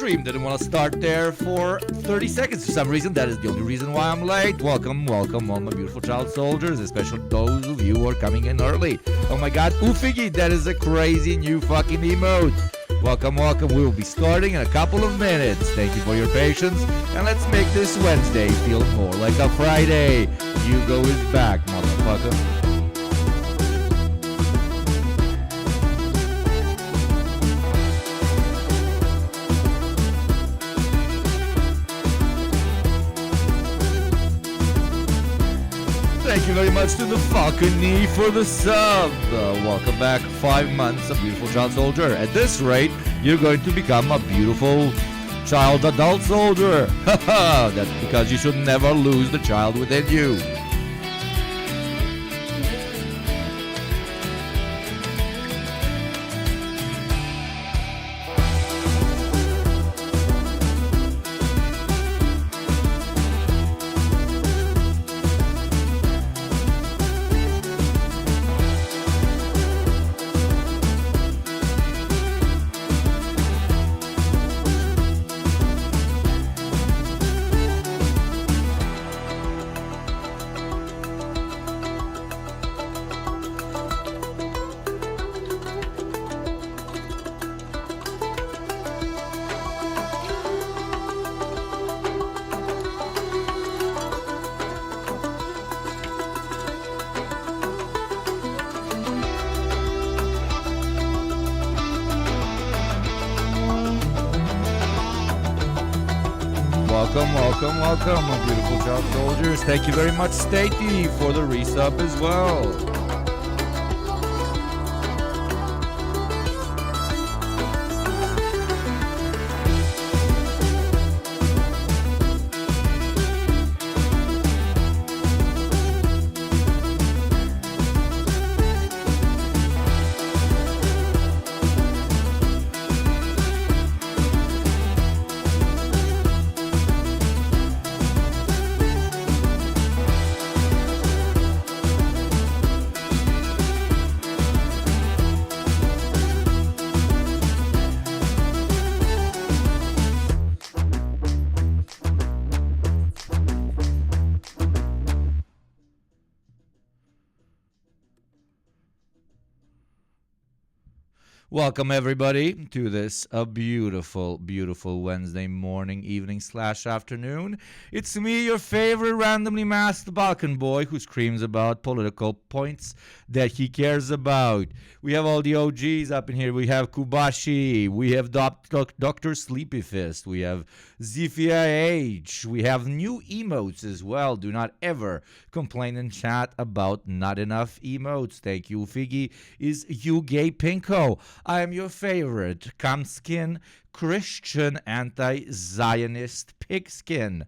stream didn't want to start there for 30 seconds for some reason. That is the only reason why I'm late. Welcome, welcome, all my beautiful child soldiers, especially those of you who are coming in early. Oh my god, Oofiggy, that is a crazy new fucking emote. Welcome, welcome. We will be starting in a couple of minutes. Thank you for your patience, and let's make this Wednesday feel more like a Friday. Hugo is back, motherfucker. Thank you very much to the Falcony for the sub. Welcome back. 5 months, a beautiful child soldier. At this rate, you're going to become a beautiful child adult soldier. Haha, that's because you should never lose the child within you. Welcome, my beautiful child soldiers. Thank you very much, Statey, for the resub as well. Welcome everybody to this beautiful, beautiful Wednesday morning, evening / afternoon. It's me, your favorite randomly masked Balkan boy who screams about political points that he cares about. We have all the OGs up in here. We have Kubashi. We have Dr. Sleepy Fist. We have Zifia H. We have new emotes as well. Do not ever complain in chat about not enough emotes. Thank you, Figgy. Is you gay pinko? I am your favorite Kamskin Christian anti-Zionist pigskin.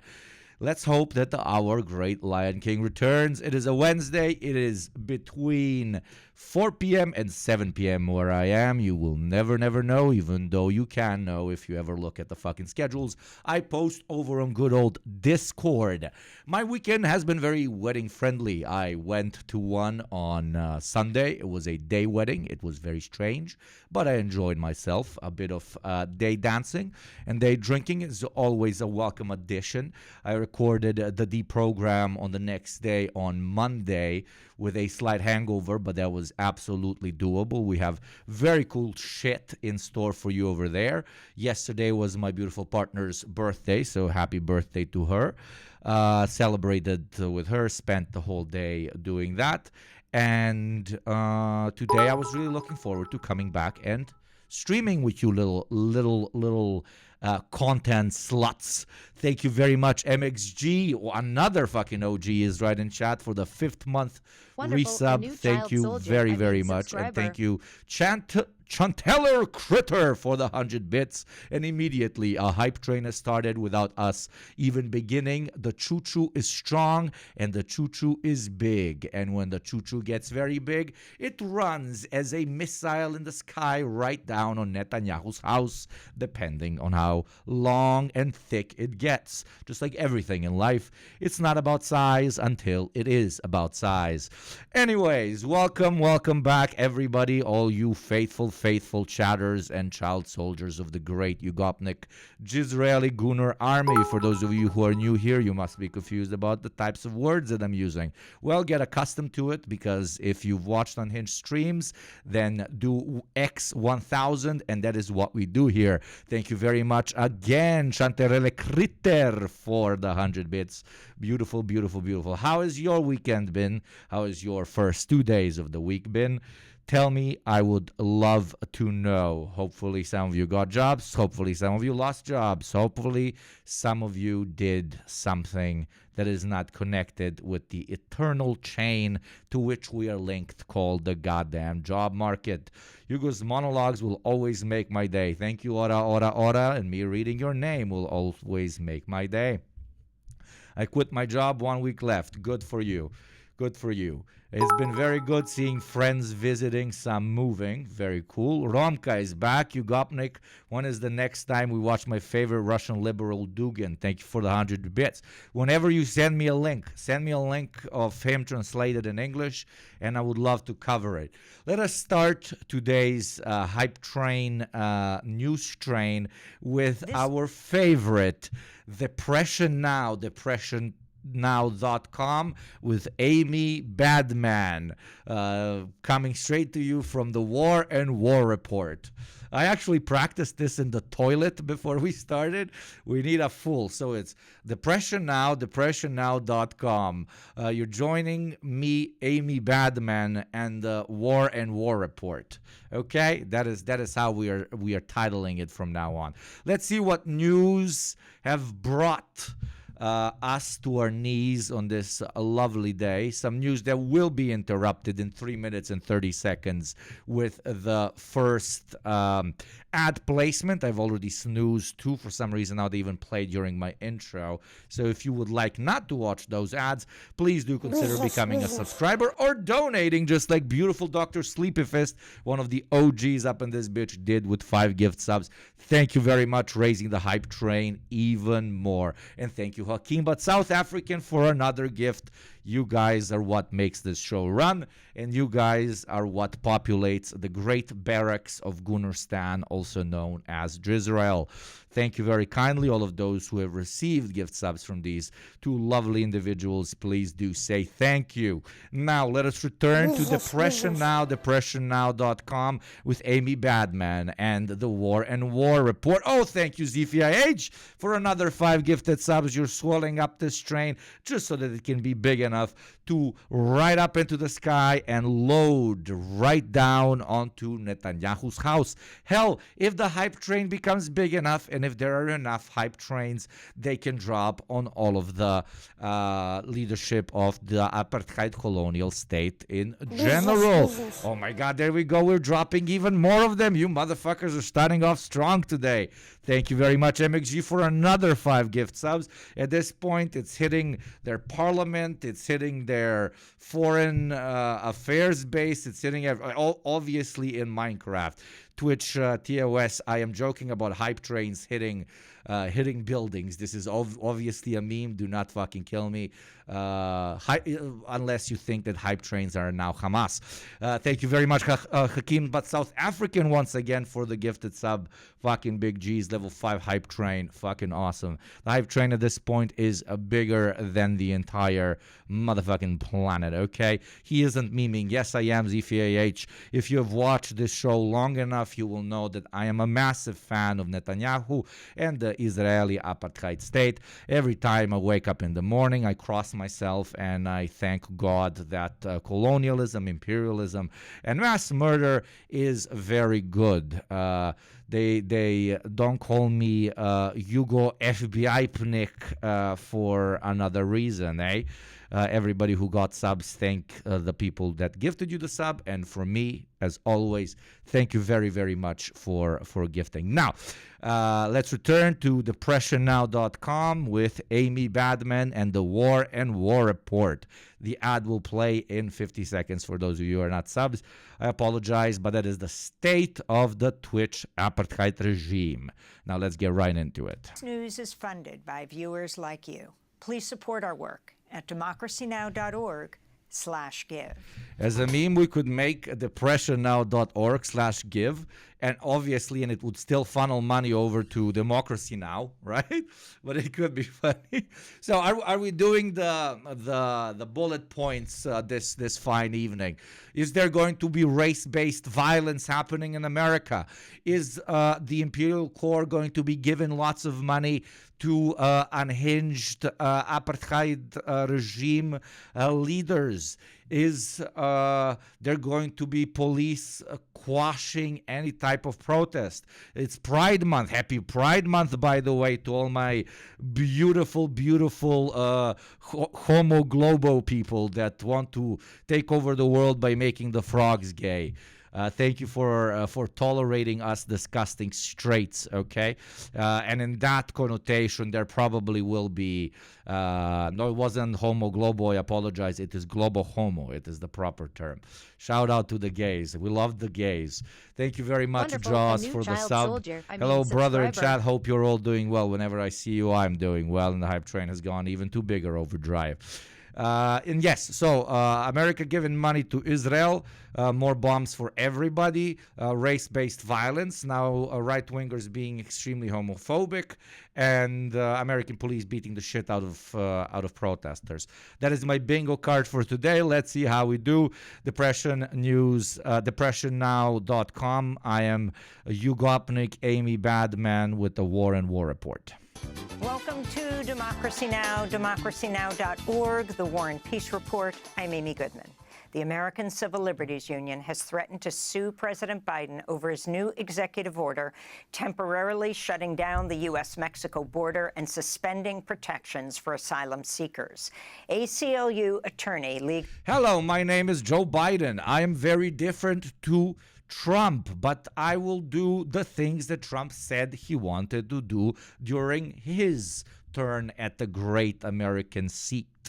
Let's hope that our great Lion King returns. It is a Wednesday. It is between 4 p.m. and 7 p.m. where I am. You will never know, even though you can know if you ever look at the fucking schedules. I post over on good old Discord. My weekend has been very wedding friendly. I went to one on Sunday. It was a day wedding. It was very strange, but I enjoyed myself. A bit of day dancing and day drinking is always a welcome addition. I recorded the D program on the next day on Monday with a slight hangover, but that was absolutely doable. We have very cool shit in store for you over there. Yesterday was my beautiful partner's birthday, so happy birthday to her. Celebrated with her, spent the whole day doing that. And today I was really looking forward to coming back and streaming with you little content sluts. Thank you very much, MXG. Another fucking OG is right in chat for the 5th month resub. Thank you very much. And thank you, Chanteller Critter, for the 100 bits. And immediately a hype train has started without us even beginning. The choo-choo is strong and the choo-choo is big. And when the choo-choo gets very big, it runs as a missile in the sky right down on Netanyahu's house, depending on how long and thick it gets. Just like everything in life, it's not about size until it is about size. Anyways, welcome back, everybody, all you faithful faithful chatters and child soldiers of the great Yugopnik Jisraeli Gunner Army. For those of you who are new here, you must be confused about the types of words that I'm using. Well, get accustomed to it, because if you've watched Unhinged streams, then do X1000, and that is what we do here. Thank you very much again, Chanterele Kriter, for the 100 bits. Beautiful, beautiful, beautiful. How has your weekend been? How has your first 2 days of the week been? Tell me, I would love to know. Hopefully some of you got jobs. Hopefully some of you lost jobs. Hopefully some of you did something that is not connected with the eternal chain to which we are linked, called the goddamn job market. Hugo's monologues will always make my day. Thank you, Ora, Ora, Ora, and me reading your name will always make my day. I quit my job, 1 week left. Good for you. Good for you. It's been very good seeing friends visiting, some moving. Very cool. Romka is back. Yugopnik, when is the next time we watch my favorite Russian liberal Dugin? Thank you for the 100 bits. Whenever you send me a link of him translated in English, and I would love to cover it. Let us start today's hype train, news train, with our favorite Depression Now.com with Amy Badman, coming straight to you from the War and War Report. I actually practiced this in the toilet before we started. We need a full, so it's depressionnow.com. You're joining me, Amy Badman, and the War and War Report. Okay, that is how we are titling it from now on. Let's see what news have brought us to our knees on this lovely day. Some news that will be interrupted in 3 minutes and 30 seconds with the first ad placement. I've already snoozed two for some reason. Now they even play during my intro. So if you would like not to watch those ads, please do consider becoming a subscriber or donating, just like beautiful Dr. Sleepyfist, one of the OGs up in this bitch, did with 5 gift subs. Thank you very much, raising the hype train even more. And thank you, Hakeem, but South African, for another gift. You guys are what makes this show run, and you guys are what populates the great barracks of Gunerstan, also known as Jisrael. Thank you very kindly, all of those who have received gift subs from these two lovely individuals. Please do say thank you. Now, let us return to Depression Now, depressionnow.com with Amy Badman and the War and War Report. Oh, thank you, ZFIH, for another 5 gifted subs. You're swelling up this train just so that it can be big enough to ride up into the sky and load right down onto Netanyahu's house. Hell, if the hype train becomes big enough, and if there are enough hype trains, they can drop on all of the leadership of the apartheid colonial state in general. Oh my God, there we go. We're dropping even more of them. You motherfuckers are starting off strong today. Thank you very much, MXG, for another 5 gift subs. At this point, it's hitting their parliament. It's hitting their foreign affairs base. It's hitting obviously in Minecraft. Twitch, TOS, I am joking about hype trains hitting buildings. This is obviously a meme. Do not fucking kill me. Unless you think that hype trains are now Hamas. Thank you very much, Hakeem, but South African, once again, for the gifted sub. Fucking big G's, level 5 hype train. Fucking awesome. The hype train at this point is bigger than the entire motherfucking planet, okay? He isn't memeing. Yes, I am, ZFAH. If you have watched this show long enough, you will know that I am a massive fan of Netanyahu and the Israeli apartheid state. Every time I wake up in the morning, I cross myself and I thank God that colonialism, imperialism, and mass murder is very good. They don't call me Hugo FBI pnik for another reason, eh? Everybody who got subs, thank the people that gifted you the sub, and for me, as always, thank you very, very much for gifting. Now, let's return to depressionnow.com with Amy Badman and the War and War Report. The ad will play in 50 seconds for those of you who are not subs. I apologize, but that is the state of the Twitch apartheid regime. Now, let's get right into it. This news is funded by viewers like you. Please support our work at democracynow.org/donate. depressionnow.org/give. As a meme, we could make depressionnow.org/give, and obviously, and it would still funnel money over to Democracy Now, right? But it could be funny. So, are we doing the bullet points this fine evening? Is there going to be race-based violence happening in America? Is the Imperial Corps going to be given lots of money to unhinged apartheid regime leaders? Is there going to be police quashing any type of protest? It's Pride Month. Happy Pride Month, by the way, to all my beautiful, beautiful homo globo people that want to take over the world by making the frogs gay. Thank you for tolerating us disgusting straights, okay? And in that connotation, there probably will be... no, it wasn't homo globo, I apologize. It is globo homo. It is the proper term. Shout out to the gays. We love the gays. Thank you very much, Joss, for the sub. Hello, brother in chat. Hope you're all doing well. Whenever I see you, I'm doing well, and the hype train has gone even too bigger overdrive. And yes, so America giving money to Israel, more bombs for everybody, race-based violence, now right-wingers being extremely homophobic, and American police beating the shit out of protesters. That is my bingo card for today. Let's see how we do. Depression News, depressionnow.com. I am Hugh Gopnik, Amy Badman with the War and War Report. Welcome to Democracy Now!, democracynow.org, the War and Peace Report. I'm Amy Goodman. The American Civil Liberties Union has threatened to sue President Biden over his new executive order temporarily shutting down the U.S.-Mexico border and suspending protections for asylum seekers. ACLU attorney Lee. Hello, my name is Joe Biden. I am very different to Trump, but I will do the things that Trump said he wanted to do during his turn at the great American seat.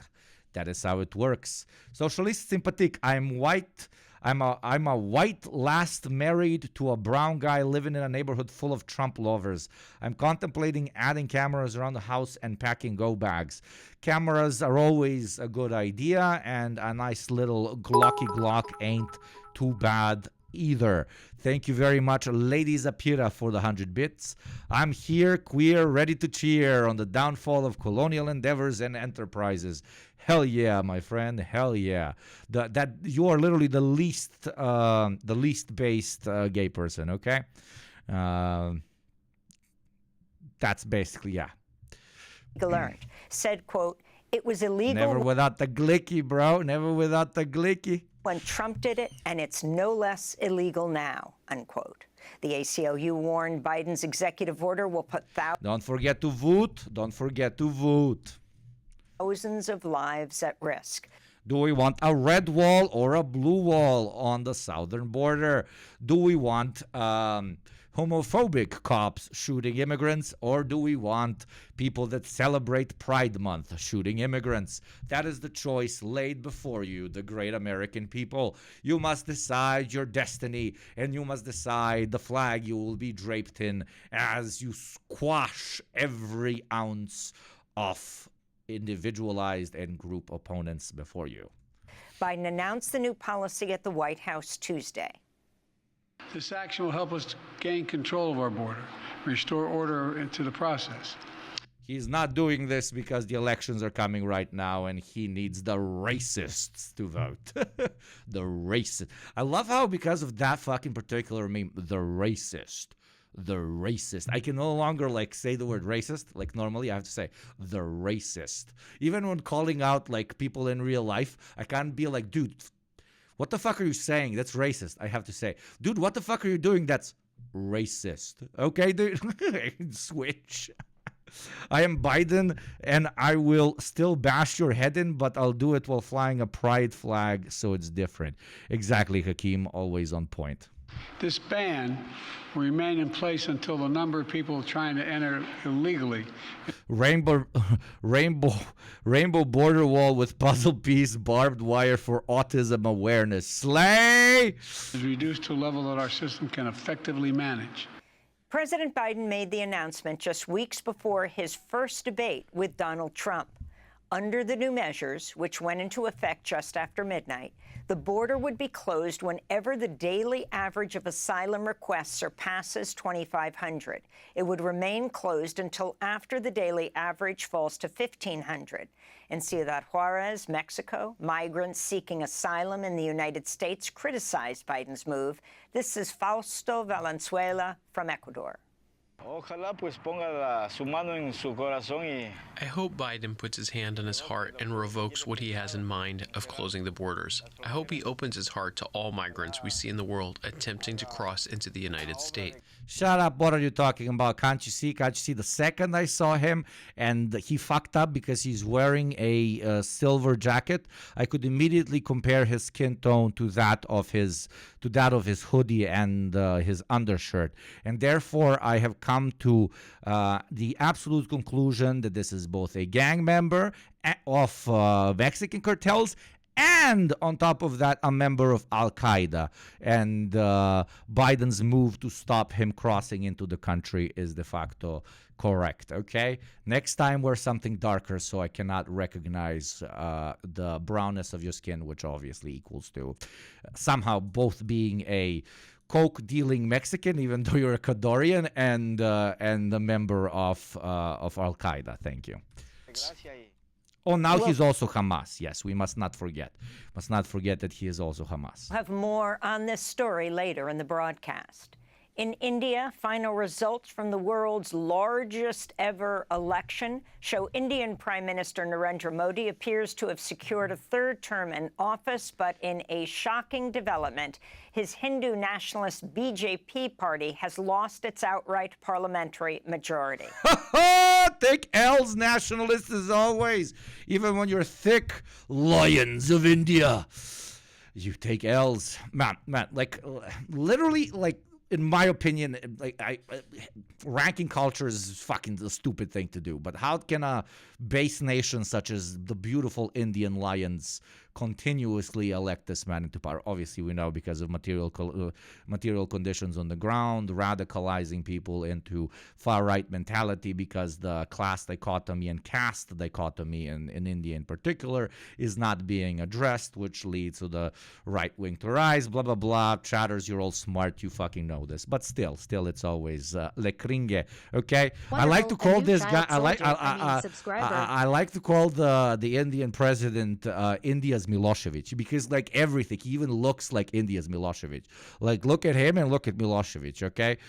That is how it works. Socialist sympathetic. I'm white. I'm a white last married to a brown guy living in a neighborhood full of Trump lovers. I'm contemplating adding cameras around the house and packing go bags. Cameras are always a good idea, and a nice little Glocky Glock ain't too bad either. Thank you very much, Ladies Apira, for the 100 bits. I'm here, queer, ready to cheer on the downfall of colonial endeavors and enterprises. Hell yeah, my friend. Hell yeah. That you are literally the least based gay person. Okay. That's basically, yeah. Learned said, quote, "It was illegal." Never without the glicky, bro. Never without the glicky. When Trump did it, and it's no less illegal now, unquote. The ACLU warned Biden's executive order will put Don't forget to vote. Don't forget to vote. Thousands of lives at risk. Do we want a red wall or a blue wall on the southern border? Do we want homophobic cops shooting immigrants, or do we want people that celebrate Pride Month shooting immigrants? That is the choice laid before you, the great American people. You must decide your destiny, and you must decide the flag you will be draped in as you squash every ounce of individualized and group opponents before you. Biden announced the new policy at the White House Tuesday. This action will help us gain control of our border, restore order into the process. He's not doing this because the elections are coming right now and he needs the racists to vote. The racist. I love how because of that fucking particular meme, the racist. The racist. I can no longer say the word racist like normally. I have to say the racist. Even when calling out people in real life, I can't be like, dude, what the fuck are you saying? That's racist. I have to say, dude, what the fuck are you doing? That's racist. Okay, dude? Switch. I am Biden, and I will still bash your head in, but I'll do it while flying a pride flag, so it's different. Exactly, Hakeem, always on point. This ban will remain in place until the number of people trying to enter illegally. Rainbow border wall with puzzle piece, barbed wire for autism awareness. Slay! Is reduced to a level that our system can effectively manage. President Biden made the announcement just weeks before his first debate with Donald Trump. Under the new measures, which went into effect just after midnight, the border would be closed whenever the daily average of asylum requests surpasses 2,500. It would remain closed until after the daily average falls to 1,500. In Ciudad Juarez, Mexico, migrants seeking asylum in the United States criticized Biden's move. This is Fausto Valenzuela from Ecuador. I hope Biden puts his hand on his heart and revokes what he has in mind of closing the borders. I hope he opens his heart to all migrants we see in the world attempting to cross into the United States. Shut up, what are you talking about? Can't you see? The second I saw him and he fucked up because he's wearing a silver jacket, I could immediately compare his skin tone to that of his hoodie and his undershirt. And therefore, I have come to the absolute conclusion that this is both a gang member of Mexican cartels and on top of that, a member of Al-Qaeda. And Biden's move to stop him crossing into the country is de facto correct, okay? Next time, wear something darker so I cannot recognize the brownness of your skin, which obviously equals to somehow both being a coke-dealing Mexican, even though you're Ecuadorian, and a member of Al-Qaeda. Thank you. Oh, now he's also Hamas. Yes, we must not forget. Must not forget that he is also Hamas. We'll have more on this story later in the broadcast. In India, final results from the world's largest ever election show Indian Prime Minister Narendra Modi appears to have secured a third term in office, but in a shocking development, his Hindu nationalist BJP party has lost its outright parliamentary majority. Thick L's, nationalists as always. Even when you're thick lions of India, you take L's. Man, like literally, like, in my opinion, like ranking culture is fucking a stupid thing to do. But how can a base nation such as the beautiful Indian Lions continuously elect this man into power? Obviously, we know because of material conditions on the ground, radicalizing people into far-right mentality, because the class dichotomy and caste dichotomy in India in particular is not being addressed, which leads to the right-wing to rise, blah, blah, blah. Chatters, you're all smart, you fucking know this. But still, it's always le kringe, okay? I like to call this guy, I like to call the Indian president India's Milosevic, because like everything, he even looks like India's Milosevic. Like, look at him and look at Milosevic, okay?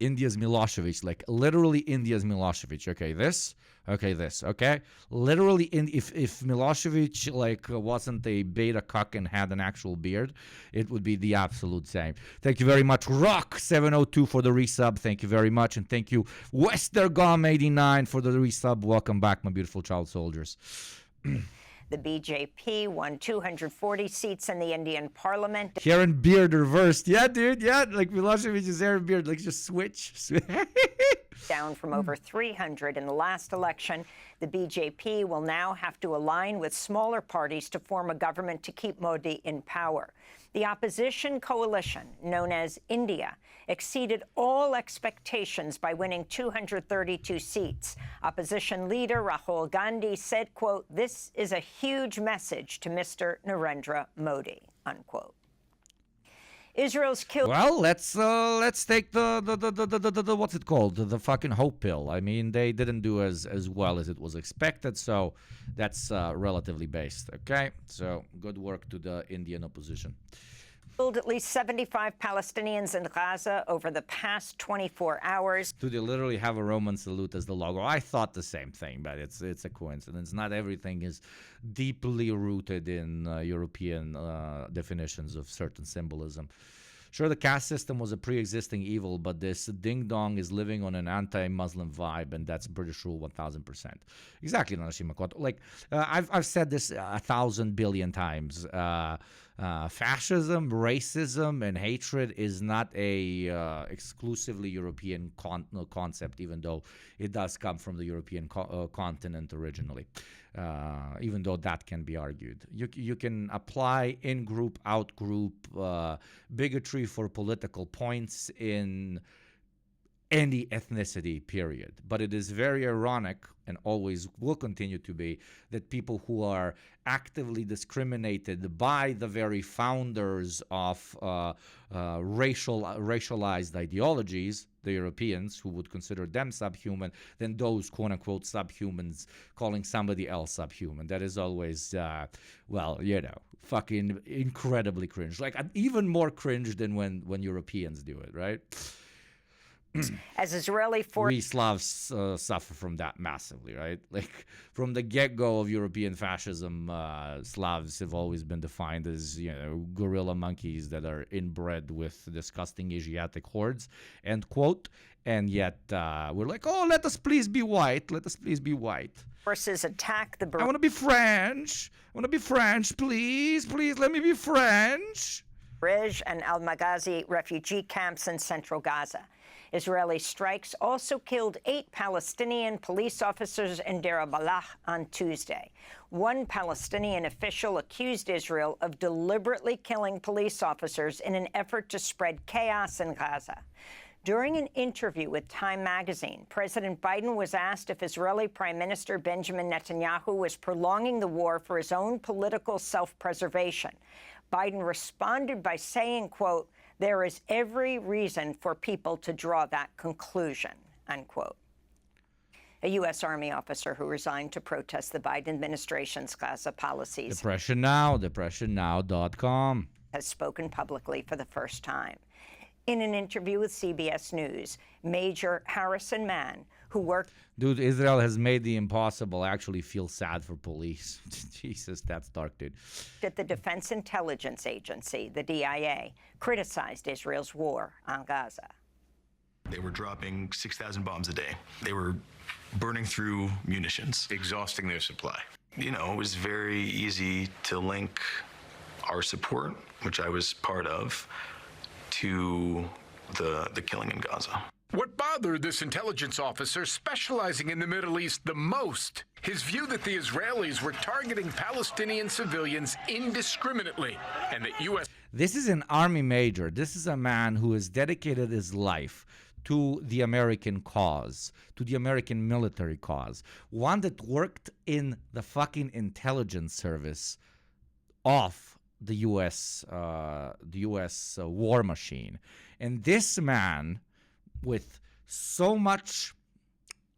India's Milosevic, like literally India's Milosevic. Okay, this, okay? Literally, if Milosevic like wasn't a beta cuck and had an actual beard, it would be the absolute same. Thank you very much, Rock702 for the resub. Thank you very much, and thank you, Westergom89 for the resub. Welcome back, my beautiful child soldiers. The BJP won 240 seats in the Indian parliament. Hair and beard reversed. Yeah, dude. Yeah, like Milosevic's hair and beard, like just switch. Down from over 300 in the last election. The BJP will now have to align with smaller parties to form a government to keep Modi in power. The opposition coalition, known as India, exceeded all expectations by winning 232 seats. Opposition leader Rahul Gandhi said, quote, "This is a huge message to Mr. Narendra Modi," unquote. Israel's killed. Well, let's take the what's it called? The fucking hope pill. I mean, they didn't do as well as it was expected, so that's relatively based. Okay, so good work to the Indian opposition. Killed at least 75 Palestinians in Gaza over the past 24 hours. Do they literally have a Roman salute as the logo? I thought the same thing, but it's a coincidence. Not everything is deeply rooted in European definitions of certain symbolism. Sure, the caste system was a pre-existing evil, but this ding-dong is living on an anti-Muslim vibe, and that's British rule 1,000%. Exactly, Nanashi Makoto. Like, I've said this 1,000 billion times. Fascism, racism, and hatred is not a exclusively European concept, even though it does come from the European continent originally. Even though that can be argued. You can apply in-group, out-group bigotry for political points in any ethnicity, period. But it is very ironic, and always will continue to be, that people who are actively discriminated by the very founders of racialized ideologies, the Europeans, who would consider them subhuman, than those quote-unquote subhumans calling somebody else subhuman. That is always, fucking incredibly cringe. Like, even more cringe than when Europeans do it, right? As Israeli We Slavs suffer from that massively, right? Like, from the get-go of European fascism, Slavs have always been defined as, gorilla monkeys that are inbred with disgusting Asiatic hordes, end quote. And yet we're like, oh, let us please be white. Let us please be white. forces attack the I want to be French. Please let me be French. Rej and al-Maghazi refugee camps in central Gaza. Israeli strikes also killed 8 Palestinian police officers in Deir al-Balah on Tuesday. One Palestinian official accused Israel of deliberately killing police officers in an effort to spread chaos in Gaza. During an interview with Time magazine, President Biden was asked if Israeli Prime Minister Benjamin Netanyahu was prolonging the war for his own political self-preservation. Biden responded by saying, quote, "There is every reason for people to draw that conclusion," unquote. A U.S. Army officer who resigned to protest the Biden administration's Gaza policies DepressionNow.com has spoken publicly for the first time. In an interview with CBS News, Major Harrison Mann, who worked... Dude, Israel has made the impossible. I actually feel sad for police. Jesus, that's dark, dude. ...at the Defense Intelligence Agency, the DIA, criticized Israel's war on Gaza. They were dropping 6,000 bombs a day. They were burning through munitions, exhausting their supply. It was very easy to link our support, which I was part of, to the killing in Gaza. What bothered this intelligence officer specializing in the Middle East the most? His view that the Israelis were targeting Palestinian civilians indiscriminately, and that U.S. This is an Army major. This is a man who has dedicated his life to the American cause, to the American military cause. One that worked in the fucking intelligence service of the U.S. War machine. And this man, with so much,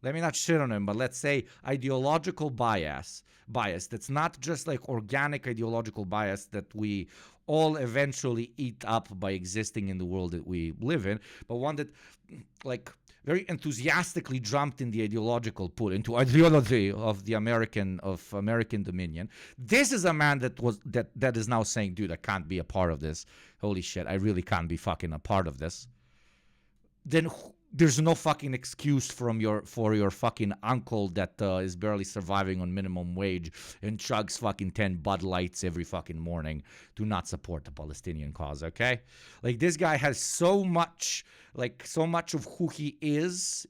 let me not shit on him, but let's say ideological bias that's not just like organic ideological bias that we all eventually eat up by existing in the world that we live in, but one that like very enthusiastically jumped in the ideological pool, into ideology of the American dominion. This is a man that is now saying, dude, I can't be a part of this. Holy shit, I really can't be fucking a part of this. Then there's no fucking excuse for your fucking uncle that is barely surviving on minimum wage and chugs fucking 10 Bud Lights every fucking morning to not support the Palestinian cause, okay? Like, this guy has so much of who he is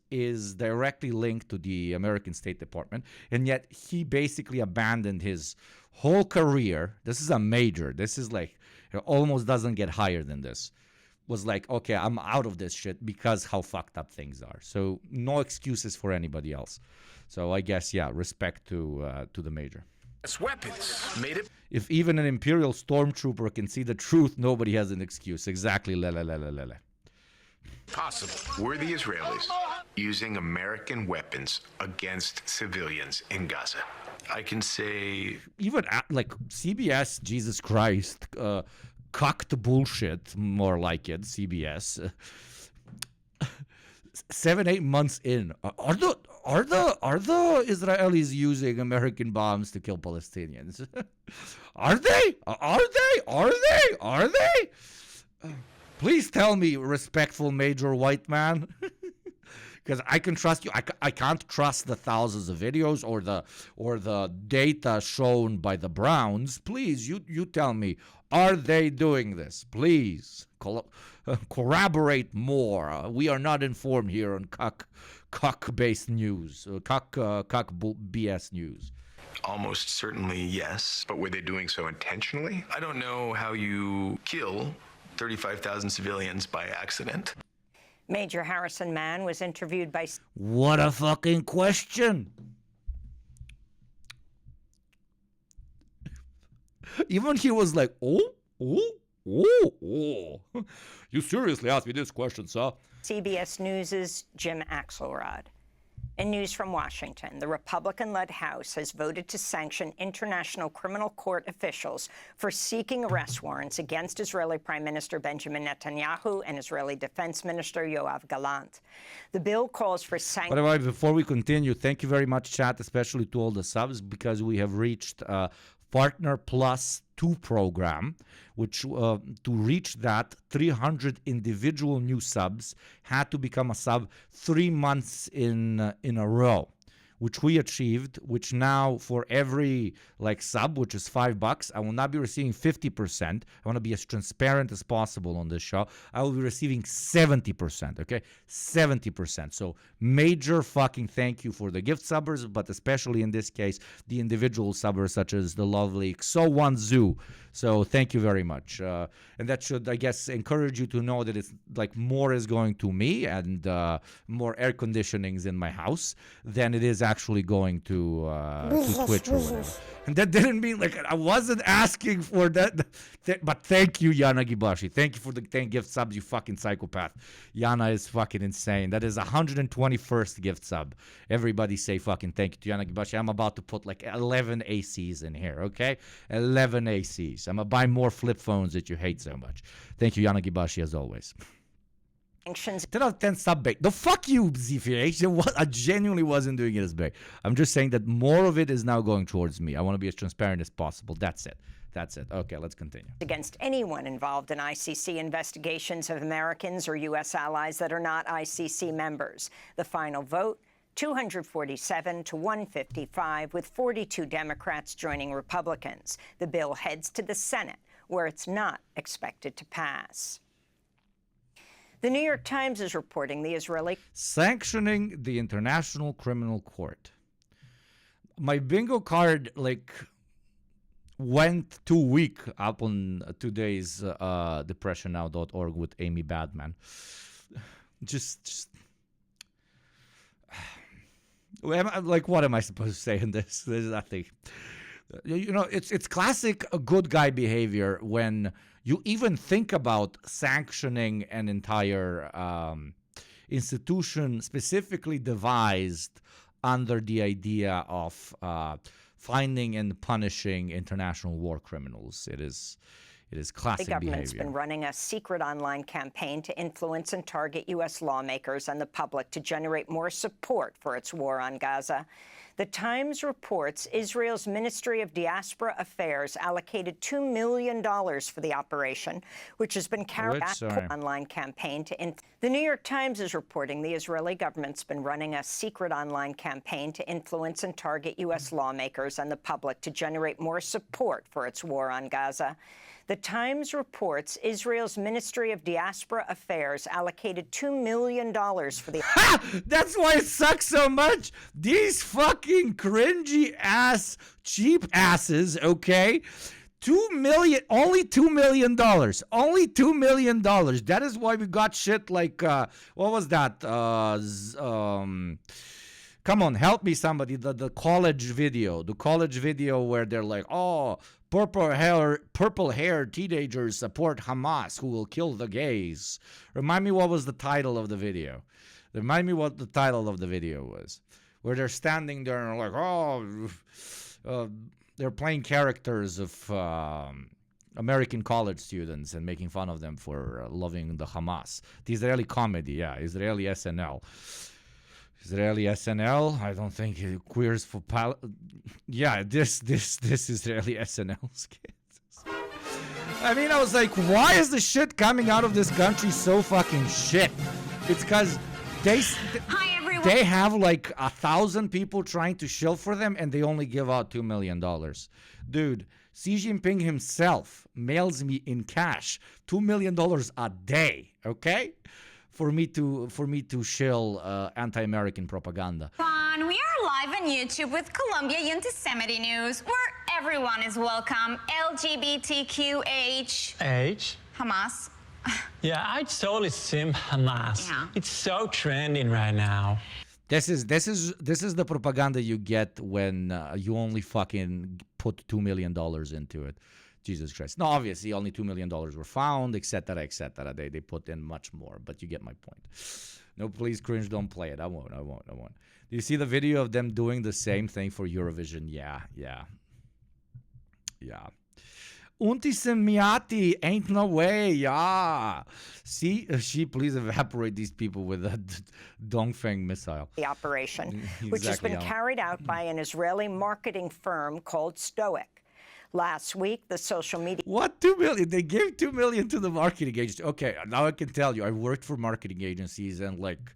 directly linked to the American State Department, and yet he basically abandoned his whole career. This is a major. This is like, it almost doesn't get higher than this. Was like, okay, I'm out of this shit because how fucked up things are. So no excuses for anybody else. So I guess, yeah, respect to the major. weapons made it If even an Imperial stormtrooper can see the truth, nobody has an excuse. Exactly, lele. possible. Were the Israelis using American weapons against civilians in Gaza? I can say Even like CBS, Jesus Christ, cocked bullshit, more like it, CBS. 7-8 months in, are the Israelis using American bombs to kill Palestinians? Are they? Please tell me, respectful Major White Man. Because I can trust you. I can't trust the thousands of videos or the data shown by the Browns. Please, you tell me, are they doing this? Please corroborate more. We are not informed here on cock-based news, BS news. almost certainly yes. But were they doing so intentionally? I don't know how you kill 35,000 civilians by accident. Major Harrison Mann was interviewed by... What a fucking question. Even he was like, oh. You seriously asked me this question, sir? CBS News' Jim Axelrod. In news from Washington, the Republican-led House has voted to sanction International Criminal Court officials for seeking arrest warrants against Israeli Prime Minister Benjamin Netanyahu and Israeli Defense Minister Yoav Gallant. The bill calls for sanctions. By the way, before we continue, thank you very much, chat, especially to all the subs, because we have reached Partner Plus 2 program, which to reach that, 300 individual new subs had to become a sub 3 months in a row, which we achieved, which now for every sub, which is $5, I will not be receiving 50%. I want to be as transparent as possible on this show. I will be receiving 70%, okay? 70%. So major fucking thank you for the gift subbers, but especially in this case, the individual subbers such as the lovely XO1 Zoo. So thank you very much. And that should, I guess, encourage you to know that it's more is going to me and more air conditionings in my house than it is actually going to Twitch or whatever. And that didn't mean I wasn't asking for that. But thank you, Yana Gibashi. Thank you for the 10 gift subs, you fucking psychopath. Yana is fucking insane. That is 121st gift sub. Everybody say fucking thank you to Yana Gibashi. I'm about to put 11 ACs in here, okay? 11 ACs. I'm going to buy more flip phones that you hate so much. Thank you, Yana Gibashi, as always. 10 out of 10 sub bait. The fuck you, ZFH. I genuinely wasn't doing it as bait. I'm just saying that more of it is now going towards me. I want to be as transparent as possible. That's it. That's it. Okay, let's continue. Against anyone involved in ICC investigations of Americans or U.S. allies that are not ICC members. The final vote, 247 to 155, with 42 Democrats joining Republicans. The bill heads to the Senate, where it's not expected to pass. The New York Times is reporting the Israeli... Sanctioning the International Criminal Court. My bingo card, went too weak up on today's depressionnow.org with Amy Badman. Just... what am I supposed to say in this? There's nothing. It's classic good guy behavior when you even think about sanctioning an entire institution specifically devised under the idea of finding and punishing international war criminals. It is classic behavior. The government's been running a secret online campaign to influence and target U.S. lawmakers and the public to generate more support for its war on Gaza. The Times reports Israel's Ministry of Diaspora Affairs allocated $2 million for the operation, which has been carried out an online campaign to... The New York Times is reporting the Israeli government's been running a secret online campaign to influence and target U.S. lawmakers and the public to generate more support for its war on Gaza. The Times reports Israel's Ministry of Diaspora Affairs allocated $2 million for the... Ha! That's why it sucks so much. These fucking cringy ass cheap asses, okay? Only $2 million. Only $2 million. That is why we got shit like, what was that? Come on, help me somebody. The college video. The college video where they're like, oh, purple hair teenagers support Hamas who will kill the gays. Remind me what was the title of the video. Remind me what the title of the video was. Where they're standing there and like, oh, they're playing characters of American college students and making fun of them for loving the Hamas. The Israeli comedy, yeah, Israeli SNL. Israeli SNL, I don't think queers for yeah, this Israeli SNL skit. I mean, I was like, why is the shit coming out of this country so fucking shit? It's because Hi, everyone. They have 1,000 people trying to shill for them, and they only give out $2 million. Dude, Xi Jinping himself mails me in cash $2 million a day, okay? For me to shill anti-American propaganda. We are live on YouTube with Colombia Anti-Semitic News, where everyone is welcome. LGBTQH. H. Hamas. Yeah, I totally sim Hamas. Yeah. It's so trending right now. This is the propaganda you get when you only fucking put $2 million into it. Jesus Christ. No, obviously only $2 million were found, etc., etc. They put in much more, but you get my point. No, please, cringe, don't play it. I won't. Do you see the video of them doing the same thing for Eurovision? Yeah. Untisemiati, ain't no way, yeah. See, she please evaporate these people with a Dongfeng missile. The operation, which has been carried out by an Israeli marketing firm called Stoic. Last week, the social media... What, 2 million? They gave 2 million to the marketing agency. Okay, now I can tell you, I worked for marketing agencies, and like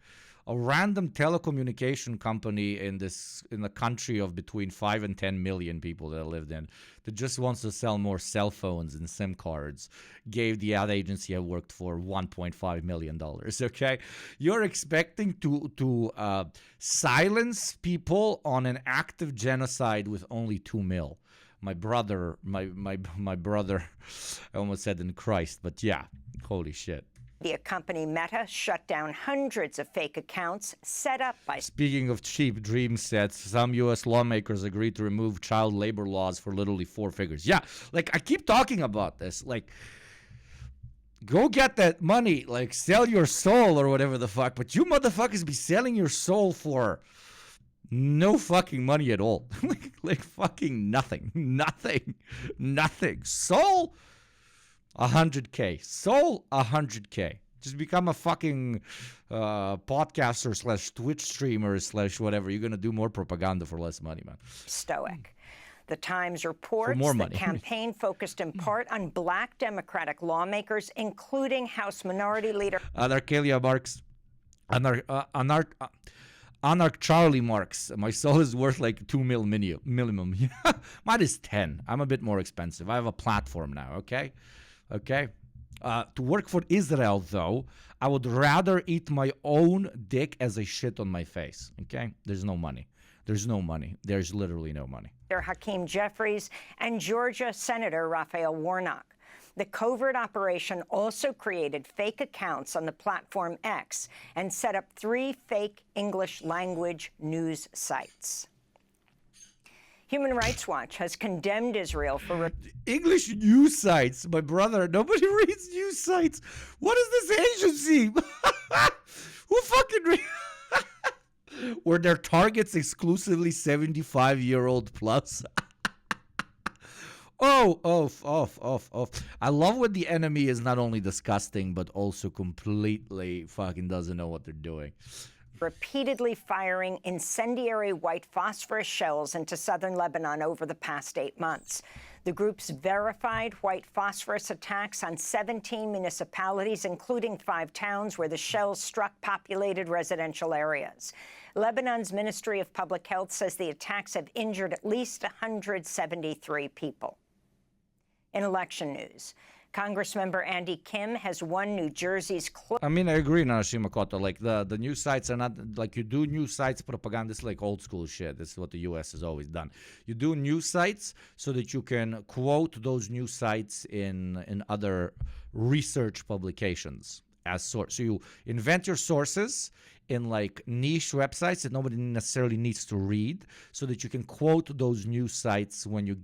a random telecommunication company in the country of between 5 and 10 million people that I lived in that just wants to sell more cell phones and SIM cards gave the ad agency I worked for $1.5 million. Okay, you're expecting to silence people on an active genocide with only 2 mil. My brother, my brother, I almost said in Christ, but yeah, holy shit. The company Meta shut down hundreds of fake accounts set up by... Speaking of cheap dream sets, some U.S. lawmakers agreed to remove child labor laws for literally 4 figures. Yeah, like, I keep talking about this. Like, go get that money. Like, sell your soul or whatever the fuck. But you motherfuckers be selling your soul for no fucking money at all. like fucking nothing. Nothing. Soul... 100K. Soul, 100K. Just become a fucking podcaster / Twitch streamer / whatever. You're going to do more propaganda for less money, man. Stoic. The Times reports more the money. campaign focused in part on black Democratic lawmakers, including House Minority Leader... Anarchalia Marx. Anarch Charlie Marx. My soul is worth like 2 mil minimum. Mine is 10. I'm a bit more expensive. I have a platform now, okay? To work for Israel, though, I would rather eat my own dick as I shit on my face, okay? There's no money. There's literally no money. Hakeem Jeffries and Georgia Senator Raphael Warnock. The covert operation also created fake accounts on the platform X and set up 3 fake English language news sites. Human Rights Watch has condemned Israel for... English news sites. My brother, nobody reads news sites. What is this agency? Who fucking reads? Were their targets exclusively 75-year-old plus? Oh. I love when the enemy is not only disgusting, but also completely fucking doesn't know what they're doing. Repeatedly firing incendiary white phosphorus shells into southern Lebanon over the past 8 months. The group's verified white phosphorus attacks on 17 municipalities, including 5 towns where the shells struck populated residential areas. Lebanon's Ministry of Public Health says the attacks have injured at least 173 people. In election news, Congressmember Andy Kim has won New Jersey's... I mean, I agree, Narashi Makoto. Like, the news sites are not... Like, you do news sites propaganda. It's like old school shit. This is what the U.S. has always done. You do news sites so that you can quote those news sites in other research publications as source. So you invent your sources in, like, niche websites that nobody necessarily needs to read so that you can quote those news sites when you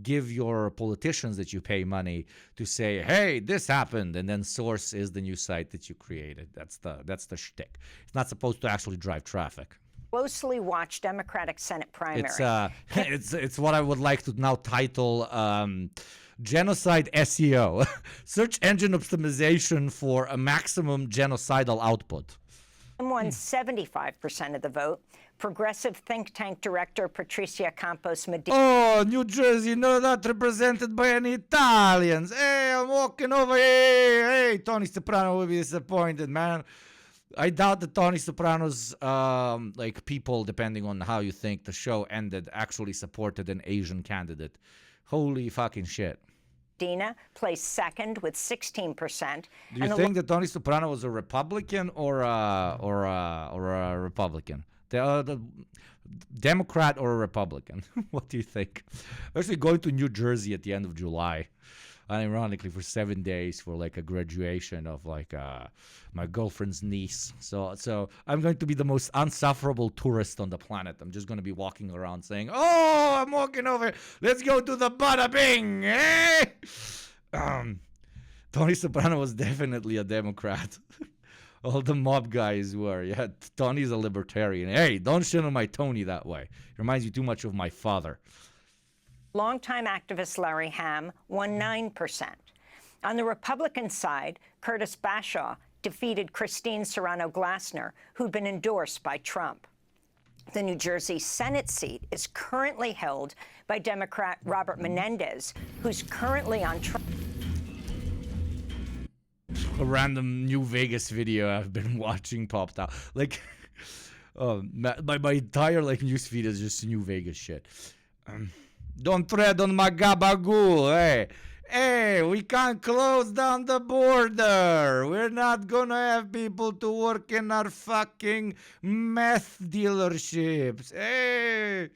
give your politicians that you pay money to say, hey, this happened, and then source is the new site that you created. That's the shtick. It's not supposed to actually drive traffic. Closely watched Democratic Senate primary. It's what I would like to now title genocide SEO, search engine optimization for a maximum genocidal output. Won 75% of the vote. Progressive think tank director Patricia Campos Medina. Oh, New Jersey, no, not represented by any Italians. Hey, I'm walking over. Hey, Tony Soprano will be disappointed, man. I doubt that Tony Soprano's people, depending on how you think the show ended, actually supported an Asian candidate. Holy fucking shit. Medina placed second with 16%. Do you think that Tony Soprano was a Republican or a Republican? The Democrat or a Republican? What do you think? I'm actually going to New Jersey at the end of July. unironically, for 7 days for like a graduation of like my girlfriend's niece. So I'm going to be the most unsufferable tourist on the planet. I'm just going to be walking around saying, "Oh, I'm walking over. Let's go to the Bada Bing." Eh? Tony Soprano was definitely a Democrat. All the mob guys were. Yeah, Tony's a libertarian. Hey, don't shit on my Tony that way. He reminds you too much of my father. Longtime activist Larry Hamm won 9%. On the Republican side, Curtis Bashaw defeated Christine Serrano-Glassner, who'd been endorsed by Trump. The New Jersey Senate seat is currently held by Democrat Robert Menendez, who's currently on trial. A random New Vegas video I've been watching popped out. Like, my entire like news feed is just New Vegas shit. Don't tread on my gabagool, hey. Hey, we can't close down the border. We're not gonna have people to work in our fucking meth dealerships. Hey.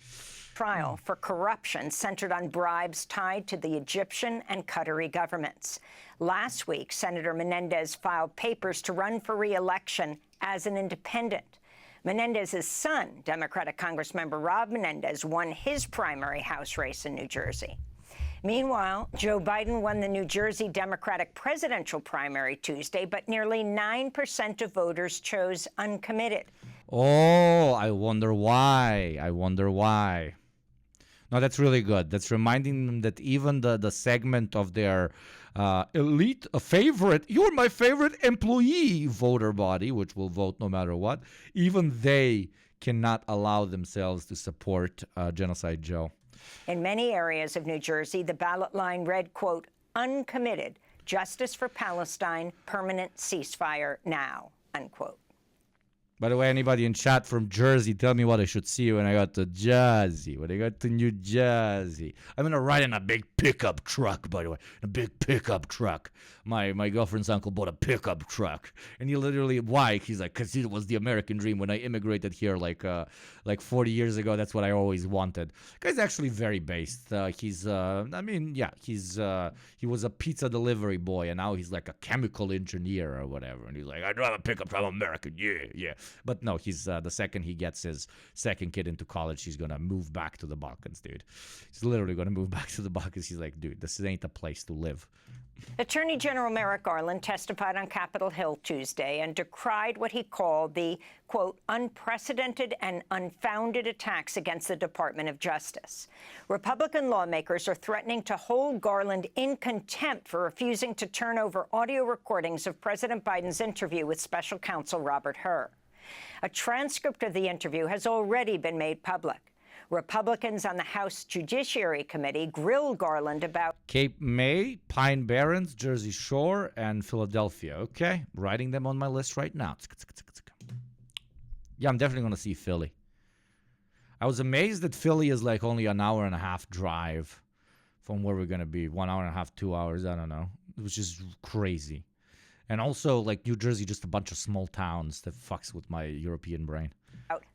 Trial for corruption centered on bribes tied to the Egyptian and Qatari governments. Last week, Senator Menendez filed papers to run for re-election as an independent. Menendez's son, Democratic Congressmember Rob Menendez, won his primary House race in New Jersey. Meanwhile, Joe Biden won the New Jersey Democratic presidential primary Tuesday, but nearly 9% of voters chose uncommitted. Oh, I wonder why. No, that's really good. That's reminding them that even the segment of their elite, you're my favorite employee voter body, which will vote no matter what, even they cannot allow themselves to support Genocide Joe. In many areas of New Jersey, the ballot line read, quote, uncommitted, justice for Palestine, permanent ceasefire now, unquote. By the way, anybody in chat from Jersey, tell me what I should see when I got to Jersey, when I got to New Jersey. I'm going to ride in a big pickup truck, by the way, a big pickup truck. My girlfriend's uncle bought a pickup truck. And he literally, why? He's like, because it was the American dream. When I immigrated here like 40 years ago, that's what I always wanted. The guy's actually very based. He was a pizza delivery boy, and now he's like a chemical engineer or whatever. And he's like, I'd rather pick up, I'm American, yeah. But no, he's the second he gets his second kid into college, he's going to move back to the Balkans, dude. He's literally going to move back to the Balkans. He's like, dude, this ain't a place to live. Attorney General Merrick Garland testified on Capitol Hill Tuesday and decried what he called the, quote, unprecedented and unfounded attacks against the Department of Justice. Republican lawmakers are threatening to hold Garland in contempt for refusing to turn over audio recordings of President Biden's interview with special counsel Robert Hur. A transcript of the interview has already been made public. Republicans on the House Judiciary Committee grilled Garland about Cape May, Pine Barrens, Jersey Shore, and Philadelphia. Okay, writing them on my list right now. Yeah, I'm definitely going to see Philly. I was amazed that Philly is like only an hour and a half drive from where we're going to be. 1 hour and a half, 2 hours, I don't know. It was just crazy. And also, like, New Jersey, just a bunch of small towns that fucks with my European brain.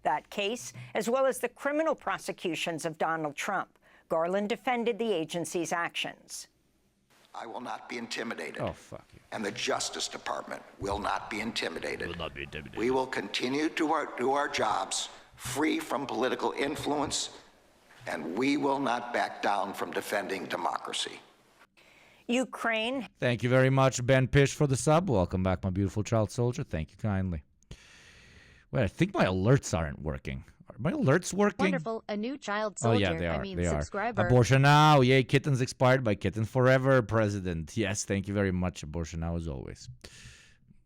That case, as well as the criminal prosecutions of Donald Trump. Garland defended the agency's actions. I will not be intimidated. Oh, fuck you. And the Justice Department will not be intimidated. Will not be intimidated. We will continue to do our jobs free from political influence, and we will not back down from defending democracy. Ukraine. Thank you very much, Ben Pish, for the sub. Welcome back, my beautiful child soldier. Thank you kindly. Wait, I think my alerts aren't working. Are my alerts working? Wonderful. A new child soldier. Oh, yeah, they are. They subscriber. Are. Abortion now. Yay, kittens expired by Kitten Forever, President. Yes, thank you very much, Abortion now, as always.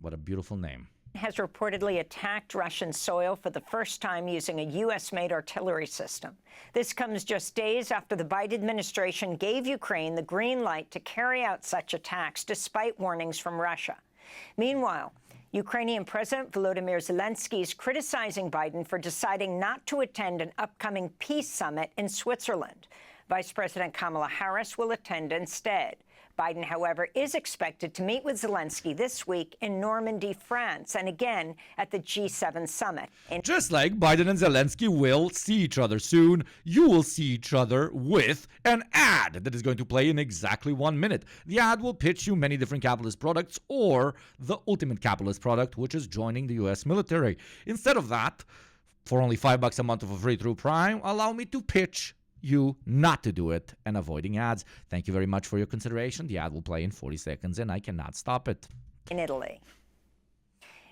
What a beautiful name. Has reportedly attacked Russian soil for the first time using a U.S.-made artillery system. This comes just days after the Biden administration gave Ukraine the green light to carry out such attacks, despite warnings from Russia. Meanwhile, Ukrainian President Volodymyr Zelensky is criticizing Biden for deciding not to attend an upcoming peace summit in Switzerland. Vice President Kamala Harris will attend instead. Biden, however, is expected to meet with Zelensky this week in Normandy, France, and again at the G7 summit. Just like Biden and Zelensky will see each other soon, you will see each other with an ad that is going to play in exactly 1 minute. The ad will pitch you many different capitalist products or the ultimate capitalist product, which is joining the U.S. military. Instead of that, for only $5 a month of a free through Prime, allow me to pitch you not to do it and avoiding ads. Thank you very much for your consideration. The ad will play in 40 seconds and I cannot stop it. In Italy.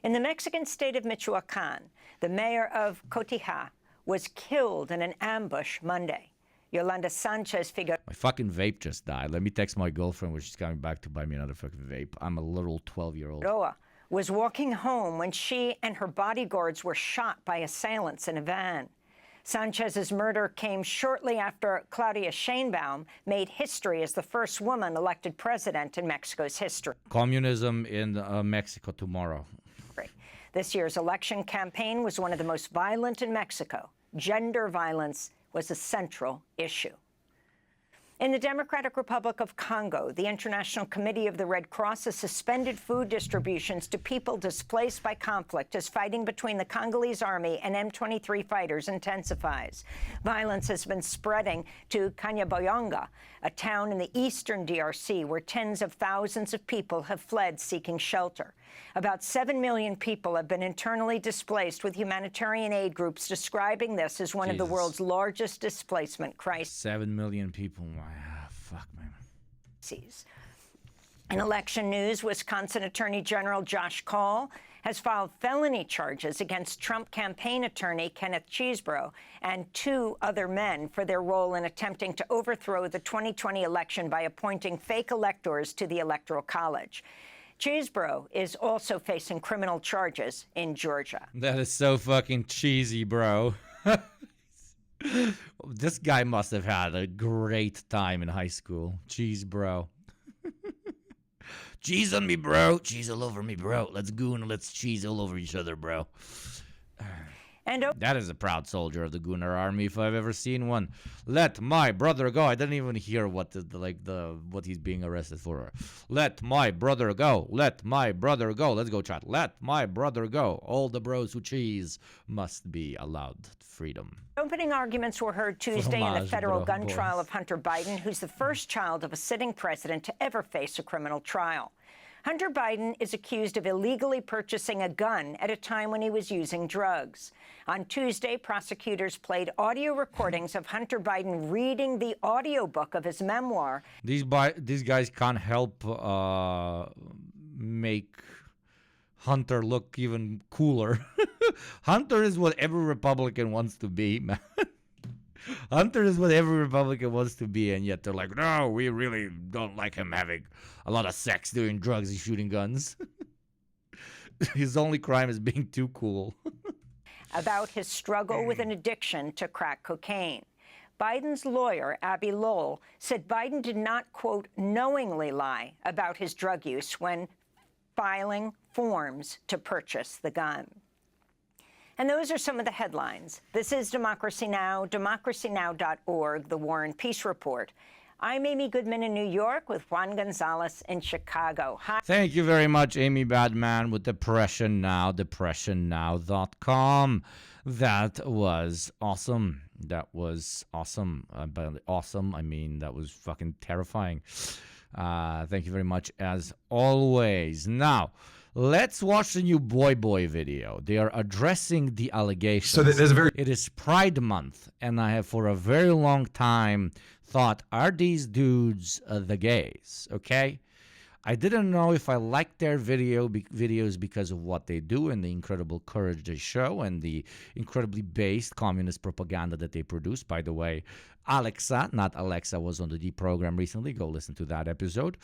In the Mexican state of Michoacan, the mayor of Cotija was killed in an ambush Monday. Yolanda Sanchez Figueroa. My fucking vape just died. Let me text my girlfriend when she's coming back to buy me another fucking vape. I'm a little 12-year-old. Was walking home when she and her bodyguards were shot by assailants in a van. Sanchez's murder came shortly after Claudia Sheinbaum made history as the first woman elected president in Mexico's history. Communism in Mexico tomorrow. This year's election campaign was one of the most violent in Mexico. Gender violence was a central issue. In the Democratic Republic of Congo, the International Committee of the Red Cross has suspended food distributions to people displaced by conflict as fighting between the Congolese army and M23 fighters intensifies. Violence has been spreading to Kanyabayonga, a town in the eastern DRC where tens of thousands of people have fled seeking shelter. About 7 million people have been internally displaced, with humanitarian aid groups describing this as one of the world's largest displacement crises. 7 million people. Fuck, man. In election news, Wisconsin Attorney General Josh Kaul has filed felony charges against Trump campaign attorney Kenneth Chesebro and 2 other men for their role in attempting to overthrow the 2020 election by appointing fake electors to the Electoral College. Chesebro is also facing criminal charges in Georgia. That is so fucking cheesy, bro. This guy must have had a great time in high school. Cheese, bro. Cheese on me, bro. Cheese all over me, bro. Let's goon. Let's cheese all over each other, bro. That is a proud soldier of the Gunnar Army if I've ever seen one. Let my brother go. I didn't even hear what what he's being arrested for. Let my brother go. Let my brother go. Let's go, chat. Let my brother go. All the bros who cheese must be allowed freedom. Opening arguments were heard Tuesday in the federal gun trial of Hunter Biden, who's the first child of a sitting president to ever face a criminal trial. Hunter Biden is accused of illegally purchasing a gun at a time when he was using drugs. On Tuesday, prosecutors played audio recordings of Hunter Biden reading the audiobook of his memoir. These guys can't help make Hunter look even cooler. Hunter is what every Republican wants to be, man. Hunter is what every Republican wants to be, and yet they're like, no, we really don't like him having a lot of sex, doing drugs, and shooting guns. His only crime is being too cool. About his struggle with an addiction to crack cocaine. Biden's lawyer, Abby Lowell, said Biden did not, quote, knowingly lie about his drug use when filing forms to purchase the gun. And those are some of the headlines. This is Democracy Now!, democracynow.org, The War and Peace Report. I'm Amy Goodman in New York with Juan Gonzalez in Chicago. Hi. Thank you very much, Amy Badman with Depression Now, depressionnow.com. That was awesome. That was awesome. By awesome, I mean that was fucking terrifying. Thank you very much, as always. Now, let's watch the new Boy video. They are addressing the allegations. So there's a It is Pride Month, and I have for a very long time thought, are these dudes the gays? Okay? I didn't know if I liked their videos because of what they do and the incredible courage they show and the incredibly based communist propaganda that they produce. By the way, Alexa, not Alexa, was on the D program recently. Go listen to that episode.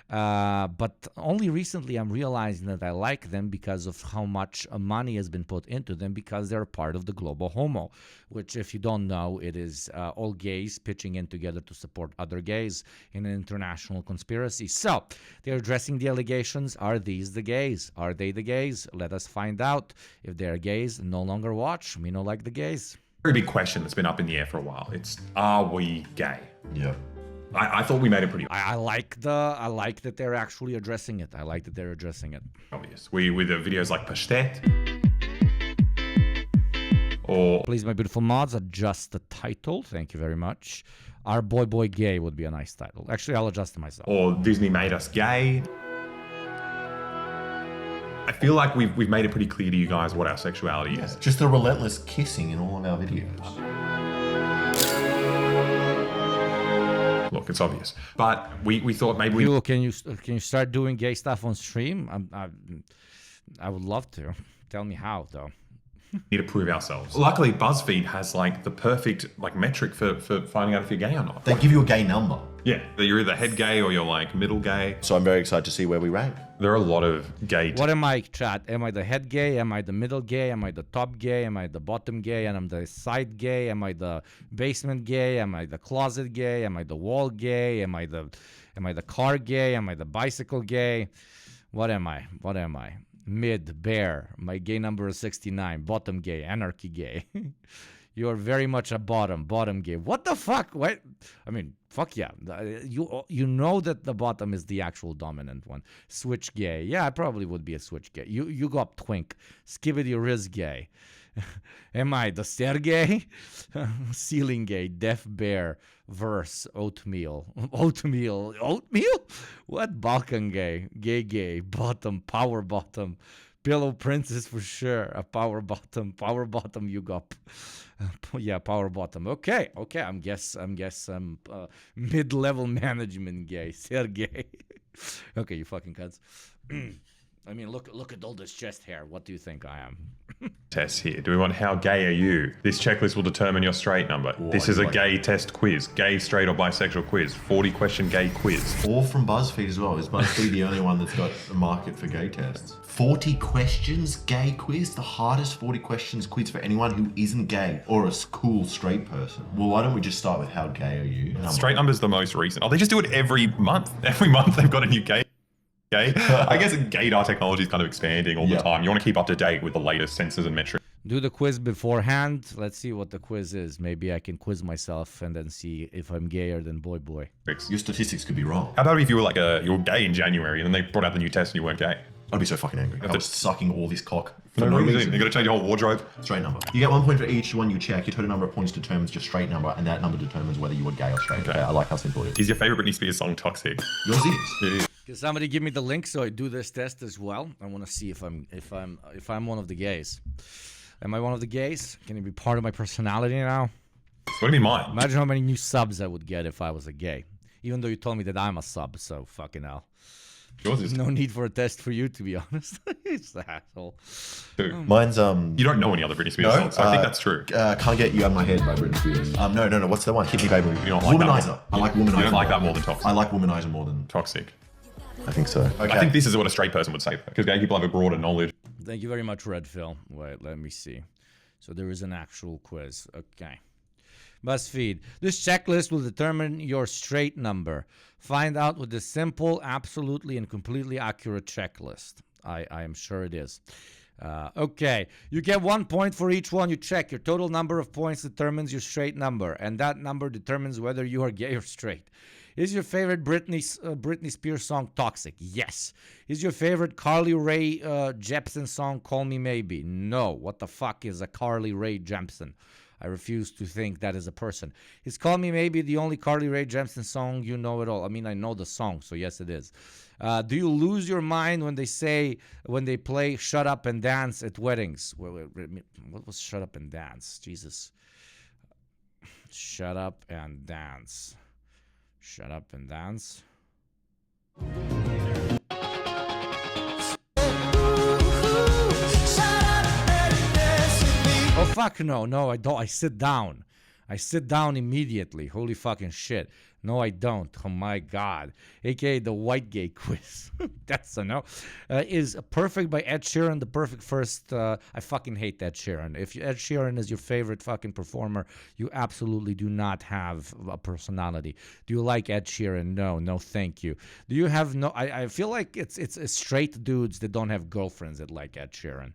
But only recently I'm realizing that I like them because of how much money has been put into them, because they're part of the global homo, which, if you don't know, it is all gays pitching in together to support other gays in an international conspiracy. So they're addressing the allegations. Are these the gays? Are they the gays? Let us find out. If they're gays, no longer watch. Me no like the gays. Very big question that's been up in the air for a while. It's, are we gay? Yeah. I thought we made it pretty I like that they're actually addressing it. I like that they're addressing it. obvious. With the videos like Pashtet or Please, my beautiful mods, adjust the title. Thank you very much. Our boy gay would be a nice title. Actually, I'll adjust it myself. or Disney made us gay. I feel like we've made it pretty clear to you guys what our sexuality is. Just the relentless kissing in all of our videos. Look, it's obvious, but we thought maybe we Can you start doing gay stuff on stream? I would love to. Tell me how, though. need to prove ourselves. Luckily, BuzzFeed has like the perfect like metric for finding out if you're gay or not. They give you a gay number. Yeah, that you're either head gay or you're like middle gay. So I'm very excited to see where we rank. There are a lot of gay. What am I, chat? Am I the head gay? Am I the middle gay? Am I the top gay? Am I the bottom gay? And I'm the side gay? Am I the basement gay? Am I the closet gay? Am I the wall gay? Am I the car gay? Am I the bicycle gay? What am I? What am I? Mid, bear. My gay number is 69. Bottom gay. Anarchy gay. You are very much a bottom gay. What the fuck? What? I mean, fuck yeah. You know that the bottom is the actual dominant one. Switch gay. Yeah, I probably would be a switch gay. You go up twink. Skibidi Riz gay. Am I the stair gay? Ceiling gay. Deaf bear. Verse. Oatmeal. Oatmeal. What? Balkan gay. Gay. Bottom. Power bottom. Pillow princess for sure. A power bottom. You got. Yeah, power bottom. Okay. I'm guess mid-level management gay. Sergey. Okay, you fucking cunts. I mean, look at all this chest hair. What do you think I am? Tests here. Do we want how gay are you? This checklist will determine your straight number. This is a gay test quiz. Gay, straight, or bisexual quiz. 40-question gay quiz. All from BuzzFeed as well. Is BuzzFeed the only one that's got a market for gay tests? 40 questions gay quiz? The hardest 40 questions quiz for anyone who isn't gay or a cool straight person. Well, why don't we just start with how gay are you? Straight number's the most recent. Oh, they just do it every month. Every month they've got a new gay. I guess gaydar technology is kind of expanding all the time. You want to keep up to date with the latest sensors and metrics. Do the quiz beforehand. Let's see what the quiz is. Maybe I can quiz myself and then see if I'm gayer than boy. Your statistics could be wrong. How about if you were like you were gay in January and then they brought out the new test and you weren't gay? I'd be so fucking angry. I'm just sucking all this cock. For no reason. You got to change your whole wardrobe. Straight number. You get 1 point for each one you check. Your total number of points determines your straight number, and that number determines whether you are gay or straight. Okay. I like how simple it is. Is your favorite Britney Spears song Toxic? Yours is. It is. Can somebody give me the link so I do this test as well? I want to see if I'm one of the gays. Am I one of the gays? Can it be part of my personality now? What do you mean mine? Imagine how many new subs I would get if I was a gay. Even though you told me that I'm a sub, so fucking hell. There's no need for a test for you, to be honest. It's the asshole. Mine's You don't know any other Britney Spears songs, so I think that's true. Can't Get You Out of My Head by Britney Spears. No. What's the one? Hit Me Baby. You don't like Womanizer. That I like Womanizer. You don't like that more than Toxic. I like Womanizer more than Toxic. I think so. Okay. I think this is what a straight person would say, because gay people have a broader knowledge. Thank you very much, Red Phil. Wait, let me see. So there is an actual quiz. Okay. BuzzFeed. This checklist will determine your straight number. Find out with this simple, absolutely, and completely accurate checklist. I am sure it is. Okay. You get 1 point for each one you check. Your total number of points determines your straight number, and that number determines whether you are gay or straight. Is your favorite Britney Spears song Toxic? Yes. Is your favorite Carly Rae Jepsen song Call Me Maybe? No. What the fuck is a Carly Rae Jepsen? I refuse to think that is a person. Is Call Me Maybe the only Carly Rae Jepsen song you know at all? I mean, I know the song, so yes, it is. Do you lose your mind when they play Shut Up and Dance at weddings? What was Shut Up and Dance? Jesus. Shut Up and Dance. Shut Up and Dance. Oh, fuck no, I don't. I sit down. I sit down immediately. Holy fucking shit. No, I don't. Oh, my God. AKA the white gay quiz. That's a no. Is Perfect by Ed Sheeran the perfect first? I fucking hate Ed Sheeran. If Ed Sheeran is your favorite fucking performer, you absolutely do not have a personality. Do you like Ed Sheeran? No, thank you. Do you have no... I feel like it's straight dudes that don't have girlfriends that like Ed Sheeran.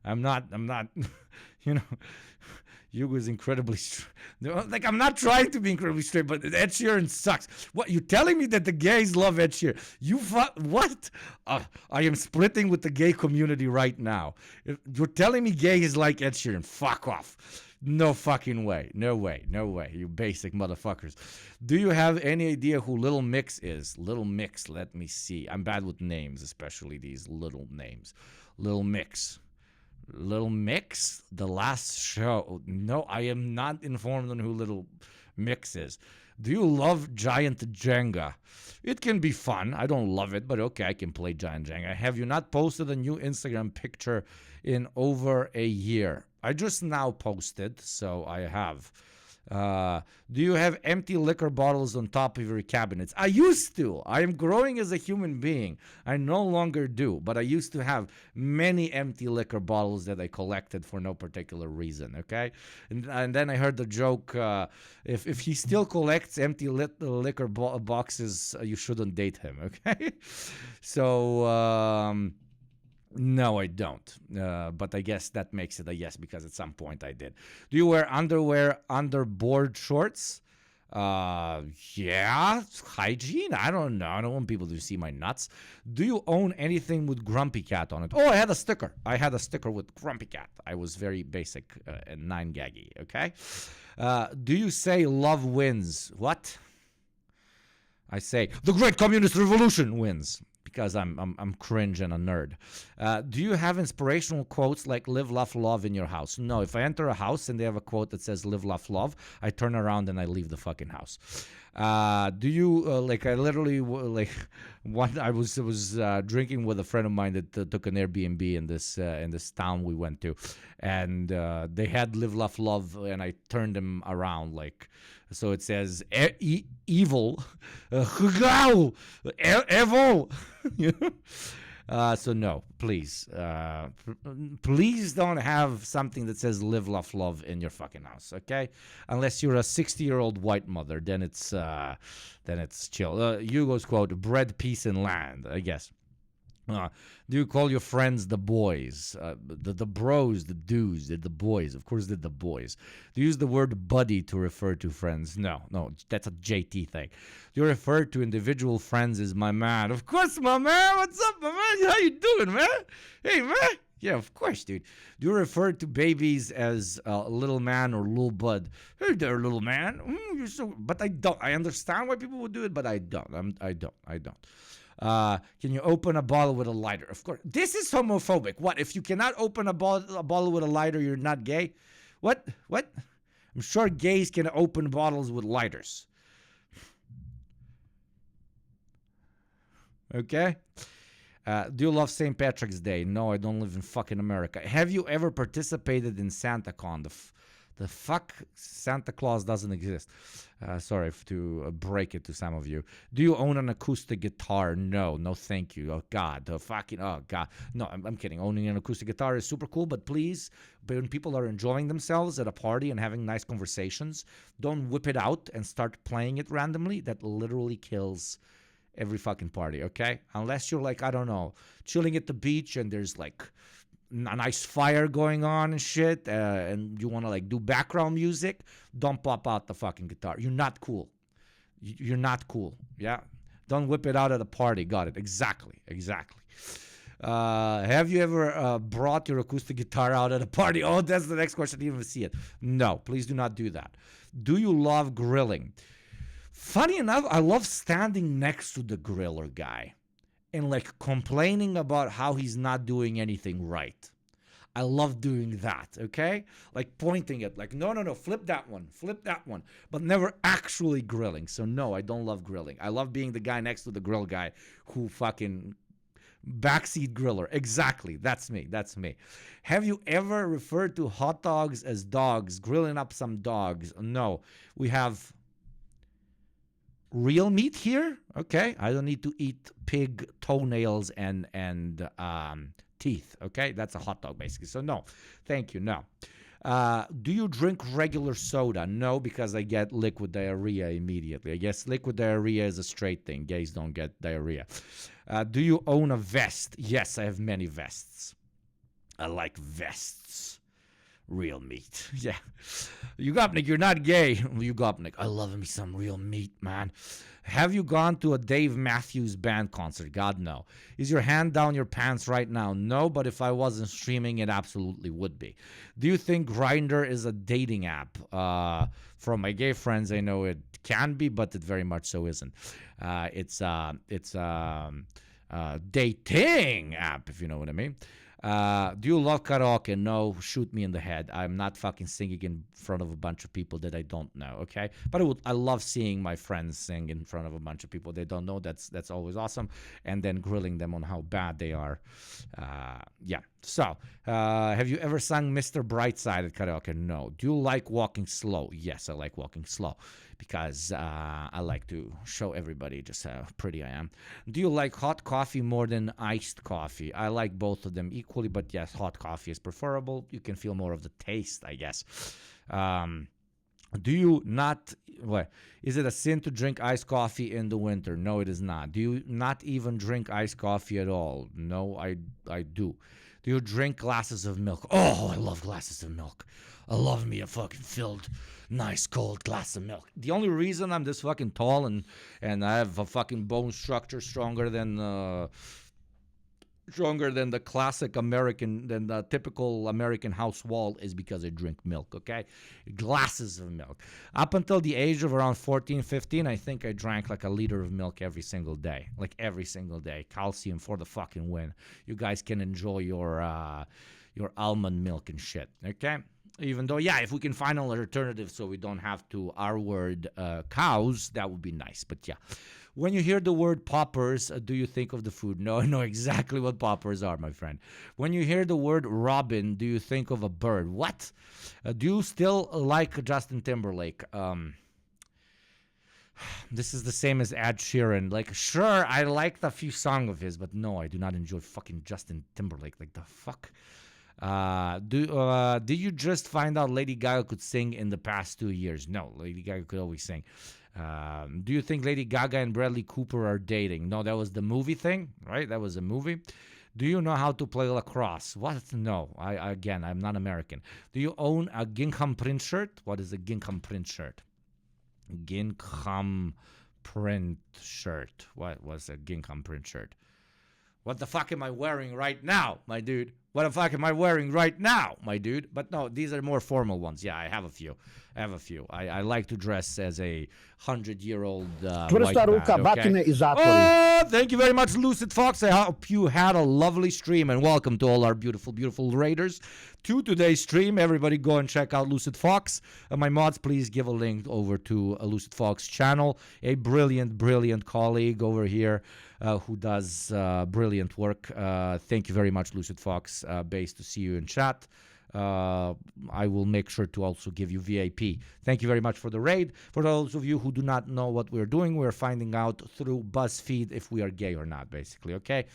I'm not, you know... Hugo is incredibly straight. Like, I'm not trying to be incredibly straight, but Ed Sheeran sucks. What, you telling me that the gays love Ed Sheeran? What? I am splitting with the gay community right now. If you're telling me gays like Ed Sheeran, fuck off. No fucking way. No way. No way. You basic motherfuckers. Do you have any idea who Little Mix is? Little Mix, let me see. I'm bad with names, especially these little names. Little Mix. Little Mix? The last show. No, I am not informed on who Little Mix is. Do you love Giant Jenga? It can be fun. I don't love it, but okay, I can play Giant Jenga. Have you not posted a new Instagram picture in over a year? I just now posted, so I have. Do you have empty liquor bottles on top of your cabinets? I used to. I am growing as a human being. I no longer do, but I used to have many empty liquor bottles that I collected for no particular reason, okay? And then I heard the joke, if he still collects empty liquor boxes, you shouldn't date him, okay? So, no, I don't. But I guess that makes it a yes because at some point I did. Do you wear underwear under board shorts? Yeah, hygiene. I don't know. I don't want people to see my nuts. Do you own anything with Grumpy Cat on it? Oh, I had a sticker. I had a sticker with Grumpy Cat. I was very basic and 9-gaggy, okay? Do you say love wins? What? I say the great communist revolution wins. Because I'm cringe and a nerd. Do you have inspirational quotes like live, laugh, love in your house? No, if I enter a house and they have a quote that says live, laugh, love, I turn around and I leave the fucking house. Do you, like I literally, like I was drinking with a friend of mine that took an Airbnb in this town we went to. And they had live, laugh, love, and I turned them around like, so it says evil, evil. So no, please, please don't have something that says live, laugh, love in your fucking house, okay? Unless you're a 60-year-old white mother, then it's chill. Hugo's quote: "Bread, peace, and land." I guess. Do you call your friends the boys? The bros, the dudes, the boys. Of course, they're the boys. Do you use the word buddy to refer to friends? No, that's a JT thing. Do you refer to individual friends as my man? Of course, my man. What's up, my man? How you doing, man? Hey, man. Yeah, of course, dude. Do you refer to babies as little man or little bud? Hey there, little man. You're so. But I don't. I understand why people would do it, but I don't. I don't. Can you open a bottle with a lighter? Of course. This is homophobic. What? If you cannot open a bottle with a lighter, you're not gay? What? I'm sure gays can open bottles with lighters. Okay? Do you love St. Patrick's Day? No, I don't live in fucking America. Have you ever participated in SantaCon? The fuck? Santa Claus doesn't exist. Sorry to break it to some of you. Do you own an acoustic guitar? No, thank you. Oh, God. Oh, God. No, I'm kidding. Owning an acoustic guitar is super cool, but please, when people are enjoying themselves at a party and having nice conversations, don't whip it out and start playing it randomly. That literally kills every fucking party, okay? Unless you're like, I don't know, chilling at the beach and there's like a nice fire going on and shit, and you want to like do background music, don't pop out the fucking guitar. You're not cool. You're not cool. Yeah. Don't whip it out at a party. Got it. Exactly. Have you ever brought your acoustic guitar out at a party? Oh, that's the next question. I didn't even see it. No, please do not do that. Do you love grilling? Funny enough, I love standing next to the griller guy and like complaining about how he's not doing anything right. I love doing that, okay? Like pointing it, like, no, flip that one, but never actually grilling. So no, I don't love grilling. I love being the guy next to the grill guy who fucking backseat griller. Exactly, that's me. Have you ever referred to hot dogs as dogs, grilling up some dogs? No, we have real meat here, okay? I don't need to eat pig toenails and teeth, okay? That's a hot dog, basically. So no, thank you, no. Do you drink regular soda? No, because I get liquid diarrhea immediately. I guess liquid diarrhea is a straight thing. Gays don't get diarrhea. Do you own a vest? Yes, I have many vests. I like vests. real meat. Yeah. Yugopnik, you're not gay. Yugopnik, I love me some real meat, man. Have you gone to a Dave Matthews Band concert? God, no. Is your hand down your pants right now? No, but if I wasn't streaming, it absolutely would be. Do you think Grindr is a dating app? From my gay friends, I know it can be, but it very much so isn't. It's dating app, if you know what I mean. Do you love karaoke? No, shoot me in the head. I'm not fucking singing in front of a bunch of people that I don't know, okay? But I love seeing my friends sing in front of a bunch of people they don't know. That's always awesome. And then grilling them on how bad they are. Yeah. So, have you ever sung Mr. Brightside at karaoke? No. Do you like walking slow? Yes, I like walking slow because I like to show everybody just how pretty I am. Do you like hot coffee more than iced coffee? I like both of them equally, but yes, hot coffee is preferable. You can feel more of the taste, I guess. Do you not, what, is it a sin to drink iced coffee in the winter? No, it is not. Do you not even drink iced coffee at all? No, I do. Do you drink glasses of milk? Oh, I love glasses of milk. I love me a fucking filled, nice cold glass of milk. The only reason I'm this fucking tall and I have a fucking bone structure stronger than the classic American, than the typical American house wall is because I drink milk, okay? Glasses of milk. Up until the age of around 14, 15, I think I drank like a liter of milk every single day. Like every single day. Calcium for the fucking win. You guys can enjoy your almond milk and shit, okay? Even though, yeah, if we can find an alternative so we don't have to R-word cows, that would be nice. But yeah. When you hear the word poppers, do you think of the food? No, I know exactly what poppers are, my friend. When you hear the word robin, do you think of a bird? What? Do you still like Justin Timberlake? This is the same as Ed Sheeran. Like, sure, I liked a few songs of his, but no, I do not enjoy fucking Justin Timberlake. Like, the fuck? Did you just find out Lady Gaga could sing in the past 2 years? No, Lady Gaga could always sing. Do you think Lady Gaga and Bradley Cooper are dating? No, that was the movie thing, right? That was a movie. Do you know how to play lacrosse? What? No, I'm not American. Do you own a gingham print shirt? What is a gingham print shirt? Gingham print shirt. What was a gingham print shirt? What the fuck am I wearing right now, my dude? What the fuck am I wearing right now, my dude? But no, these are more formal ones. Yeah, I have a few. I like to dress as a 100-year-old white man, okay? Oh, thank you very much, Lucid Fox. I hope you had a lovely stream, and welcome to all our beautiful, beautiful raiders to today's stream. Everybody go and check out Lucid Fox. My mods, please give a link over to a Lucid Fox channel. A brilliant, brilliant colleague over here who does brilliant work. Thank you very much, Lucid Fox. Based to see you in chat. I will make sure to also give you VIP. Thank you very much for the raid. For those of you who do not know what we're doing, we're finding out through BuzzFeed if we are gay or not, basically, okay?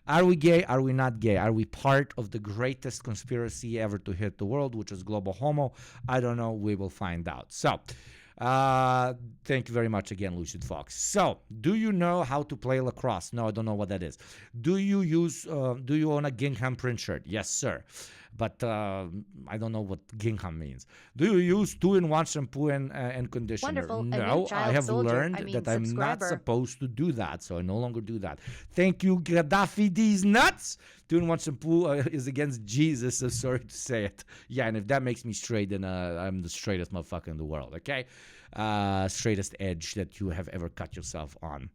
Are we gay? Are we not gay? Are we part of the greatest conspiracy ever to hit the world, which is global homo? I don't know. We will find out. So, thank you very much again, Lucid Fox. So, do you know how to play lacrosse? No, I don't know what that is. Do you own a gingham print shirt? Yes, sir. But I don't know what gingham means. Do you use 2-in-1 shampoo and conditioner? Wonderful. No, I have learned that I'm not supposed to do that, so I no longer do that. Thank you, Gaddafi. These nuts. 2-in-1 shampoo is against Jesus, so sorry to say it. Yeah, and if that makes me straight, then I'm the straightest motherfucker in the world, okay? Straightest edge that you have ever cut yourself on.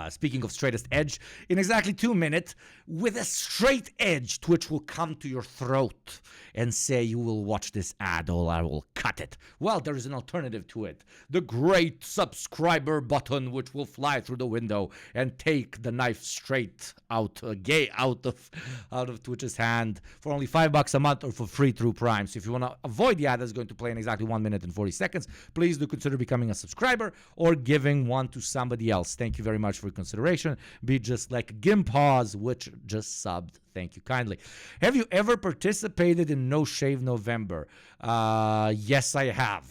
Speaking of straightest edge, in exactly 2 minutes, with a straight edge, Twitch will come to your throat and say you will watch this ad or I will cut it. Well, there is an alternative to it. The great subscriber button, which will fly through the window and take the knife straight out of Twitch's hand for only $5 a month or for free through Prime. So if you want to avoid the ad that's going to play in exactly 1 minute and 40 seconds, please do consider becoming a subscriber or giving one to somebody else. Thank you very much for your consideration. Be just like Gimpaws, which just subbed. Thank you kindly. Have you ever participated in No Shave November? Yes, I have.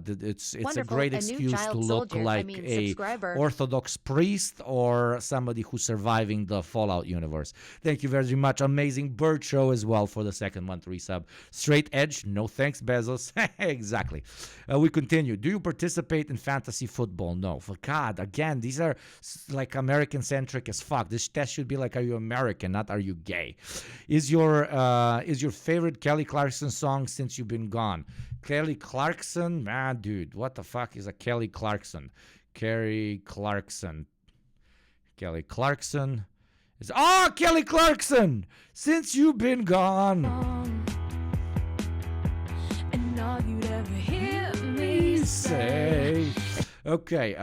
It's a Wonderful. great A new excuse to child look soldier, like a subscriber. Orthodox priest or somebody who's surviving the Fallout universe. Thank you very much. Amazing Bird Show as well for the second month resub. Straight Edge, no thanks, Bezos. Exactly. We continue. Do you participate in fantasy football? No. For God, again, these are like American-centric as fuck. This test should be like, are you American, not are you gay? Is your favorite Kelly Clarkson song Since You've Been Gone? Kelly Clarkson? Man, dude, what the fuck is a Kelly Clarkson? Kelly Clarkson. Kelly Clarkson. Kelly Clarkson! Since You've Been Gone. And all you'd ever hear me Say. Okay,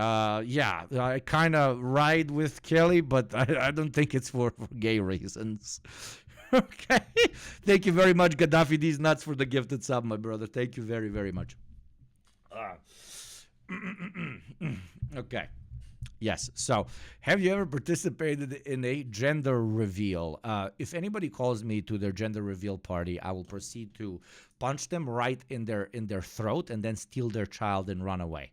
yeah, I kind of ride with Kelly, but I don't think it's for gay reasons. Okay, thank you very much, Gaddafi. These nuts for the gifted sub, my brother. Thank you very, very much. Okay. Yes. So, have you ever participated in a gender reveal? If anybody calls me to their gender reveal party, I will proceed to punch them right in their throat and then steal their child and run away.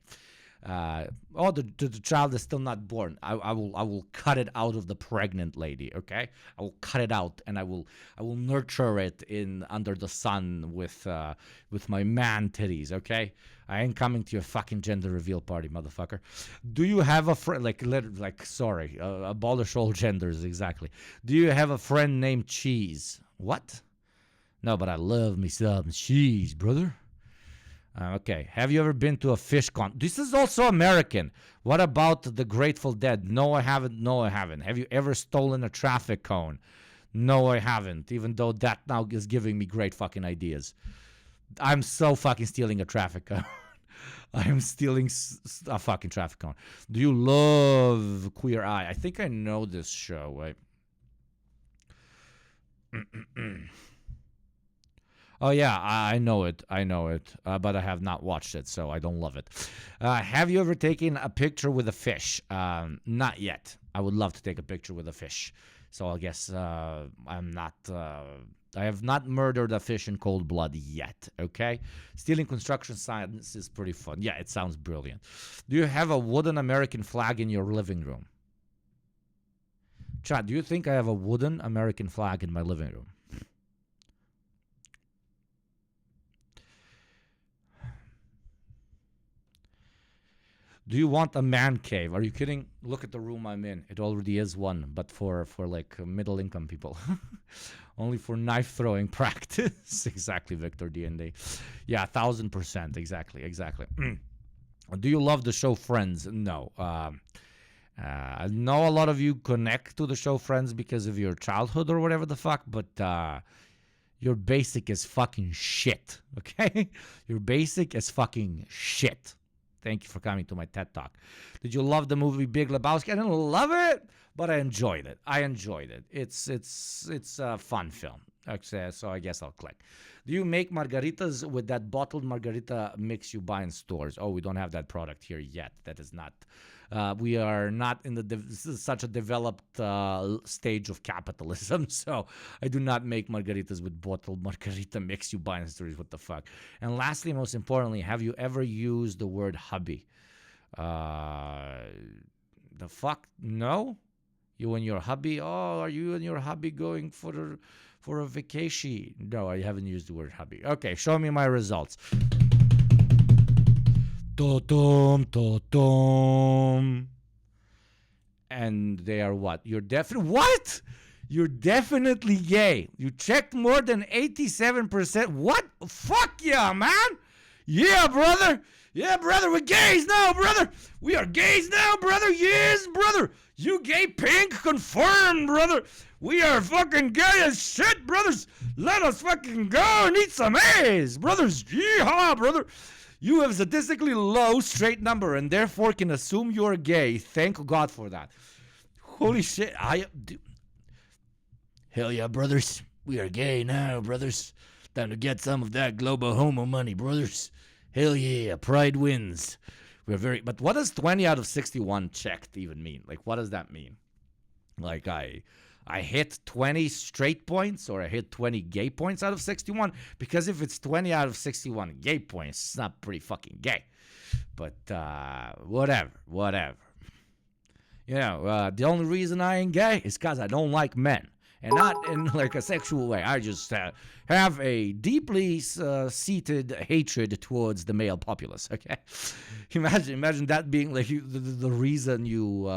The child is still not born. I will cut it out of the pregnant lady. Okay, I will cut it out and I will nurture it under the sun with my man titties. Okay, I ain't coming to your fucking gender reveal party, motherfucker. Do you have a friend abolish all genders exactly? Do you have a friend named Cheese? What? No, but I love me some cheese, brother. Okay. Have you ever been to a fish con? This is also American. What about the Grateful Dead? No, I haven't. No, I haven't. Have you ever stolen a traffic cone? No, I haven't. Even though that now is giving me great fucking ideas. I'm so fucking stealing a traffic cone. I am stealing a fucking traffic cone. Do you love Queer Eye? I think I know this show. Right? Oh, yeah, I know it, but I have not watched it, so I don't love it. Have you ever taken a picture with a fish? Not yet. I would love to take a picture with a fish. So I guess I have not murdered a fish in cold blood yet, okay? Stealing construction signs is pretty fun. Yeah, it sounds brilliant. Do you have a wooden American flag in your living room? Chad, do you think I have a wooden American flag in my living room? Do you want a man cave? Are you kidding? Look at the room I'm in. It already is one, but for like middle income people. Only for knife throwing practice. Exactly, Victor D&D. Yeah, 1000%. Exactly. Do you love the show Friends? No. I know a lot of you connect to the show Friends because of your childhood or whatever the fuck, but your basic is fucking shit. Okay? Your basic is fucking shit. Thank you for coming to my TED Talk. Did you love the movie Big Lebowski? I didn't love it, but I enjoyed it. It's a fun film. Okay, so I guess I'll click. Do you make margaritas with that bottled margarita mix you buy in stores? Oh, we don't have that product here yet. That is not. We are not in this is such a developed stage of capitalism, so I do not make margaritas with bottled margarita mix you buy in stores. What the fuck? And lastly, most importantly, have you ever used the word hubby? The fuck? No? You and your hubby? Oh, are you and your hubby going for a vacation? No, I haven't used the word hubby. Okay, show me my results. To-tum. And they are what? You're definitely gay. You checked more than 87%. What? Fuck yeah, man. Yeah, brother. Yeah, brother. We're gays now, brother. We are gays now, brother. Yes, brother. You gay pink confirmed, brother. We are fucking gay as shit, brothers. Let us fucking go and eat some A's, brothers. Yeehaw, brother. You have statistically low straight number and therefore can assume you are gay. Thank God for that. Holy shit. Hell yeah, brothers. We are gay now, brothers. Time to get some of that global homo money, brothers. Hell yeah. Pride wins. But what does 20 out of 61 checked even mean? Like, what does that mean? Like, I I hit 20 straight points or I hit 20 gay points out of 61? Because if it's 20 out of 61 gay points, it's not pretty fucking gay. But whatever. The only reason I ain't gay is because I don't like men. And not in like a sexual way. I just have a deeply seated hatred towards the male populace. Okay, imagine that being like the reason you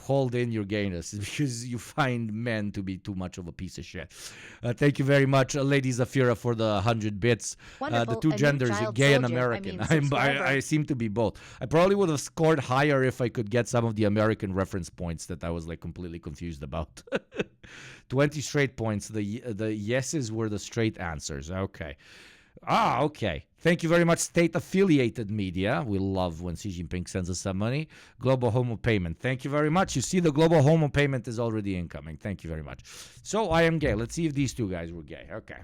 hold in your gayness is because you find men to be too much of a piece of shit. Thank you very much, Lady Zafira, for the 100 bits. The two genders, gay and American. I seem to be both. I probably would have scored higher if I could get some of the American reference points that I was like completely confused about. 20 straight points. The yeses were the straight answers. Okay. Okay. Thank you very much, state-affiliated media. We love when Xi Jinping sends us some money. Global Homo Payment. Thank you very much. You see, the Global Homo Payment is already incoming. Thank you very much. So, I am gay. Let's see if these two guys were gay. Okay.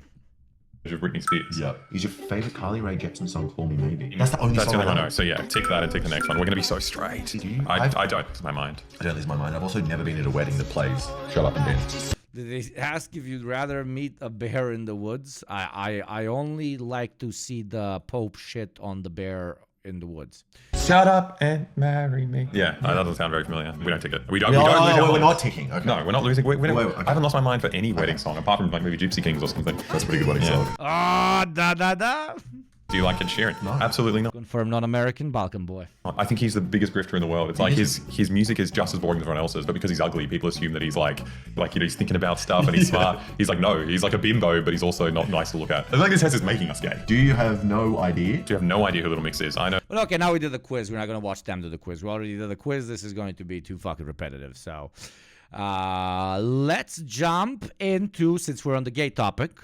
Britney Spears. Yeah. Is your favorite Carly Rae Jepsen song Call Me Maybe? That's the only song I know. So yeah, tick that and tick the next one. We're going to be so straight. Do you? I don't lose my mind. I don't lose my mind. I've also never been at a wedding that plays Shut Up and Dance. Did they ask if you'd rather meet a bear in the woods? I only like to see the Pope shit on the bear in the woods. Shut up and marry me. Yeah, that doesn't sound very familiar. We don't tick it. We're not ticking. Okay. No, we're not losing. Okay. I haven't lost my mind for any wedding song apart from like maybe Gypsy Kings or something. That's a pretty good wedding song. Da. Do you like Ed Sheeran? No. Absolutely not. Confirmed non-American Balkan boy. I think he's the biggest grifter in the world. It's like his music is just as boring as everyone else's, but because he's ugly, people assume that he's like he's thinking about stuff and he's smart. He's like, no, he's like a bimbo, but he's also not nice to look at. I think this has is making us gay. Do you have no idea? Do you have no idea who Little Mix is? I know. Well, okay, now we did the quiz. We're not going to watch them do the quiz. We already did the quiz. This is going to be too fucking repetitive. So let's jump into, since we're on the gay topic,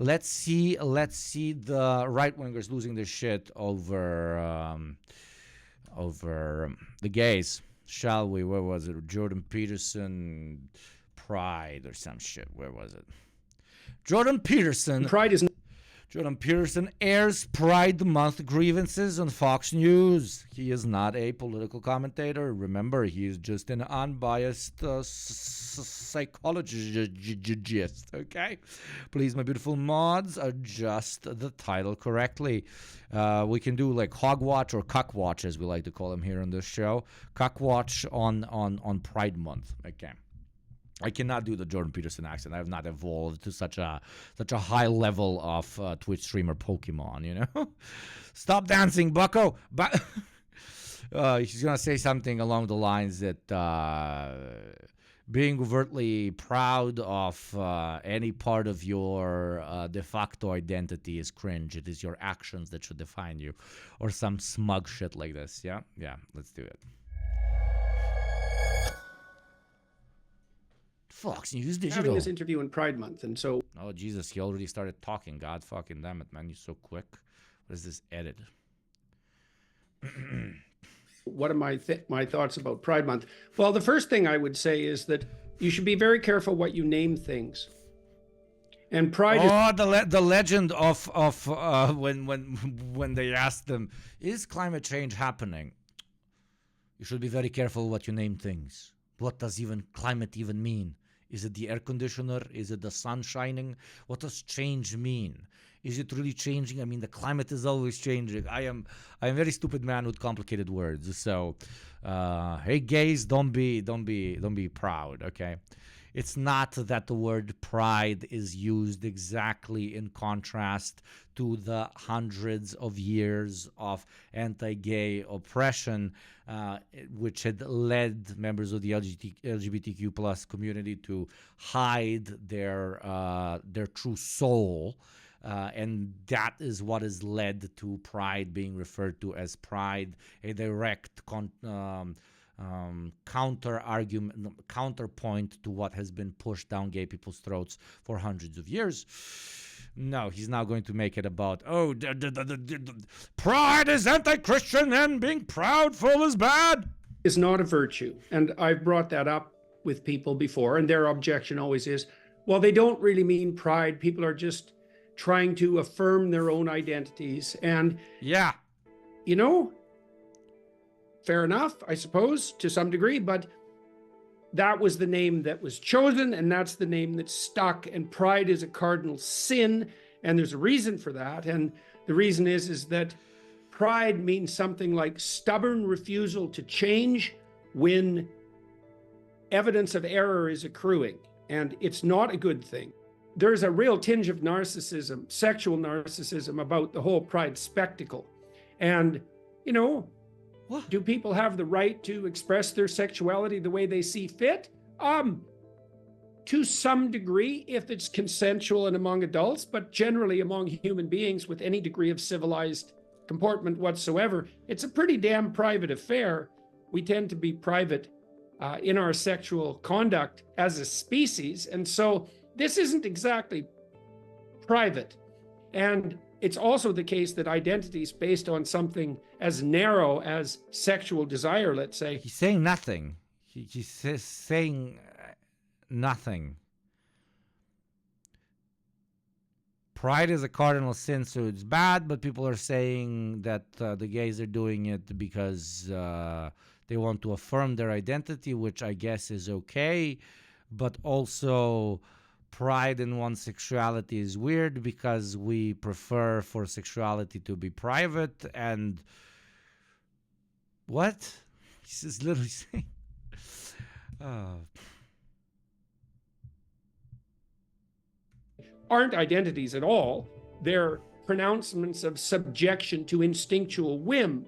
let's see the right-wingers losing their shit over the gays, shall we? Where was it? Jordan Peterson, Pride or some shit. Where was it? Jordan Peterson. Pride is. Jordan Peterson airs Pride Month grievances on Fox News. He is not a political commentator. Remember, he is just an unbiased psychologist, okay? Please, my beautiful mods, adjust the title correctly. We can do like Hogwatch or Cuckwatch, as we like to call him here on this show. Cuckwatch on Pride Month, okay? I cannot do the Jordan Peterson accent. I have not evolved to such a high level of Twitch streamer Pokemon, you know? Stop dancing, bucko! But she's going to say something along the lines that being overtly proud of any part of your de facto identity is cringe. It is your actions that should define you. Or some smug shit like this, yeah? Yeah, let's do it. Fox News Digital. Having this interview in Pride Month, and so. Oh Jesus, he already started talking. God fucking damn it, man! You're so quick. What is this edit? What are my thoughts about Pride Month? Well, the first thing I would say is that you should be very careful what you name things. And Pride. Oh, the legend of when they asked them, is climate change happening? You should be very careful what you name things. What does climate even mean? Is it the air conditioner? Is it the sun shining? What does change mean? Is it really changing? I mean, the climate is always changing. I'm a very stupid man with complicated words. So, hey, gays, don't be proud, okay? It's not that the word pride is used exactly in contrast to the hundreds of years of anti-gay oppression, which had led members of the LGBTQ plus community to hide their true soul. And that is what has led to pride being referred to as pride, a direct counterpoint to what has been pushed down gay people's throats for hundreds of years. No, he's now going to make it about, pride is anti-Christian and being proudful is bad. Is not a virtue. And I've brought that up with people before, and their objection always is, well, they don't really mean pride. People are just trying to affirm their own identities. And, yeah, fair enough, I suppose, to some degree, but that was the name that was chosen, and that's the name that stuck. And pride is a cardinal sin, and there's a reason for that. And the reason is that pride means something like stubborn refusal to change when evidence of error is accruing, and it's not a good thing. There's a real tinge of narcissism, sexual narcissism, about the whole pride spectacle. And, you know, do people have the right to express their sexuality the way they see fit? To some degree, if it's consensual and among adults, but generally among human beings with any degree of civilized comportment whatsoever, it's a pretty damn private affair. We tend to be private in our sexual conduct as a species. And so this isn't exactly private. And it's also the case that identities based on something as narrow as sexual desire, let's say. He's saying nothing. He's saying nothing. Pride is a cardinal sin, so it's bad, but people are saying that the gays are doing it because they want to affirm their identity, which I guess is okay. But also, pride in one's sexuality is weird because we prefer for sexuality to be private. And what? He's just literally saying. Aren't identities at all. They're pronouncements of subjection to instinctual whim.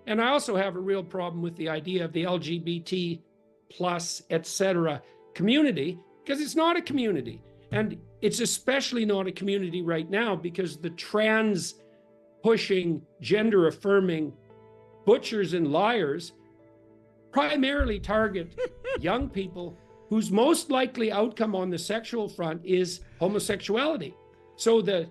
And I also have a real problem with the idea of the LGBT plus, etc. community, because it's not a community. And it's especially not a community right now because the trans pushing, gender affirming butchers and liars primarily target young people whose most likely outcome on the sexual front is homosexuality. So the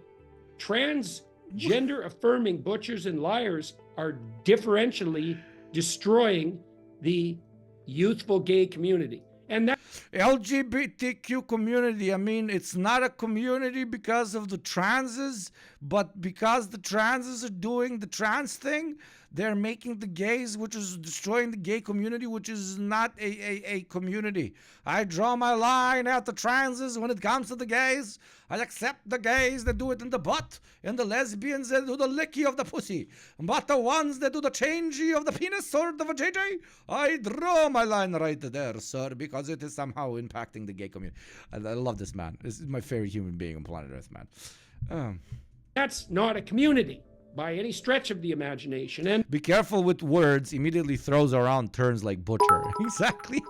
trans gender affirming butchers and liars are differentially destroying the youthful gay community. And that LGBTQ community, I mean, it's not a community because of the transes, but because the transes are doing the trans thing, they're making the gays, which is destroying the gay community, which is not a community. I draw my line at the transes when it comes to the gays. I accept the gays that do it in the butt, and the lesbians that do the licky of the pussy. But the ones that do the changey of the penis or the vajayjay, I draw my line right there, sir, because it is somehow impacting the gay community. I love this man. This is my favorite human being on planet Earth, man. That's not a community by any stretch of the imagination. And be careful with words. Immediately throws around terms like butcher. Exactly.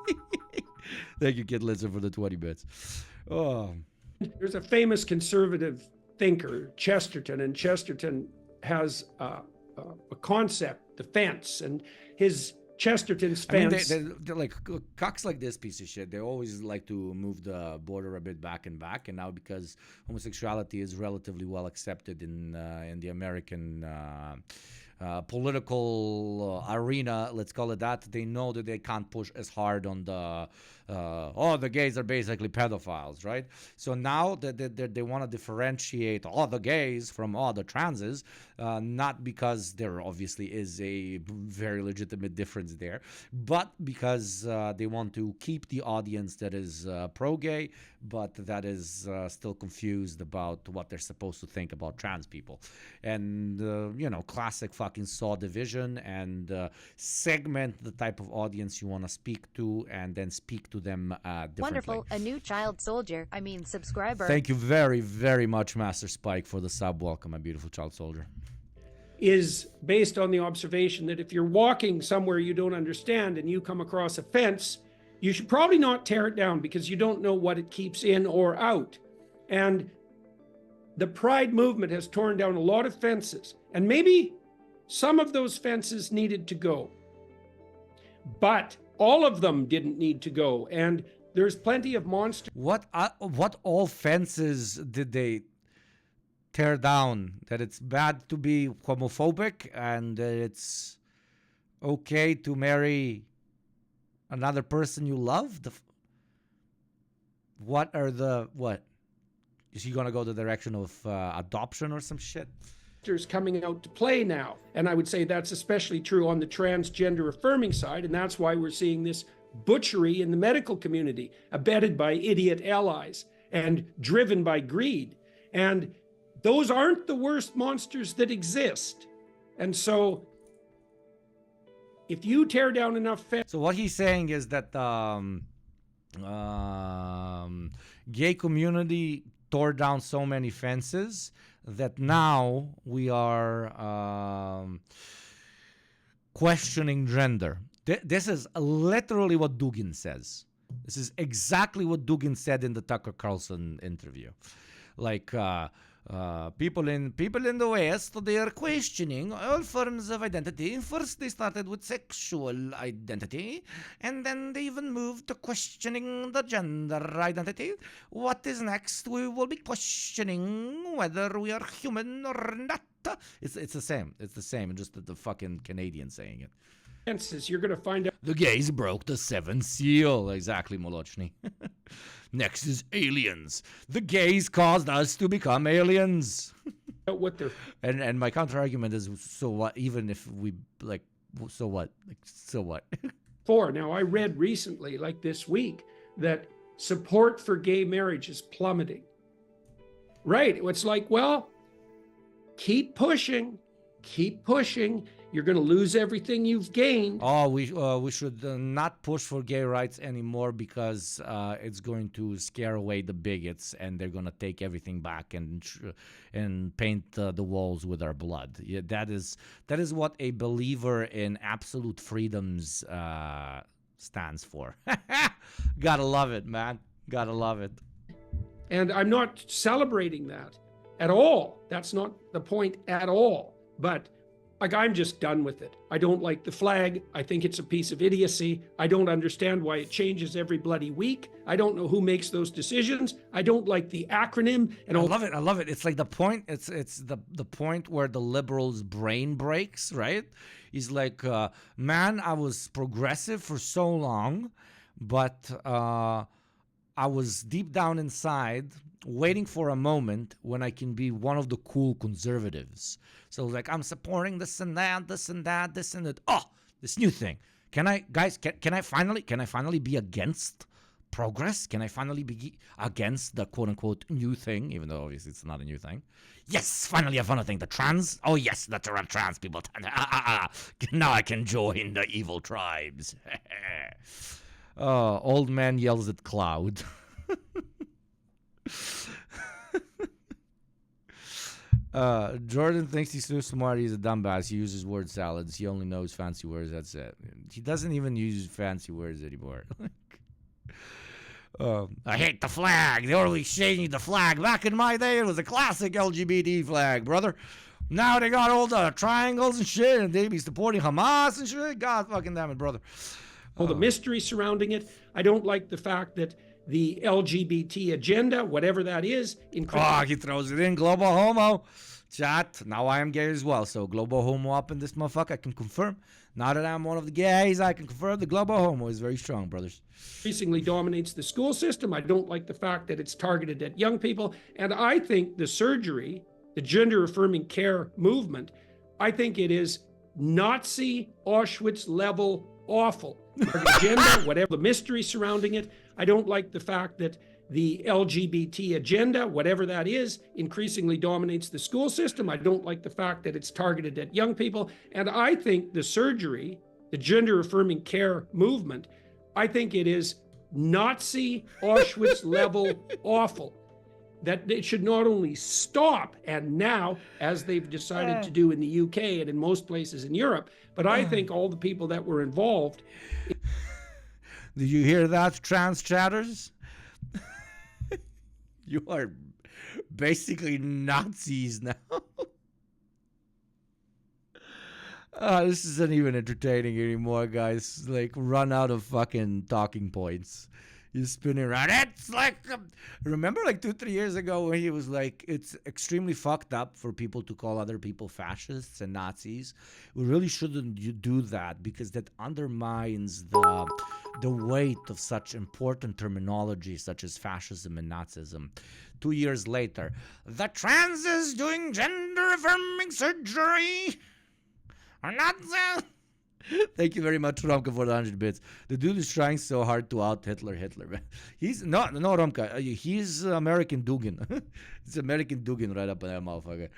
Thank you, Kid Lizard, for the 20 bits. Oh. There's a famous conservative thinker, Chesterton, and Chesterton has a concept, the fence, and his Chesterton's fence. I mean, they're like cocks like this piece of shit. They always like to move the border a bit back and back, and now because homosexuality is relatively well accepted in the American political arena, let's call it that, they know that they can't push as hard on the the gays are basically pedophiles, right? So now they want to differentiate all the gays from all the transes, not because there obviously is a very legitimate difference there, but because they want to keep the audience that is pro-gay, but that is still confused about what they're supposed to think about trans people. And, classic fucking saw division and segment the type of audience you want to speak to and then speak to them differently. Wonderful. A new child soldier. Subscriber. Thank you very, very much, Master Spike, for the sub. Welcome, my beautiful child soldier. Is based on the observation that if you're walking somewhere you don't understand and you come across a fence, you should probably not tear it down because you don't know what it keeps in or out. And the Pride movement has torn down a lot of fences, and maybe some of those fences needed to go, but all of them didn't need to go. And there's plenty of monsters. What all fences did they tear down? That it's bad to be homophobic and that it's okay to marry another person you love? What? Is he going to go the direction of adoption or some shit? Coming out to play now. And I would say that's especially true on the transgender affirming side. And that's why we're seeing this butchery in the medical community, abetted by idiot allies and driven by greed. And those aren't the worst monsters that exist. And so if you tear down enough fences... So what he's saying is that gay community tore down so many fences that now we are questioning gender. This is literally what Dugin says. This is exactly what Dugin said in the Tucker Carlson interview. Like people in the West, they are questioning all forms of identity. First, they started with sexual identity, and then they even moved to questioning the gender identity. What is next? We will be questioning whether we are human or not. It's the same. It's the same. Just the fucking Canadian saying it. You're going to find out the gays broke the seventh seal. Exactly, Molochny. Next is aliens. The gays caused us to become aliens. what they're and my counter argument is, so what? Even if we like, so what? Like, so what? for. Now, I read recently, like this week, that support for gay marriage is plummeting. Right? It's like, well, keep pushing. You're going to lose everything you've gained. Oh, we should not push for gay rights anymore because it's going to scare away the bigots, and they're going to take everything back and paint the walls with our blood. Yeah, that is what a believer in absolute freedoms stands for. Gotta love it, man. Gotta love it. And I'm not celebrating that at all. That's not the point at all. But like, I'm just done with it. I don't like the flag. I think it's a piece of idiocy. I don't understand why it changes every bloody week. I don't know who makes those decisions. I don't like the acronym. And I love it. It's like the point. It's the point where the liberal's brain breaks. Right? He's like, man, I was progressive for so long, but I was deep down inside waiting for a moment when I can be one of the cool conservatives. So like, I'm supporting this and that, this and that, this and that. Oh, this new thing. Can I finally be against progress? Can I finally be against the quote unquote new thing, even though obviously it's not a new thing? Yes, finally I found a thing. The trans. Oh yes, the trans people. Now I can join the evil tribes. Old man yells at cloud. Jordan thinks he's so smart. He's a dumbass. He uses word salads. He only knows fancy words. That's it. He doesn't even use fancy words anymore. I hate the flag. They always changed the flag. Back in my day, it was a classic LGBT flag, brother. Now they got all the triangles and shit, and they be supporting Hamas and shit. God fucking damn it, brother. Well, the mystery surrounding it. I don't like the fact that the LGBT agenda, whatever that is, he throws it in. Global homo. Chat. Now I am gay as well. So global homo up in this motherfucker. I can confirm. Now that I'm one of the gays, I can confirm the global homo is very strong, brothers. Increasingly dominates the school system. I don't like the fact that it's targeted at young people. And I think the surgery, the gender-affirming care movement, I think it is Nazi Auschwitz level awful. Agenda, whatever the mystery surrounding it. I don't like the fact that the LGBT agenda, whatever that is, increasingly dominates the school system. I don't like the fact that it's targeted at young people. And I think the surgery, the gender-affirming care movement, I think it is Nazi Auschwitz level awful. That it should not only stop, and now, as they've decided to do in the UK and in most places in Europe, but I think all the people that were involved... Did you hear that, trans chatters? You are basically Nazis now. This isn't even entertaining anymore, guys. Like, run out of fucking talking points. You're spinning around. It's like, remember like 2-3 years ago when he was like, it's extremely fucked up for people to call other people fascists and Nazis. We really shouldn't do that because that undermines the weight of such important terminology such as fascism and Nazism. 2 years later, the trans is doing gender affirming surgery. Or not. Thank you very much, Romka, for the 100 bits. The dude is trying so hard to out Hitler, man. He's no Romka. He's American Dugan. It's American Dugan right up in that motherfucker.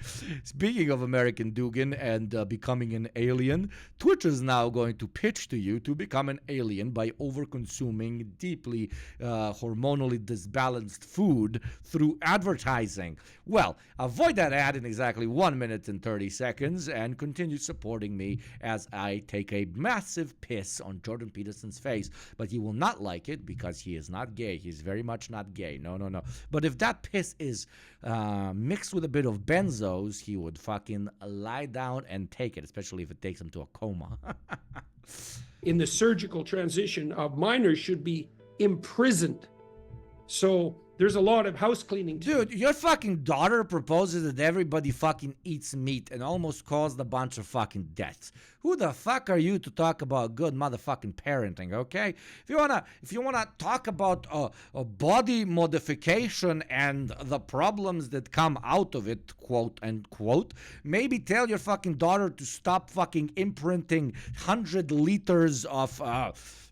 Speaking of American Dugan and becoming an alien, Twitch is now going to pitch to you to become an alien by over-consuming deeply hormonally disbalanced food through advertising. Well, avoid that ad in exactly 1 minute and 30 seconds and continue supporting me as I take a massive piss on Jordan Peterson's face. But he will not like it because he is not gay. He's very much not gay. No. But if that piss is mixed with a bit of benzos, he would fucking lie down and take it, especially if it takes him to a coma. In the surgical transition of minors should be imprisoned. So there's a lot of house cleaning. Dude, your fucking daughter proposes that everybody fucking eats meat and almost caused a bunch of fucking deaths. Who the fuck are you to talk about good motherfucking parenting, okay? If you wanna talk about a body modification and the problems that come out of it, quote unquote, maybe tell your fucking daughter to stop fucking imprinting 100 liters of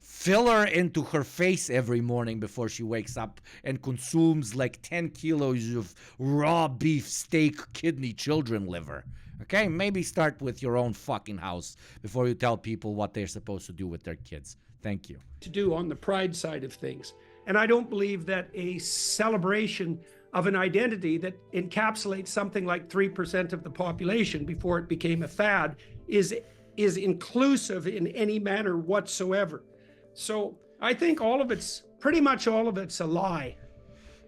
filler into her face every morning before she wakes up and consumes like 10 kilos of raw beef steak kidney children liver. Okay, maybe start with your own fucking house before you tell people what they're supposed to do with their kids. Thank you. To do on the pride side of things. And I don't believe that a celebration of an identity that encapsulates something like 3% of the population before it became a fad is inclusive in any manner whatsoever. So I think pretty much all of it's a lie.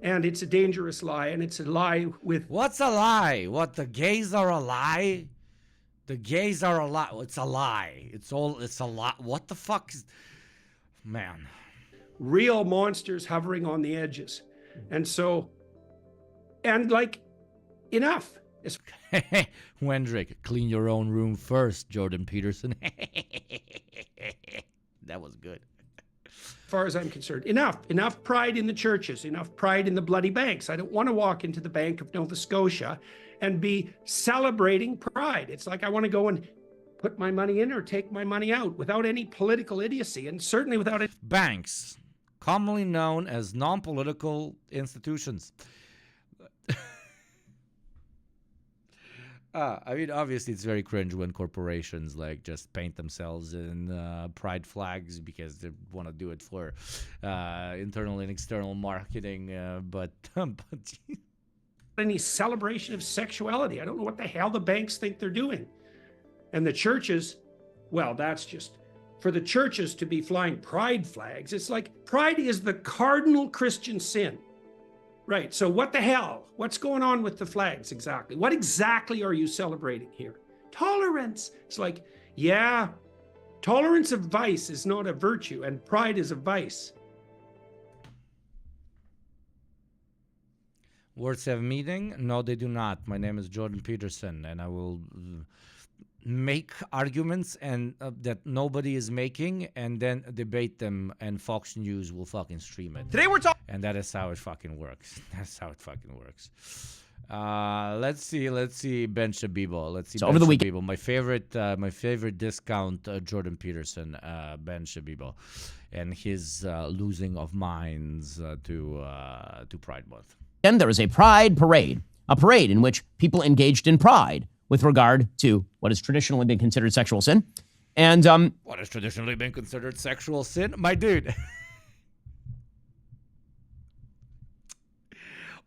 And it's a dangerous lie, and it's a lie with... What's a lie? What, the gays are a lie? The gays are a lie. It's a lie. It's a lie. What the fuck is... Man. Real monsters hovering on the edges. And so... And, like, enough. Wendrick, clean your own room first, Jordan Peterson. That was good. As far as I'm concerned, enough pride in the churches, enough pride in the bloody banks. I don't want to walk into the Bank of Nova Scotia and be celebrating pride. It's like I want to go and put my money in or take my money out without any political idiocy, and certainly without it. Banks, commonly known as non-political institutions. I mean, obviously, it's very cringe when corporations like just paint themselves in pride flags because they want to do it for internal and external marketing. But any celebration of sexuality, I don't know what the hell the banks think they're doing. And the churches, well, that's just for the churches to be flying pride flags. It's like pride is the cardinal Christian sin. Right. So what the hell? What's going on with the flags exactly? What exactly are you celebrating here? Tolerance. It's like, yeah, tolerance of vice is not a virtue, and pride is a vice. Words have meaning? No, they do not. My name is Jordan Peterson, and I will make arguments and that nobody is making, and then debate them, and Fox News will fucking stream it. Today we're talking, and that is how it fucking works. That's how it fucking works. Let's see Ben Shabibo. Let's see. So Ben over the weekend, my favorite discount Jordan Peterson, Ben Shabibo, and his losing of minds to Pride Month. Then there was a Pride parade, a parade in which people engaged in pride with regard to what has traditionally been considered sexual sin. And what has traditionally been considered sexual sin? My dude.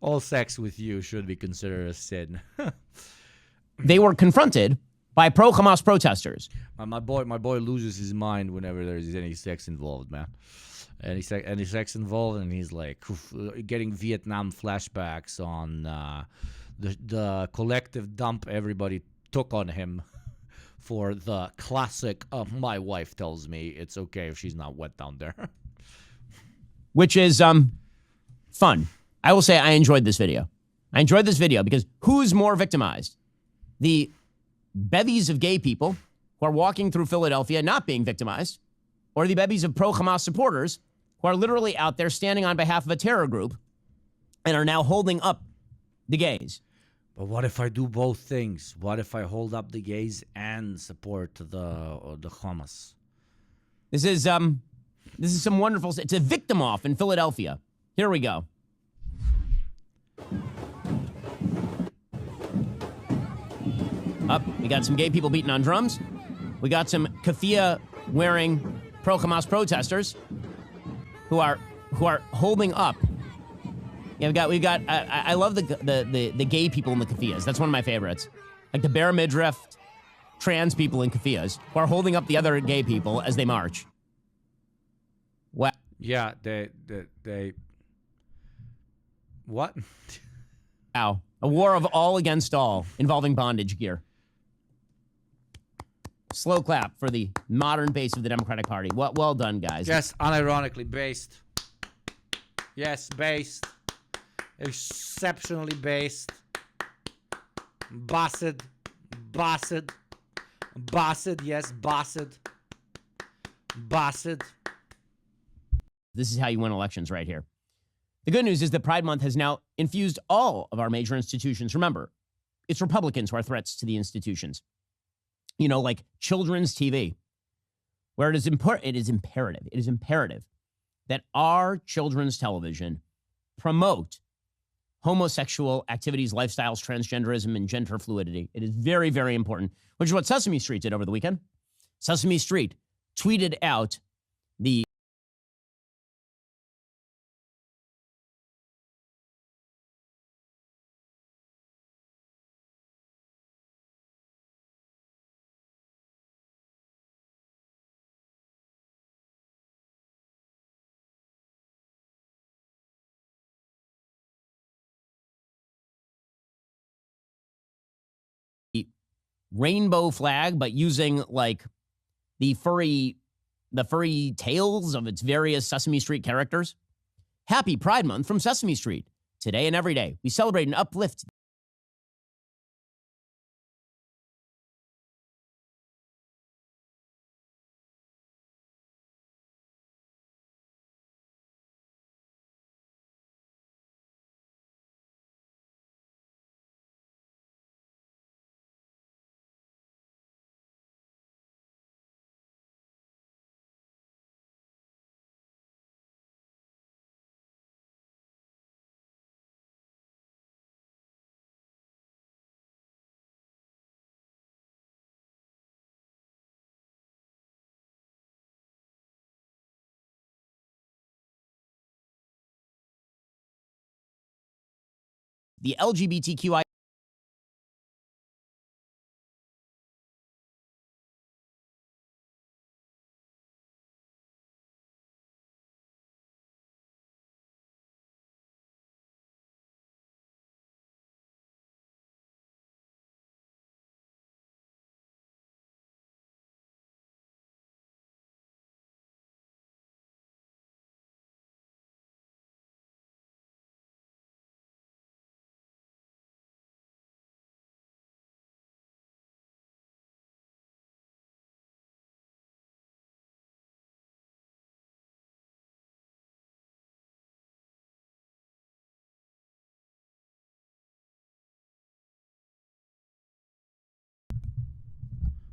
All sex with you should be considered a sin. They were confronted by pro-Hamas protesters. My boy loses his mind whenever there's any sex involved, man. Any sex involved, and he's like getting Vietnam flashbacks on the collective dump everybody took on him for the classic, my wife tells me it's okay if she's not wet down there. Which is fun. I will say I enjoyed this video. I enjoyed this video because who's more victimized? The bevies of gay people who are walking through Philadelphia not being victimized, or the bevies of pro-Hamas supporters who are literally out there standing on behalf of a terror group and are now holding up the gays. But what if I do both things? What if I hold up the gays and support the Hamas? This is some wonderful. It's a victim off in Philadelphia. Here we go. Up, we got some gay people beating on drums. We got some keffiyeh wearing pro-Hamas protesters who are holding up. Yeah, we've got. I love the gay people in the keffiyehs. That's one of my favorites. Like the bare midriff, trans people in keffiyehs who are holding up the other gay people as they march. What? Yeah, they. What? Wow. A war of all against all involving bondage gear. Slow clap for the modern base of the Democratic Party. Well done, guys. Yes, unironically based. Yes, based. Exceptionally based. Bossed. Yes, bossed. This is how you win elections right here. The good news is that Pride Month has now infused all of our major institutions. Remember, it's Republicans who are threats to the institutions. You know, like children's TV, where it is imperative that our children's television promote homosexual activities, lifestyles, transgenderism, and gender fluidity. It is very, very important, which is what Sesame Street did over the weekend. Sesame Street tweeted out the rainbow flag, but using like the furry tails of its various Sesame Street characters. Happy Pride Month from Sesame Street. Today and every day, we celebrate and uplift the LGBTQI.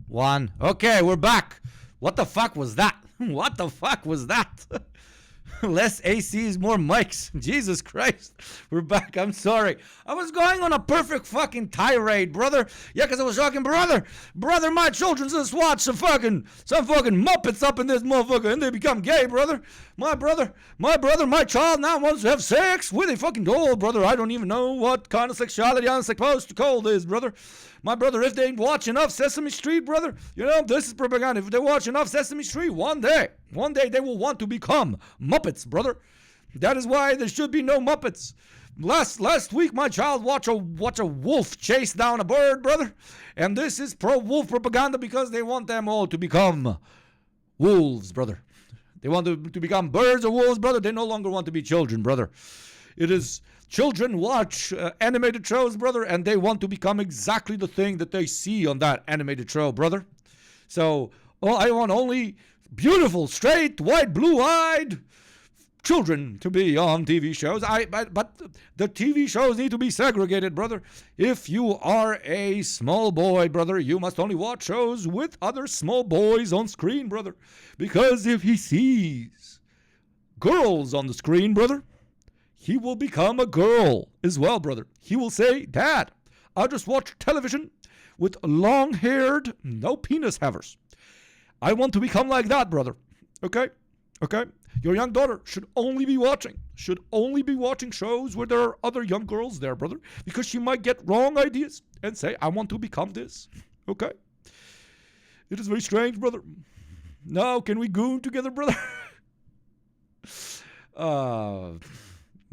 One. Okay, we're back. What the fuck was that? What the fuck was that? Less ACs, more mics. Jesus Christ. We're back. I'm sorry. I was going on a perfect fucking tirade, brother. Yeah, because I was talking, brother, my children just watch some fucking Muppets up in this motherfucker and they become gay, brother. My child now wants to have sex with a fucking doll, brother. I don't even know what kind of sexuality I'm supposed to call this, brother. My brother, if they watch enough Sesame Street, brother, you know, this is propaganda. If they watch enough Sesame Street, one day they will want to become Muppets, brother. That is why there should be no Muppets. Last week, my child watched a wolf chase down a bird, brother. And this is pro-wolf propaganda because they want them all to become wolves, brother. They want to become birds or wolves, brother. They no longer want to be children, brother. It is... Children watch animated shows, brother, and they want to become exactly the thing that they see on that animated show, brother. So, I want only beautiful, straight, white, blue-eyed, children to be on TV shows. But the TV shows need to be segregated, brother. If you are a small boy, brother, you must only watch shows with other small boys on screen, brother. Because if he sees girls on the screen, brother, he will become a girl as well, brother. He will say, Dad, I just watch television with long-haired, no penis havers. I want to become like that, brother. Okay? Okay? Your young daughter should only be watching shows where there are other young girls there, brother, because she might get wrong ideas and say, I want to become this. Okay? It is very strange, brother. Now, can we goon together, brother?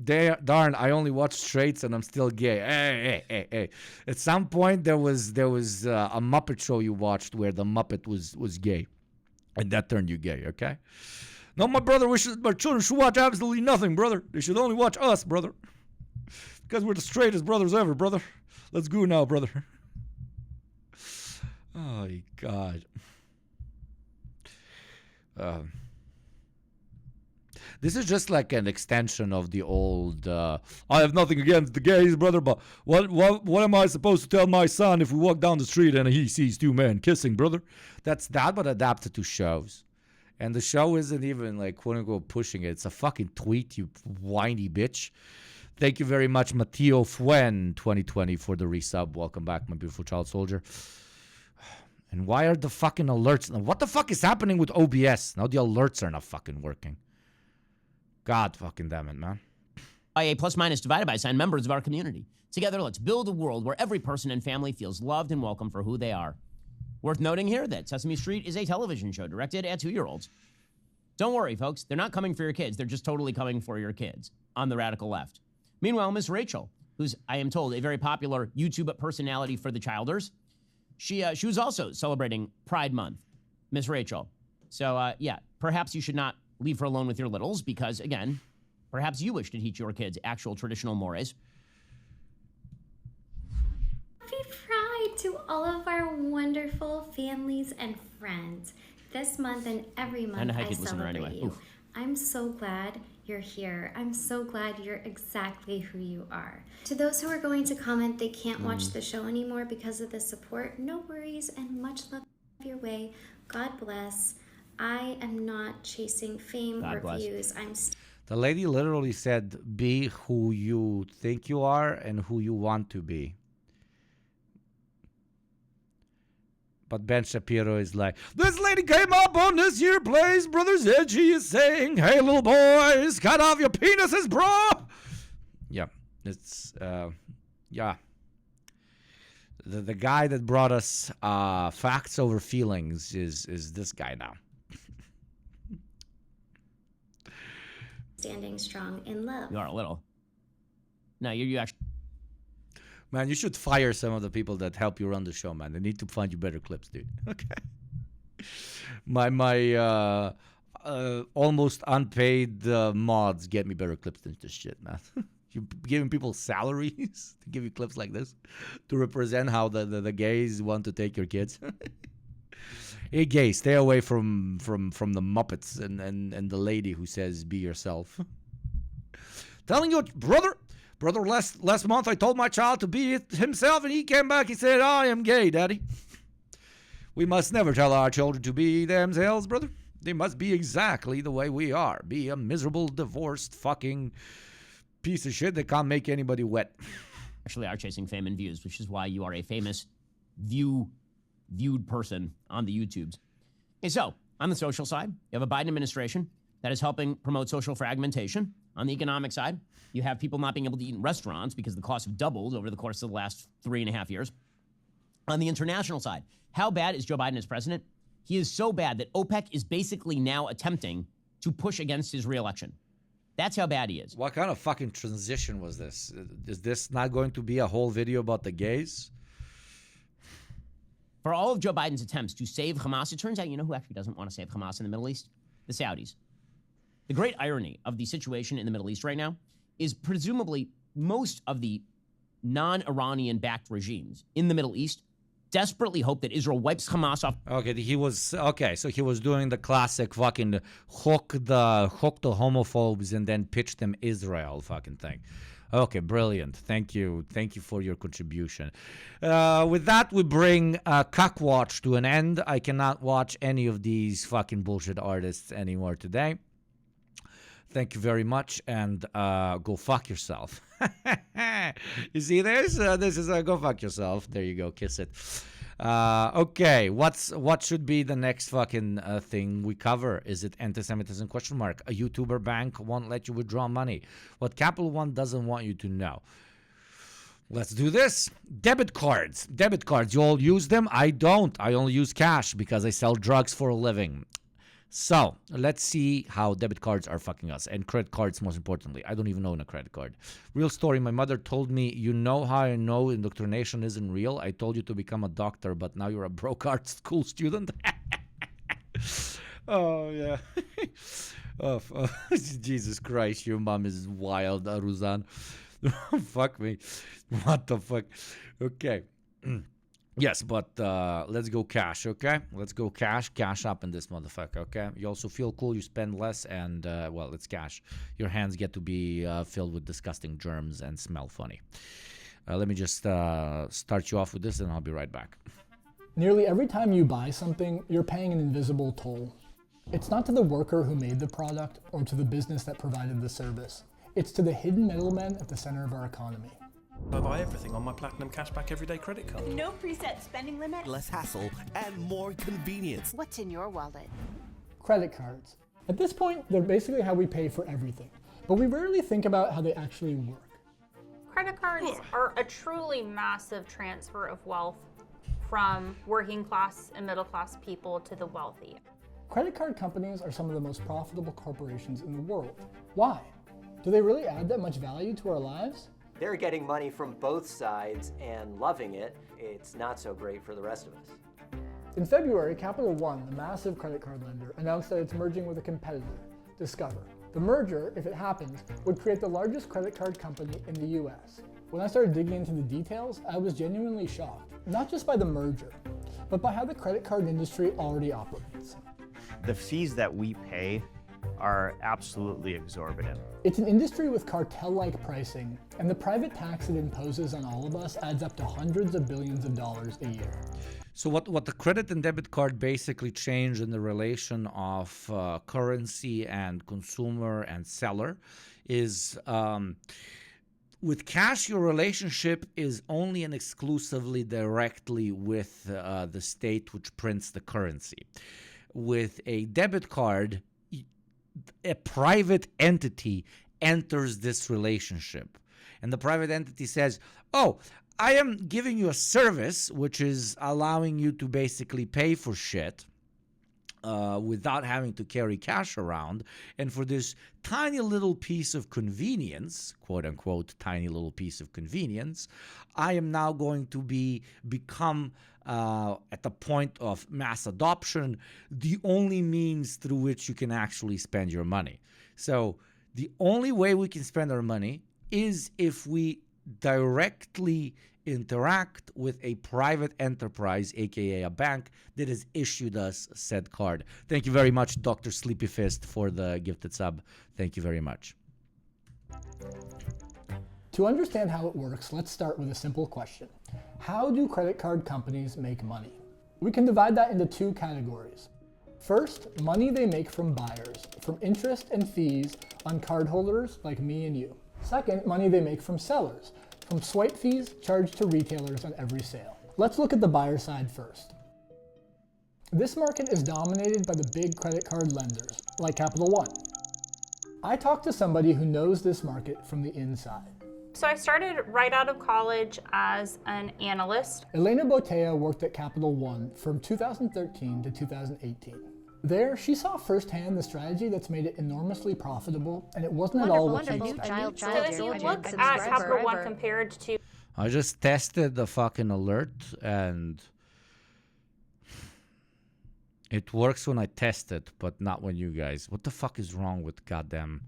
Darn, I only watch straights and I'm still gay. Hey. At some point, there was a Muppet show you watched where the Muppet was gay. And that turned you gay, okay? No, my brother wishes my children should watch absolutely nothing, brother. They should only watch us, brother. Because we're the straightest brothers ever, brother. Let's go now, brother. Oh, God. This is just like an extension of the old, I have nothing against the gays, brother, but what am I supposed to tell my son if we walk down the street and he sees two men kissing, brother? That's that, but adapted to shows. And the show isn't even like, quote unquote, pushing it. It's a fucking tweet, you whiny bitch. Thank you very much, Matteo Fuen 2020 for the resub. Welcome back, my beautiful child soldier. And why are the fucking alerts? What the fuck is happening with OBS? Now the alerts are not fucking working. God fucking damn it, man. A plus minus divided by sign members of our community. Together, let's build a world where every person and family feels loved and welcome for who they are. Worth noting here that Sesame Street is a television show directed at 2-year-olds. Don't worry, folks. They're not coming for your kids. They're just totally coming for your kids on the radical left. Meanwhile, Miss Rachel, who's, I am told, a very popular YouTube personality for the childers, she was also celebrating Pride Month, Miss Rachel. So, yeah, perhaps you should not leave her alone with your littles because, again, perhaps you wish to teach your kids actual traditional mores. Happy Pride to all of our wonderful families and friends. This month and every month I celebrate you. I'm so glad you're here. I'm so glad you're exactly who you are. To those who are going to comment they can't watch the show anymore because of the support, no worries and much love your way. God bless. I am not chasing fame or views. The lady literally said, be who you think you are and who you want to be. But Ben Shapiro is like, this lady came up on this year Blaze Brothers Edgy is saying, hey, little boys, cut off your penises, bro. Yeah, it's, yeah. The guy that brought us facts over feelings is this guy now. Standing strong in love. You are a little. No, you actually... Man, you should fire some of the people that help you run the show, man. They need to find you better clips, dude. Okay. My almost unpaid mods get me better clips than this shit, man. You're giving people salaries to give you clips like this to represent how the gays want to take your kids. Hey, gays, stay away from the Muppets and the lady who says be yourself. Telling you, brother, last month I told my child to be himself, and he came back. He said, I am gay, Daddy. We must never tell our children to be themselves, brother. They must be exactly the way we are. Be a miserable, divorced, fucking piece of shit that can't make anybody wet. Actually are chasing fame and views, which is why you are a famous viewed person on the YouTubes. Okay, so on the social side, you have a Biden administration that is helping promote social fragmentation. On the economic side, you have people not being able to eat in restaurants because the costs have doubled over the course of the last 3.5 years. On the international side, how bad is Joe Biden as president? He is so bad that OPEC is basically now attempting to push against his reelection. That's how bad he is. What kind of fucking transition was this? Is this not going to be a whole video about the gays? For all of Joe Biden's attempts to save Hamas, it turns out, you know who actually doesn't want to save Hamas in the Middle East? The Saudis. The great irony of the situation in the Middle East right now is presumably most of the non-Iranian-backed regimes in the Middle East desperately hope that Israel wipes Hamas off. Okay, so he was doing the classic fucking hook the homophobes and then pitch them Israel fucking thing. Okay, brilliant. Thank you for your contribution. With that, we bring Cuck Watch to an end. I cannot watch any of these fucking bullshit artists anymore today. Thank you very much, and go fuck yourself. You see this? This is go fuck yourself. There you go. Kiss it. Okay, what should be the next fucking thing we cover? Is it anti-Semitism ? A YouTuber bank won't let you withdraw money. What Capital One doesn't want you to know. Let's do this. Debit cards. You all use them? I don't. I only use cash because I sell drugs for a living. So let's see how debit cards are fucking us, and credit cards most importantly. I don't even own a credit card. Real story, my mother told me, you know how I know indoctrination isn't real? I told you to become a doctor, but now you're a broke art school student. Oh, yeah. Jesus Christ, your mom is wild, Ruzan. Fuck me. What the fuck? Okay. Yes, but let's go cash, okay? Let's go cash up in this motherfucker, okay? You also feel cool, you spend less, and, well, it's cash. Your hands get to be filled with disgusting germs and smell funny. Let me just start you off with this, and I'll be right back. Nearly every time you buy something, you're paying an invisible toll. It's not to the worker who made the product or to the business that provided the service. It's to the hidden middlemen at the center of our economy. I buy everything on my Platinum Cashback Everyday credit card. No preset spending limit. Less hassle and more convenience. What's in your wallet? Credit cards. At this point, they're basically how we pay for everything, but we rarely think about how they actually work. Credit cards are a truly massive transfer of wealth from working class and middle class people to the wealthy. Credit card companies are some of the most profitable corporations in the world. Why? Do they really add that much value to our lives? They're getting money from both sides and loving it. It's not so great for the rest of us. In February, Capital One, the massive credit card lender, announced that it's merging with a competitor, Discover. The merger, if it happens, would create the largest credit card company in the US. When I started digging into the details, I was genuinely shocked, not just by the merger, but by how the credit card industry already operates. The fees that we pay are absolutely exorbitant. It's an industry with cartel-like pricing, and the private tax it imposes on all of us adds up to hundreds of billions of dollars a year. So what the credit and debit card basically change in the relation of currency and consumer and seller is with cash, your relationship is only and exclusively directly with the state which prints the currency. With a debit card, a private entity enters this relationship. And the private entity says, oh, I am giving you a service which is allowing you to basically pay for shit without having to carry cash around. And for this tiny little piece of convenience, quote unquote, tiny little piece of convenience, I am now going to become at the point of mass adoption, the only means through which you can actually spend your money. So the only way we can spend our money is if we directly interact with a private enterprise, aka a bank, that has issued us said card. Thank you very much, Dr. Sleepy Fist, for the gifted sub. Thank you very much. To understand how it works, let's start with a simple question. How do credit card companies make money? We can divide that into two categories. First, money they make from buyers, from interest and fees on cardholders like me and you. Second, money they make from sellers, from swipe fees charged to retailers on every sale. Let's look at the buyer side first. This market is dominated by the big credit card lenders, like Capital One. I talked to somebody who knows this market from the inside. So I started right out of college as an analyst. Elena Botea worked at Capital One from 2013 to 2018. There, she saw firsthand the strategy that's made it enormously profitable, and it wasn't at all what she expected. So if you look at Capital One compared to... I just tested the fucking alert, and it works when I test it, but not when you guys. What the fuck is wrong with goddamn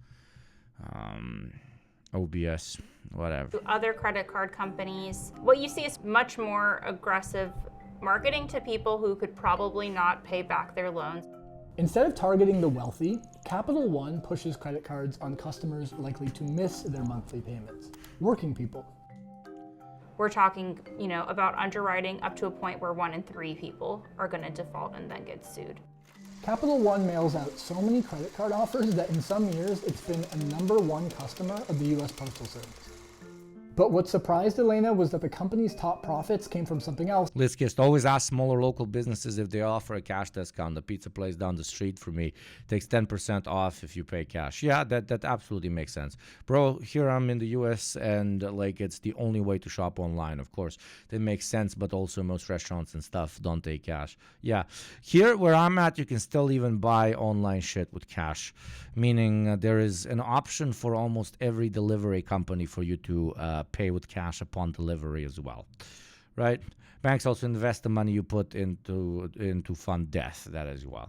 OBS? Whatever. Other credit card companies, what you see is much more aggressive marketing to people who could probably not pay back their loans. Instead of targeting the wealthy, Capital One pushes credit cards on customers likely to miss their monthly payments, working people. We're talking, about underwriting up to a point where 1 in 3 people are going to default and then get sued. Capital One mails out so many credit card offers that in some years it's been a #1 customer of the US Postal Service. But what surprised Elena was that the company's top profits came from something else. List always ask smaller local businesses if they offer a cash discount. The pizza place down the street for me takes 10% off if you pay cash. Yeah, that absolutely makes sense. Bro, here I'm in the US and it's the only way to shop online. Of course, that makes sense, but also most restaurants and stuff don't take cash. Yeah, here where I'm at, you can still even buy online shit with cash, meaning there is an option for almost every delivery company for you to pay with cash upon delivery as well, right? Banks also invest the money you put into fund death, that as well.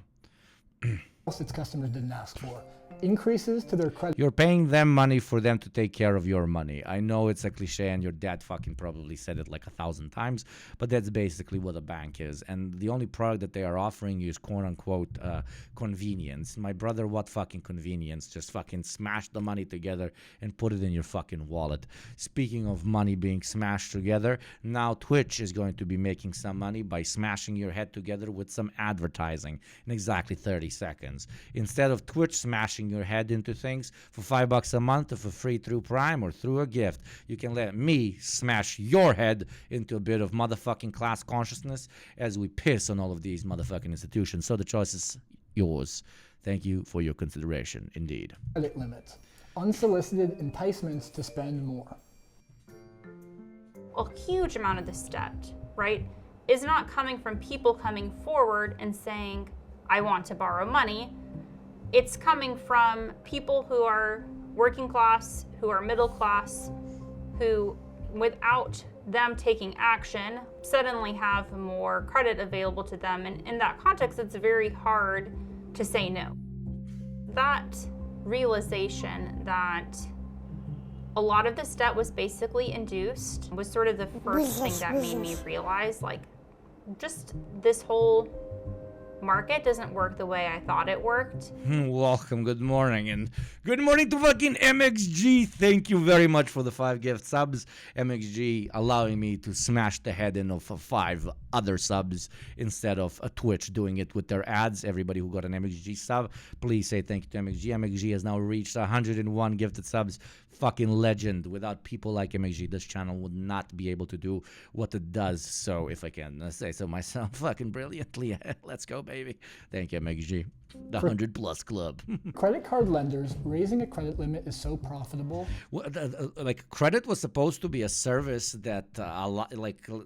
Its customers didn't ask for. Increases to their credit. You're paying them money for them to take care of your money. I know it's a cliche and your dad fucking probably said it like 1,000 times, but that's basically what a bank is. And the only product that they are offering you is quote unquote convenience. My brother, what fucking convenience? Just fucking smash the money together and put it in your fucking wallet. Speaking of money being smashed together, now Twitch is going to be making some money by smashing your head together with some advertising in exactly 30 seconds. Instead of Twitch smashing your head into things for $5 a month or for free through Prime or through a gift, you can let me smash your head into a bit of motherfucking class consciousness as we piss on all of these motherfucking institutions. So the choice is yours. Thank you for your consideration, indeed. Credit limits. Unsolicited enticements to spend more. A huge amount of this debt, right, is not coming from people coming forward and saying, I want to borrow money. It's coming from people who are working class, who are middle class, who, without them taking action, suddenly have more credit available to them. And in that context, it's very hard to say no. That realization that a lot of this debt was basically induced was sort of the first thing that made me realize, just this whole market doesn't work the way I thought it worked. Welcome, good morning, and good morning to fucking MXG. Thank you very much for the 5 gift subs. MXG allowing me to smash the head in of 5 other subs instead of a Twitch doing it with their ads. Everybody who got an MXG sub, please say thank you to MXG. MXG has now reached 101 gifted subs. Fucking legend. Without people like MXG, this channel would not be able to do what it does. So if I can say so myself, fucking brilliantly. Let's go, baby. Thank you, MXG. The 100+ club. Credit card lenders, raising a credit limit is so profitable. Well, credit was supposed to be a service that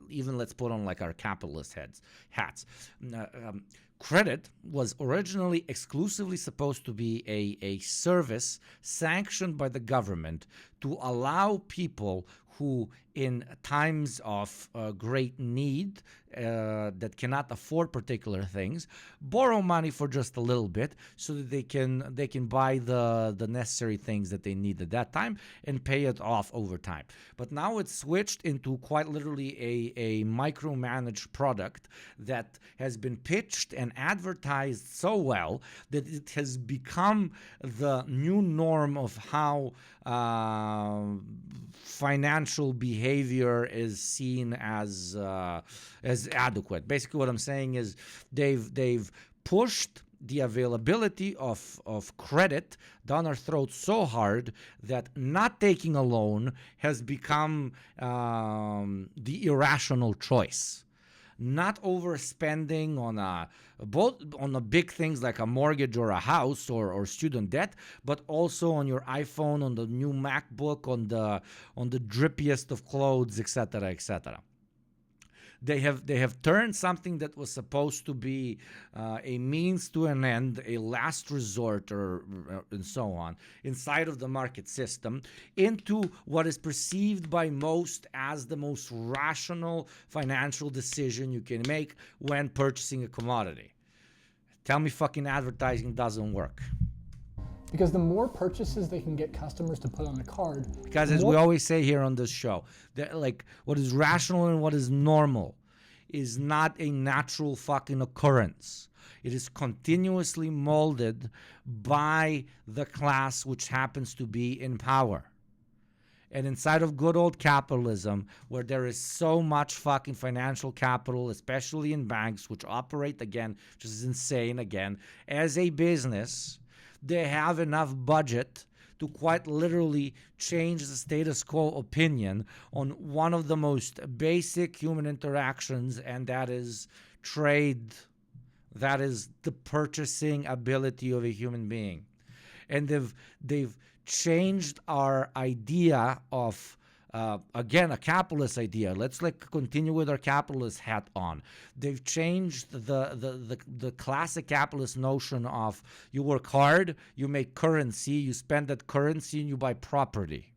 even let's put on our capitalist hats. Credit was originally exclusively supposed to be a service sanctioned by the government to allow people who, in times of great need that cannot afford particular things, borrow money for just a little bit so that they can buy the necessary things that they need at that time and pay it off over time. But now it's switched into quite literally a micromanaged product that has been pitched and advertised so well that it has become the new norm of how financial behavior is seen as adequate. Basically, what I'm saying is they've pushed the availability of credit down our throats so hard that not taking a loan has become the irrational choice. Not overspending on the big things like a mortgage or a house or student debt, but also on your iPhone, on the new MacBook, on the drippiest of clothes, etc., etc. They have turned something that was supposed to be a means to an end, a last resort, and so on, inside of the market system, into what is perceived by most as the most rational financial decision you can make when purchasing a commodity. Tell me fucking advertising doesn't work. Because the more purchases they can get customers to put on the card. Because as we always say here on this show, that what is rational and what is normal is not a natural fucking occurrence. It is continuously molded by the class which happens to be in power. And inside of good old capitalism, where there is so much fucking financial capital, especially in banks, which operate, again, which is insane, again, as a business, they have enough budget to quite literally change the status quo opinion on one of the most basic human interactions, and that is trade. That is the purchasing ability of a human being. And they've changed our idea of, again, a capitalist idea. Let's continue with our capitalist hat on. They've changed the classic capitalist notion of you work hard, you make currency, you spend that currency, and you buy property,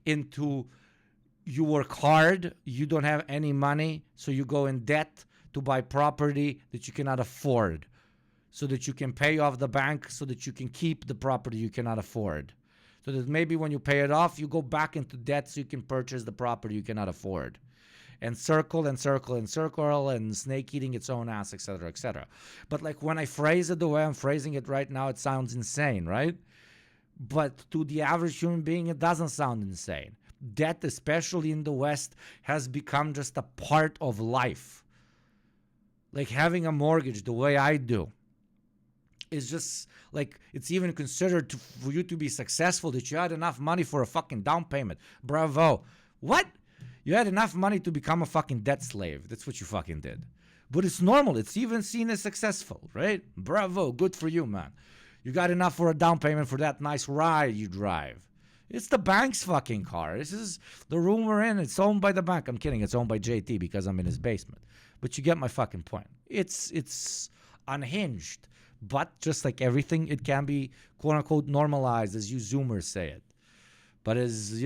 into you work hard, you don't have any money, so you go in debt to buy property that you cannot afford, so that you can pay off the bank, so that you can keep the property you cannot afford. So that maybe when you pay it off, you go back into debt so you can purchase the property you cannot afford. And circle and circle and circle, and snake eating its own ass, etc., etc. But when I phrase it the way I'm phrasing it right now, it sounds insane, right? But to the average human being, it doesn't sound insane. Debt, especially in the West, has become just a part of life. Like having a mortgage the way I do is just it's even considered for you to be successful that you had enough money for a fucking down payment. Bravo. What? You had enough money to become a fucking debt slave. That's what you fucking did. But it's normal. It's even seen as successful, right? Bravo. Good for you, man. You got enough for a down payment for that nice ride you drive. It's the bank's fucking car. This is the room we're in. It's owned by the bank. I'm kidding. It's owned by JT because I'm in his basement. But you get my fucking point. It's unhinged. But just like everything, it can be quote unquote normalized, as you Zoomers say it. But as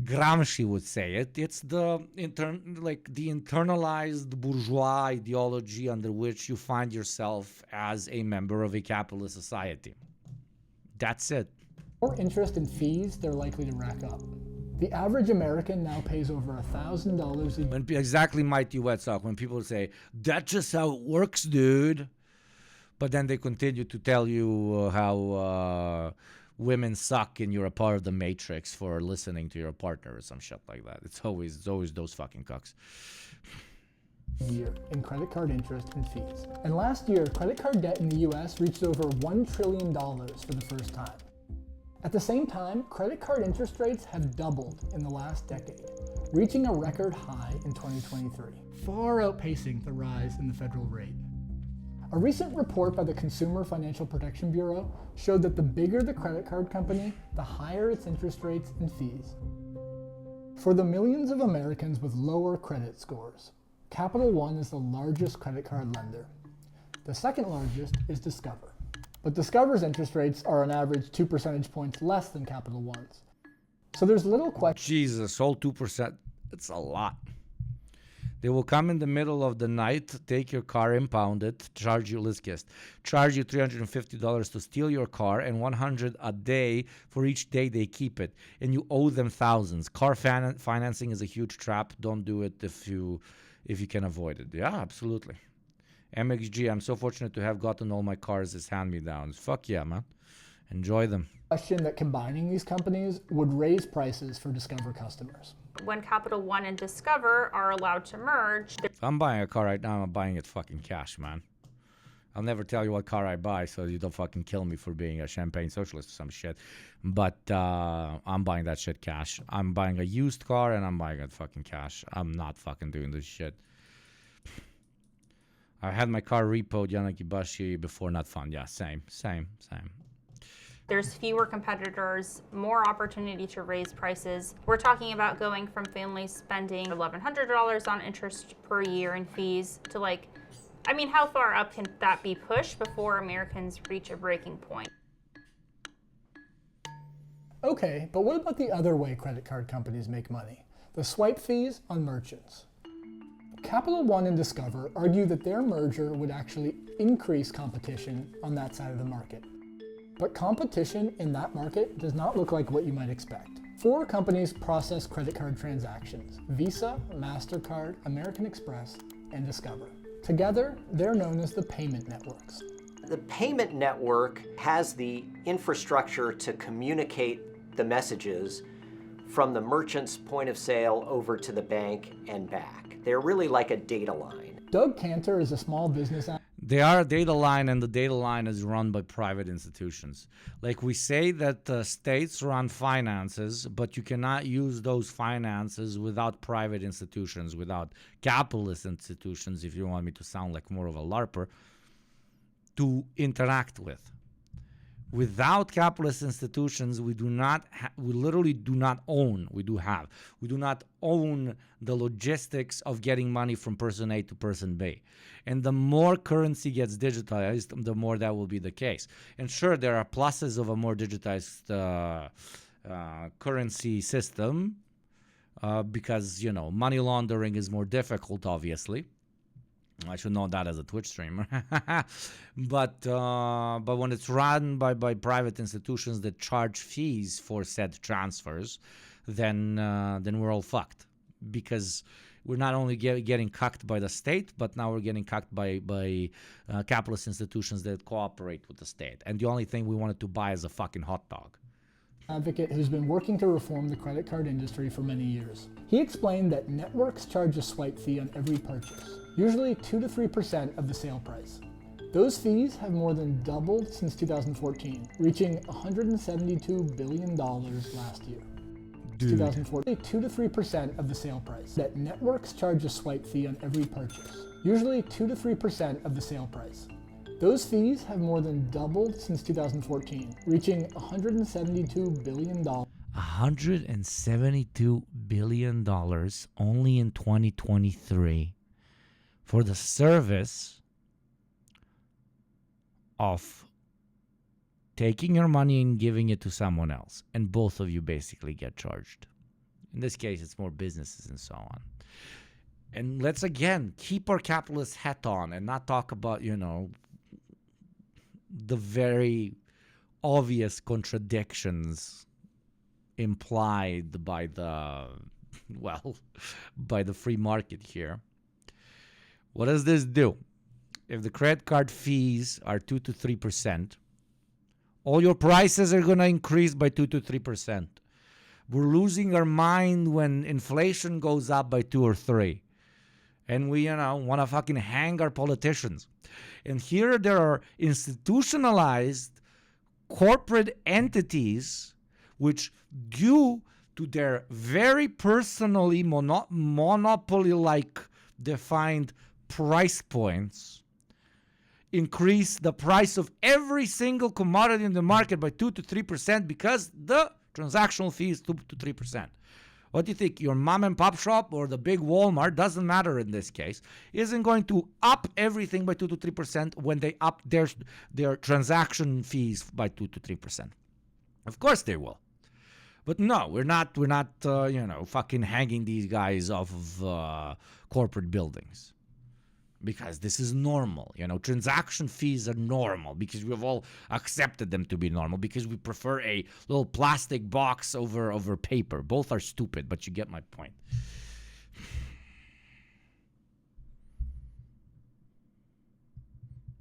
Gramsci would say it, it's the internalized bourgeois ideology under which you find yourself as a member of a capitalist society. That's it. More interest and fees they're likely to rack up. The average American now pays over $1,000 a year. Exactly, Mighty Wetsock, when people say, that's just how it works, dude. But then they continue to tell you how women suck and you're a part of the matrix for listening to your partner or some shit like that. It's always those fucking cucks. Year in credit card interest and fees. And last year, credit card debt in the US reached over $1 trillion for the first time. At the same time, credit card interest rates have doubled in the last decade, reaching a record high in 2023, far outpacing the rise in the federal rate. A recent report by the Consumer Financial Protection Bureau showed that the bigger the credit card company, the higher its interest rates and fees. For the millions of Americans with lower credit scores, Capital One is the largest credit card lender. The second largest is Discover. But Discover's interest rates are on average 2 percentage points less than Capital One's. So there's little question. Jesus, whole 2%. It's a lot. They will come in the middle of the night, take your car, impound it, charge you $350 to steal your car, and $100 a day for each day they keep it. And you owe them thousands. Car financing is a huge trap. Don't do it if you can avoid it. Yeah, absolutely. MXG, I'm so fortunate to have gotten all my cars as hand-me-downs. Fuck yeah, man. Enjoy them. Question that combining these companies would raise prices for Discover customers. When Capital One and Discover are allowed to merge... If I'm buying a car right now, I'm buying it fucking cash, man. I'll never tell you what car I buy, so you don't fucking kill me for being a champagne socialist or some shit. But I'm buying that shit cash. I'm buying a used car, and I'm buying it fucking cash. I'm not fucking doing this shit. I had my car repoed Yanagibashi before, not fun. Yeah, same. There's fewer competitors, more opportunity to raise prices. We're talking about going from families spending $1,100 on interest per year in fees to how far up can that be pushed before Americans reach a breaking point? Okay, but what about the other way credit card companies make money? The swipe fees on merchants. Capital One and Discover argue that their merger would actually increase competition on that side of the market. But competition in that market does not look like what you might expect. 4 companies process credit card transactions: Visa, MasterCard, American Express, and Discover. Together, they're known as the payment networks. The payment network has the infrastructure to communicate the messages from the merchant's point of sale over to the bank and back. They're really like a data line. Doug Cantor is a small business. They are a data line, and the data line is run by private institutions. Like we say that states run finances, but you cannot use those finances without private institutions, without capitalist institutions, if you want me to sound like more of a LARPer, to interact with. Without capitalist institutions, we literally do not own the logistics of getting money from person A to person B. And the more currency gets digitized, the more that will be the case. And sure, there are pluses of a more digitized currency system because, you know, money laundering is more difficult, obviously. I should know that as a Twitch streamer. But when it's run by private institutions that charge fees for said transfers, then we're all fucked, because we're not only getting cucked by the state, but now we're getting cucked by capitalist institutions that cooperate with the state. And the only thing we wanted to buy is a fucking hot dog. Advocate who's been working to reform the credit card industry for many years. He explained that networks charge a swipe fee on every purchase, usually 2 to 3% of the sale price. Those fees have more than doubled since 2014, reaching $172 billion last year. 2014, 2 to 3% of the sale price. That networks charge a swipe fee on every purchase, usually 2 to 3% of the sale price. Those fees have more than doubled since 2014, reaching $172 billion. $172 billion only in 2023 for the service of taking your money and giving it to someone else. And both of you basically get charged. In this case, it's more businesses and so on. And let's again keep our capitalist hat on and not talk about, you know, the very obvious contradictions implied by the free market here. What does this do? If the credit card fees are 2 to 3%, all your prices are going to increase by 2 to 3%. We're losing our mind when inflation goes up by 2 or 3. And we, want to fucking hang our politicians. And here there are institutionalized corporate entities which, due to their very personally monopoly-like defined price points, increase the price of every single commodity in the market by 2 to 3% because the transactional fee is 2 to 3%. What do you think? Your mom and pop shop or the big Walmart, doesn't matter in this case, isn't going to up everything by 2 to 3% when they up their transaction fees by 2 to 3%. Of course they will. But no, we're not fucking hanging these guys off of corporate buildings. Because this is normal. Transaction fees are normal because we've all accepted them to be normal because we prefer a little plastic box over paper. Both are stupid, but you get my point.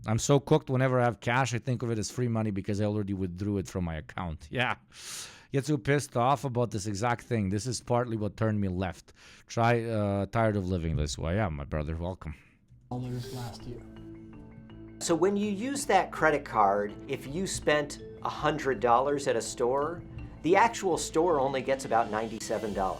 I'm so cooked whenever I have cash, I think of it as free money because I already withdrew it from my account. Yeah. Get so pissed off about this exact thing. This is partly what turned me left. Tired of living this way. Yeah, my brother, welcome. Last year. So when you use that credit card, if you spent $100 at a store, the actual store only gets about $97.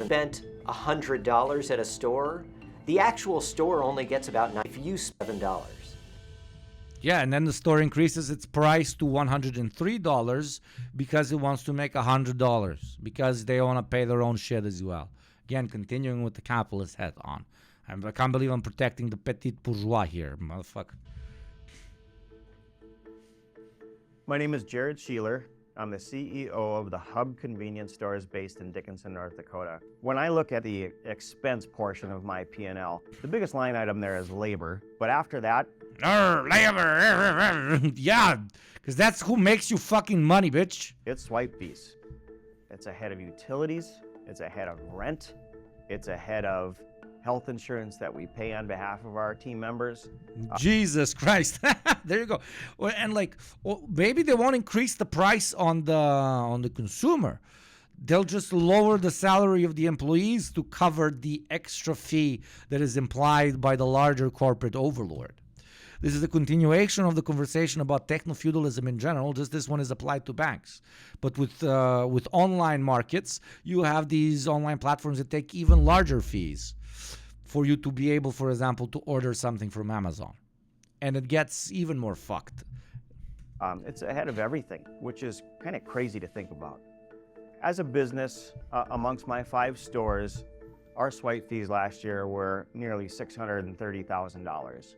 Spent $100 at a store, the actual store only gets about $97. Yeah, and then the store increases its price to $103 because it wants to make $100 because they want to pay their own shit as well. Again, continuing with the capitalist hat on. I can't believe I'm protecting the petite bourgeois here, motherfucker. My name is Jared Sheeler. I'm the CEO of the Hub Convenience Stores based in Dickinson, North Dakota. When I look at the expense portion of my P&L, the biggest line item there is labor. But after that, Yeah, because that's who makes you fucking money, bitch. It's swipe fees. It's ahead of utilities. It's ahead of rent. It's ahead of health insurance that we pay on behalf of our team members. Jesus Christ. There you go. Well, and like, maybe they won't increase the price on the consumer. They'll just lower the salary of the employees to cover the extra fee that is implied by the larger corporate overlord. This is a continuation of the conversation about techno-feudalism in general. Just this one is applied to banks. But with online markets, you have these online platforms that take even larger fees for you to be able, for example, to order something from Amazon. And it gets even more fucked. It's ahead of everything, which is kind of crazy to think about. As a business, amongst my 5 stores, our swipe fees last year were nearly $630,000.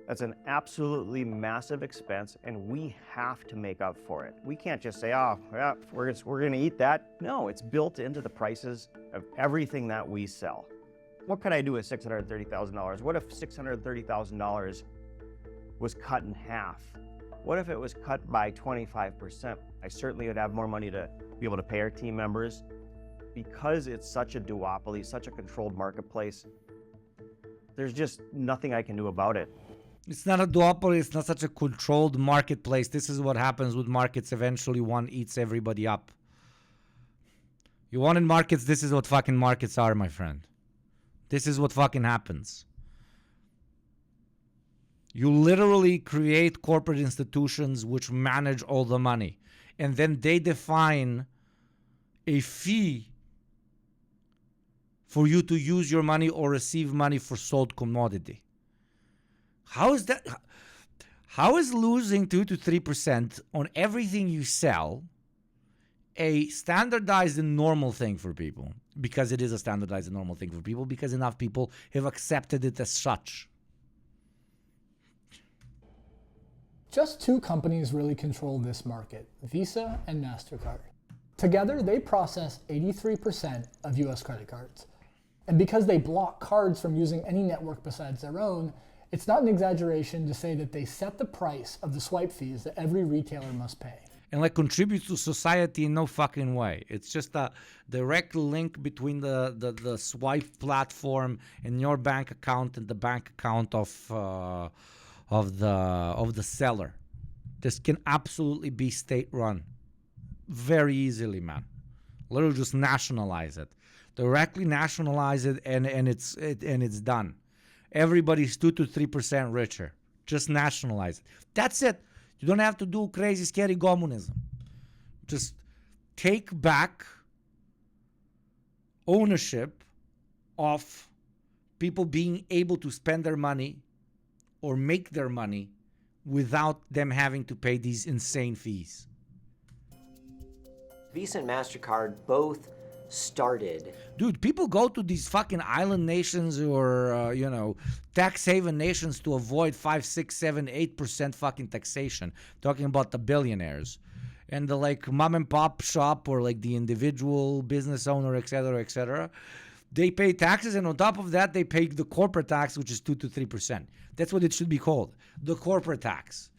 That's an absolutely massive expense, and we have to make up for it. We can't just say, oh, yeah, we're going to eat that. No, it's built into the prices of everything that we sell. What could I do with $630,000? What if $630,000 was cut in half? What if it was cut by 25%? I certainly would have more money to be able to pay our team members. Because it's such a duopoly, such a controlled marketplace, there's just nothing I can do about it. It's not a duopoly. It's not such a controlled marketplace. This is what happens with markets. Eventually, one eats everybody up. You wanted markets? This is what fucking markets are, my friend. This is what fucking happens. You literally create corporate institutions which manage all the money. And then they define a fee for you to use your money or receive money for sold commodity. How is that? How is losing 2 to 3% on everything you sell a standardized and normal thing for people? Because it is a standardized and normal thing for people, because enough people have accepted it as such. Just 2 companies really control this market, Visa and MasterCard. Together, they process 83% of US credit cards. And because they block cards from using any network besides their own, it's not an exaggeration to say that they set the price of the swipe fees that every retailer must pay. And like contributes to society in no fucking way. It's just a direct link between the swipe platform and your bank account and the bank account of the seller. This can absolutely be state run, very easily, man. Literally just nationalize it, directly nationalize it, and it's done. Everybody's 2 to 3% richer. Just nationalize it. That's it. You don't have to do crazy, scary communism. Just take back ownership of people being able to spend their money or make their money without them having to pay these insane fees. Visa and MasterCard both started. Dude, people go to these fucking island nations or, tax haven nations to avoid 5, 6, 7, 8% fucking taxation. Talking about the billionaires. And the like mom and pop shop or like the individual business owner, etc., they pay taxes, and on top of that, they pay the corporate tax, which is 2 to 3%. That's what it should be called, the corporate tax.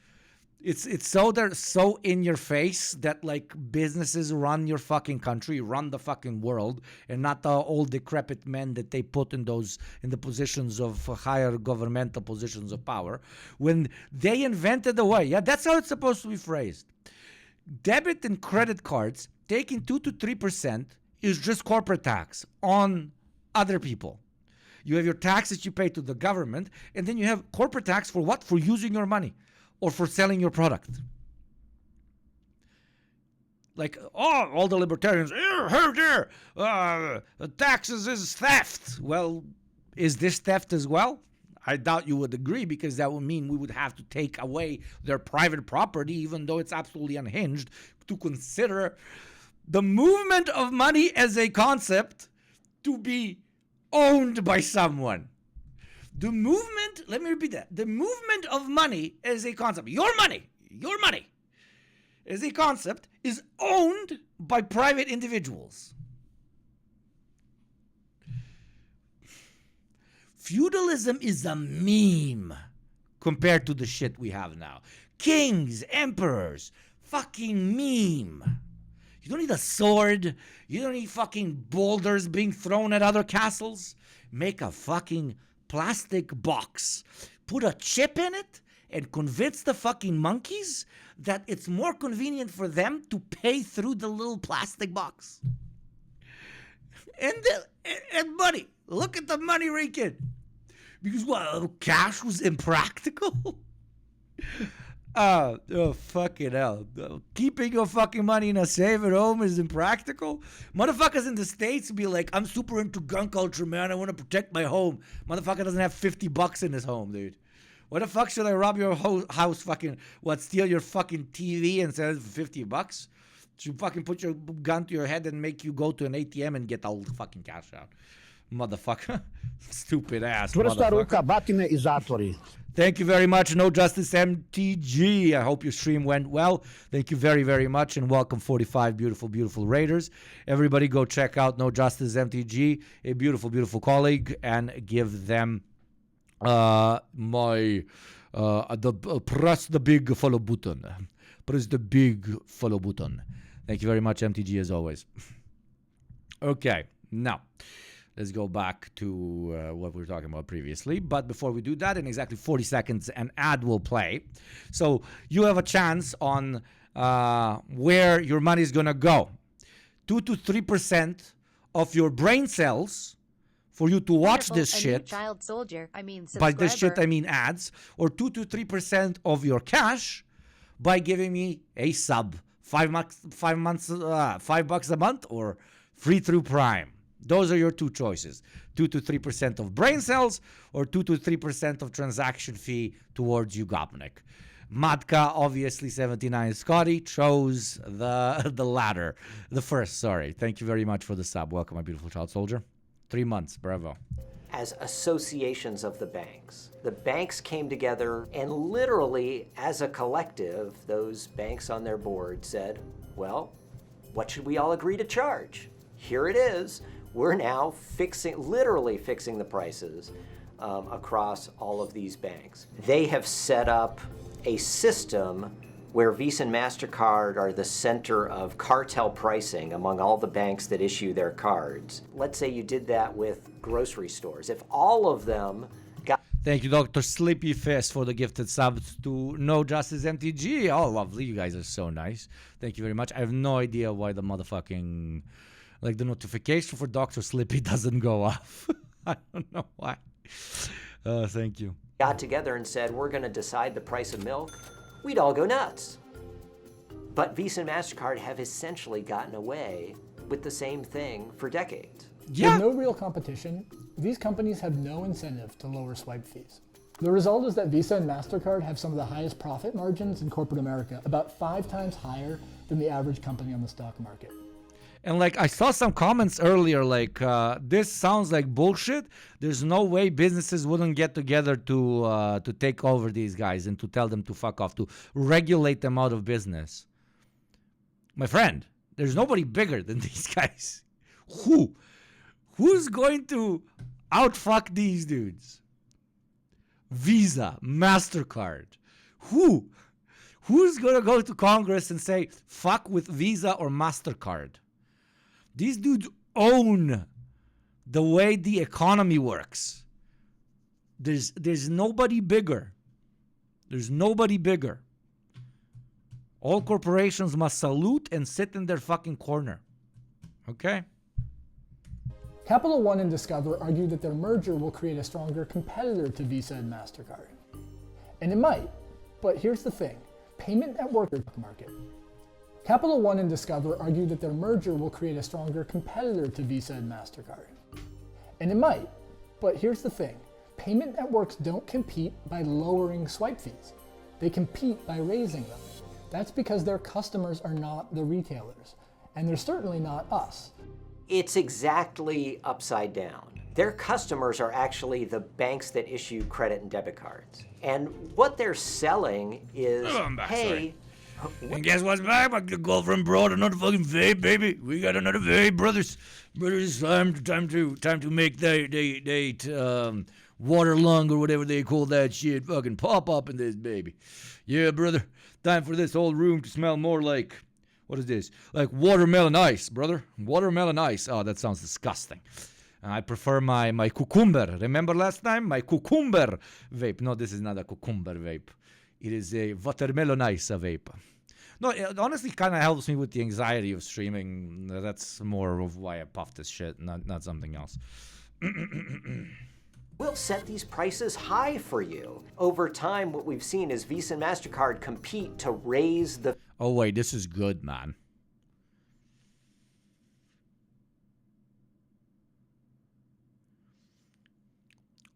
It's so in your face that like businesses run your fucking country, run the fucking world, and not the old decrepit men that they put in the positions of higher governmental positions of power. When they invented the way, yeah, that's how it's supposed to be phrased. Debit and credit cards taking 2 to 3% is just corporate tax on other people. You have your tax that you pay to the government, and then you have corporate tax for what? For using your money or for selling your product. Like, all the libertarians, taxes is theft. Well, is this theft as well? I doubt you would agree, because that would mean we would have to take away their private property, even though it's absolutely unhinged, to consider the movement of money as a concept to be owned by someone. The movement, let me repeat that. The movement of money as a concept, your money as a concept is owned by private individuals. Feudalism is a meme compared to the shit we have now. Kings, emperors, fucking meme. You don't need a sword. You don't need fucking boulders being thrown at other castles. Make a fucking plastic box. Put a chip in it and convince the fucking monkeys that it's more convenient for them to pay through the little plastic box. And money. Look at the money raking. Because what? Cash was impractical? Oh, fucking hell. Keeping your fucking money in a safe at home is impractical? Motherfuckers in the States be like, I'm super into gun culture, man. I want to protect my home. Motherfucker doesn't have $50 in his home, dude. What the fuck should I rob your house fucking, steal your fucking TV and sell it for $50? Should fucking put your gun to your head and make you go to an ATM and get all the fucking cash out. Motherfucker. Stupid ass motherfucker. Thank you very much, No Justice MTG. I hope your stream went well. Thank you very, very much, and welcome 45 beautiful, beautiful Raiders. Everybody go check out No Justice MTG, a beautiful, beautiful colleague, and give them press the big follow button. Press the big follow button. Thank you very much, MTG, as always. Okay, now let's go back to what we were talking about previously. But before we do that, in exactly 40 seconds, an ad will play. So you have a chance on where your money is going to go. 2 to 3% of your brain cells for you to watch this shit. Child soldier, I mean By this shit, subscriber. I mean ads. Or 2 to 3% of your cash by giving me a sub. $5 a month or free through Prime. Those are your two choices. 2 to 3% of brain cells or 2 to 3% of transaction fee towards you, Gopnik. Matka, obviously 79 Scotty, chose the latter. The first, sorry. Thank you very much for the sub. Welcome, my beautiful child soldier. 3 months, bravo. As associations of the banks. The banks came together and literally as a collective, those banks on their board said, well, what should we all agree to charge? Here it is. We're now literally fixing the prices across all of these banks. They have set up a system where Visa and MasterCard are the center of cartel pricing among all the banks that issue their cards. Let's say you did that with grocery stores. If all of them got... Thank you, Dr. Sleepy Fist, for the gifted subs to No Justice MTG. Oh, lovely. You guys are so nice. Thank you very much. I have no idea why the motherfucking... the notification for Dr. Sleepy doesn't go off. I don't know why. Thank you. Got together and said, we're going to decide the price of milk, we'd all go nuts. But Visa and MasterCard have essentially gotten away with the same thing for decades. With no real competition, these companies have no incentive to lower swipe fees. The result is that Visa and MasterCard have some of the highest profit margins in corporate America, about 5 times higher than the average company on the stock market. And I saw some comments earlier, this sounds like bullshit. There's no way businesses wouldn't get together to take over these guys and to tell them to fuck off, to regulate them out of business. My friend, there's nobody bigger than these guys. Who's going to outfuck these dudes? Visa, MasterCard. Who's going to go to Congress and say, fuck with Visa or MasterCard? These dudes own the way the economy works. There's nobody bigger. There's nobody bigger. All corporations must salute and sit in their fucking corner. Okay? Capital One and Discover argue that their merger will create a stronger competitor to Visa and MasterCard. And it might, but here's the thing. Payment network market. Capital One and Discover argue that their merger will create a stronger competitor to Visa and MasterCard. And it might, but here's the thing. Payment networks don't compete by lowering swipe fees. They compete by raising them. That's because their customers are not the retailers, and they're certainly not us. It's exactly upside down. Their customers are actually the banks that issue credit and debit cards. And what they're selling is, hey, and guess what's back? My girlfriend brought another fucking vape, baby. We got another vape, brothers. Brothers, time to make the water lung or whatever they call that shit fucking pop up in this baby. Yeah, brother. Time for this whole room to smell more like, what is this? Like watermelon ice, brother. Watermelon ice. Oh, that sounds disgusting. I prefer my cucumber. Remember last time? My cucumber vape. No, this is not a cucumber vape. It is a watermelon ice vape. No, it honestly kind of helps me with the anxiety of streaming. That's more of why I puff this shit, not something else. We'll set these prices high for you. Over time, what we've seen is Visa and MasterCard compete to raise the... Oh, wait, this is good, man.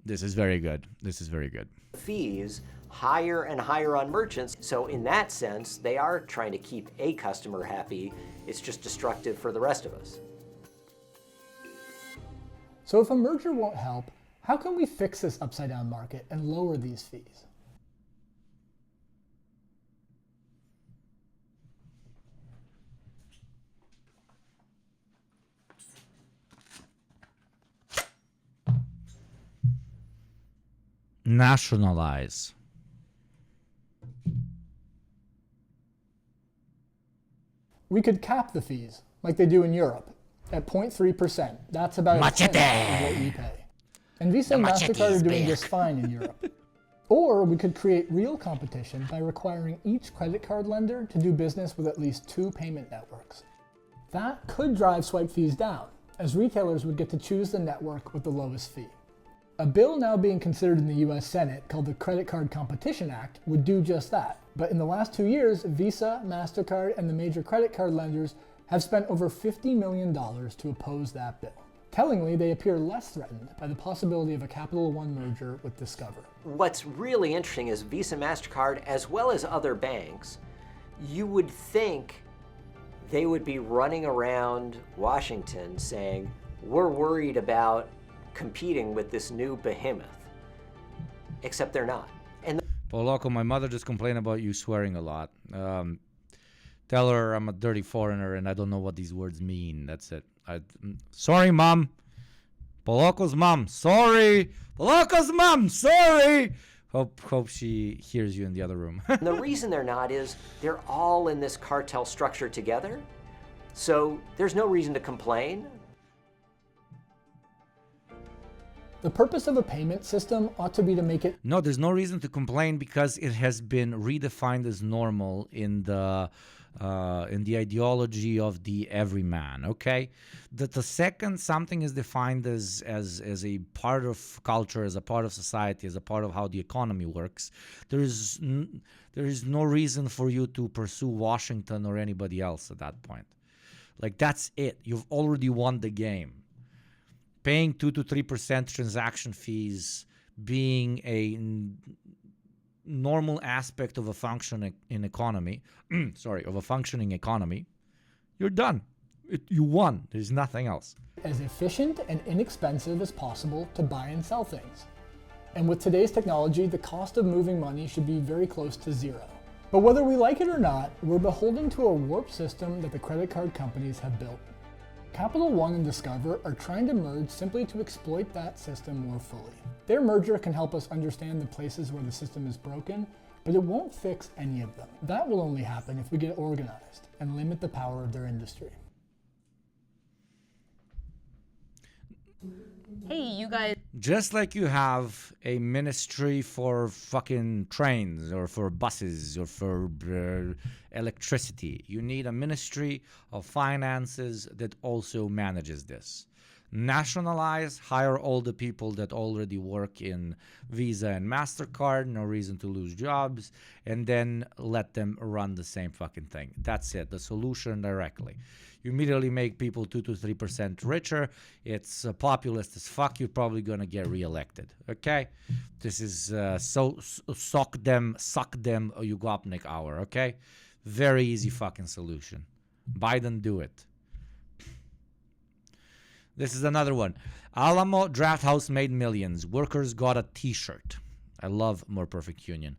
This is very good. This is very good. fees higher and higher on merchants. So in that sense, they are trying to keep a customer happy. It's just destructive for the rest of us. So if a merger won't help, how can we fix this upside down market and lower these fees? Nationalize. We could cap the fees, like they do in Europe, at 0.3%. That's about a tenth of what we pay. And Visa and MasterCard are doing just fine in Europe. Or we could create real competition by requiring each credit card lender to do business with at least 2 payment networks. That could drive swipe fees down, as retailers would get to choose the network with the lowest fee. A bill now being considered in the US Senate called the Credit Card Competition Act would do just that. But in the last 2 years, Visa, MasterCard, and the major credit card lenders have spent over $50 million to oppose that bill. Tellingly, they appear less threatened by the possibility of a Capital One merger with Discover. What's really interesting is Visa, MasterCard, as well as other banks, you would think they would be running around Washington saying, we're worried about competing with this new behemoth. Except they're not. And Poloko, my mother just complained about you swearing a lot. Tell her I'm a dirty foreigner and I don't know what these words mean. That's it. Sorry, Mom. Poloko's mom. Sorry. Poloko's mom. Sorry. Hope she hears you in the other room. And the reason they're not is they're all in this cartel structure together. So there's no reason to complain. The purpose of a payment system ought to be to make it... No, there's no reason to complain because it has been redefined as normal in the ideology of the everyman, okay? The second something is defined as a part of culture, as a part of society, as a part of how the economy works, there is no reason for you to pursue Washington or anybody else at that point. Like, that's it. You've already won the game. Paying 2 to 3% transaction fees being a normal aspect of a functioning economy, of a functioning economy, you're done. You won. There's nothing else. As efficient and inexpensive as possible to buy and sell things. And with today's technology, the cost of moving money should be very close to zero. But whether we like it or not, we're beholden to a warped system that the credit card companies have built. Capital One and Discover are trying to merge simply to exploit that system more fully. Their merger can help us understand the places where the system is broken, but it won't fix any of them. That will only happen if we get organized and limit the power of their industry. Hey, you guys. Just like you have a ministry for fucking trains or for buses or for electricity, you need a ministry of finances that also manages this. Nationalize, hire all the people that already work in Visa and MasterCard, no reason to lose jobs, and then let them run the same fucking thing. That's it, the solution directly. You immediately make people 2 to 3% richer. It's populist as fuck. You're probably gonna get reelected. Okay, this is suck them, Ugopnik hour. Okay, very easy fucking solution. Biden, do it. This is another one. Alamo Draft House made millions. Workers got a T-shirt. I love More Perfect Union.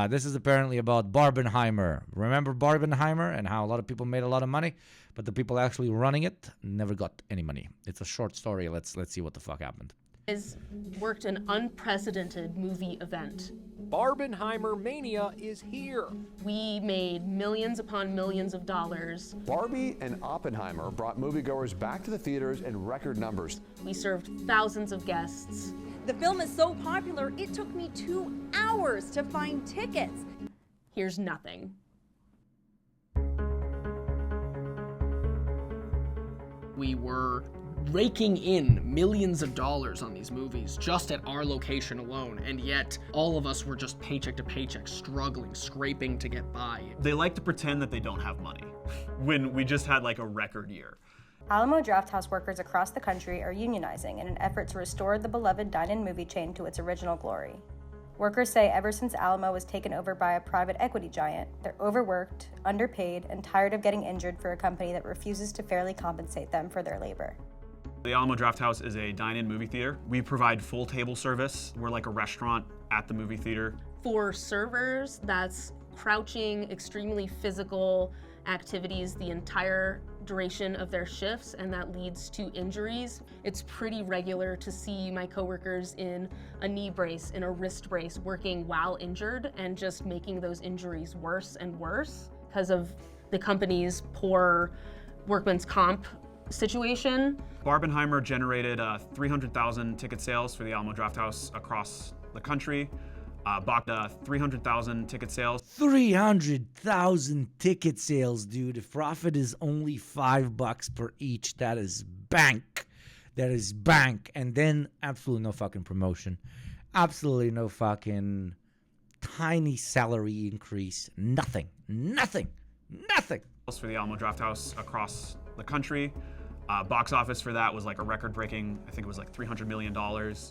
This is apparently about Barbenheimer. Remember Barbenheimer and how a lot of people made a lot of money, but the people actually running it never got any money. It's a short story. Let's see what the fuck happened. Has worked an unprecedented movie event. Barbenheimer Mania is here. We made millions upon millions of dollars. Barbie and Oppenheimer brought moviegoers back to the theaters in record numbers. We served thousands of guests. The film is so popular, it took me 2 hours to find tickets. Here's nothing. We were raking in millions of dollars on these movies just at our location alone, and yet all of us were just paycheck to paycheck, struggling, scraping to get by. They like to pretend that they don't have money when we just had like a record year. Alamo Drafthouse workers across the country are unionizing in an effort to restore the beloved dine-in movie chain to its original glory. Workers say ever since Alamo was taken over by a private equity giant, they're overworked, underpaid, and tired of getting injured for a company that refuses to fairly compensate them for their labor. The Alamo Drafthouse is a dine-in movie theater. We provide full table service. We're like a restaurant at the movie theater. For servers, that's crouching, extremely physical activities the entire duration of their shifts, and that leads to injuries. It's pretty regular to see my coworkers in a knee brace, in a wrist brace, working while injured and just making those injuries worse and worse because of the company's poor workman's comp situation. Barbenheimer generated 300,000 ticket sales for the Alamo Drafthouse across the country. Bought 300,000 ticket sales. 300,000 ticket sales, dude. The profit is only $5 per each. That is bank. That is bank. And then absolutely no fucking promotion. Absolutely no fucking tiny salary increase. Nothing. Nothing. Nothing. For the Alamo Drafthouse across the country. Box office for that was like a record-breaking, I think it was like $300 million.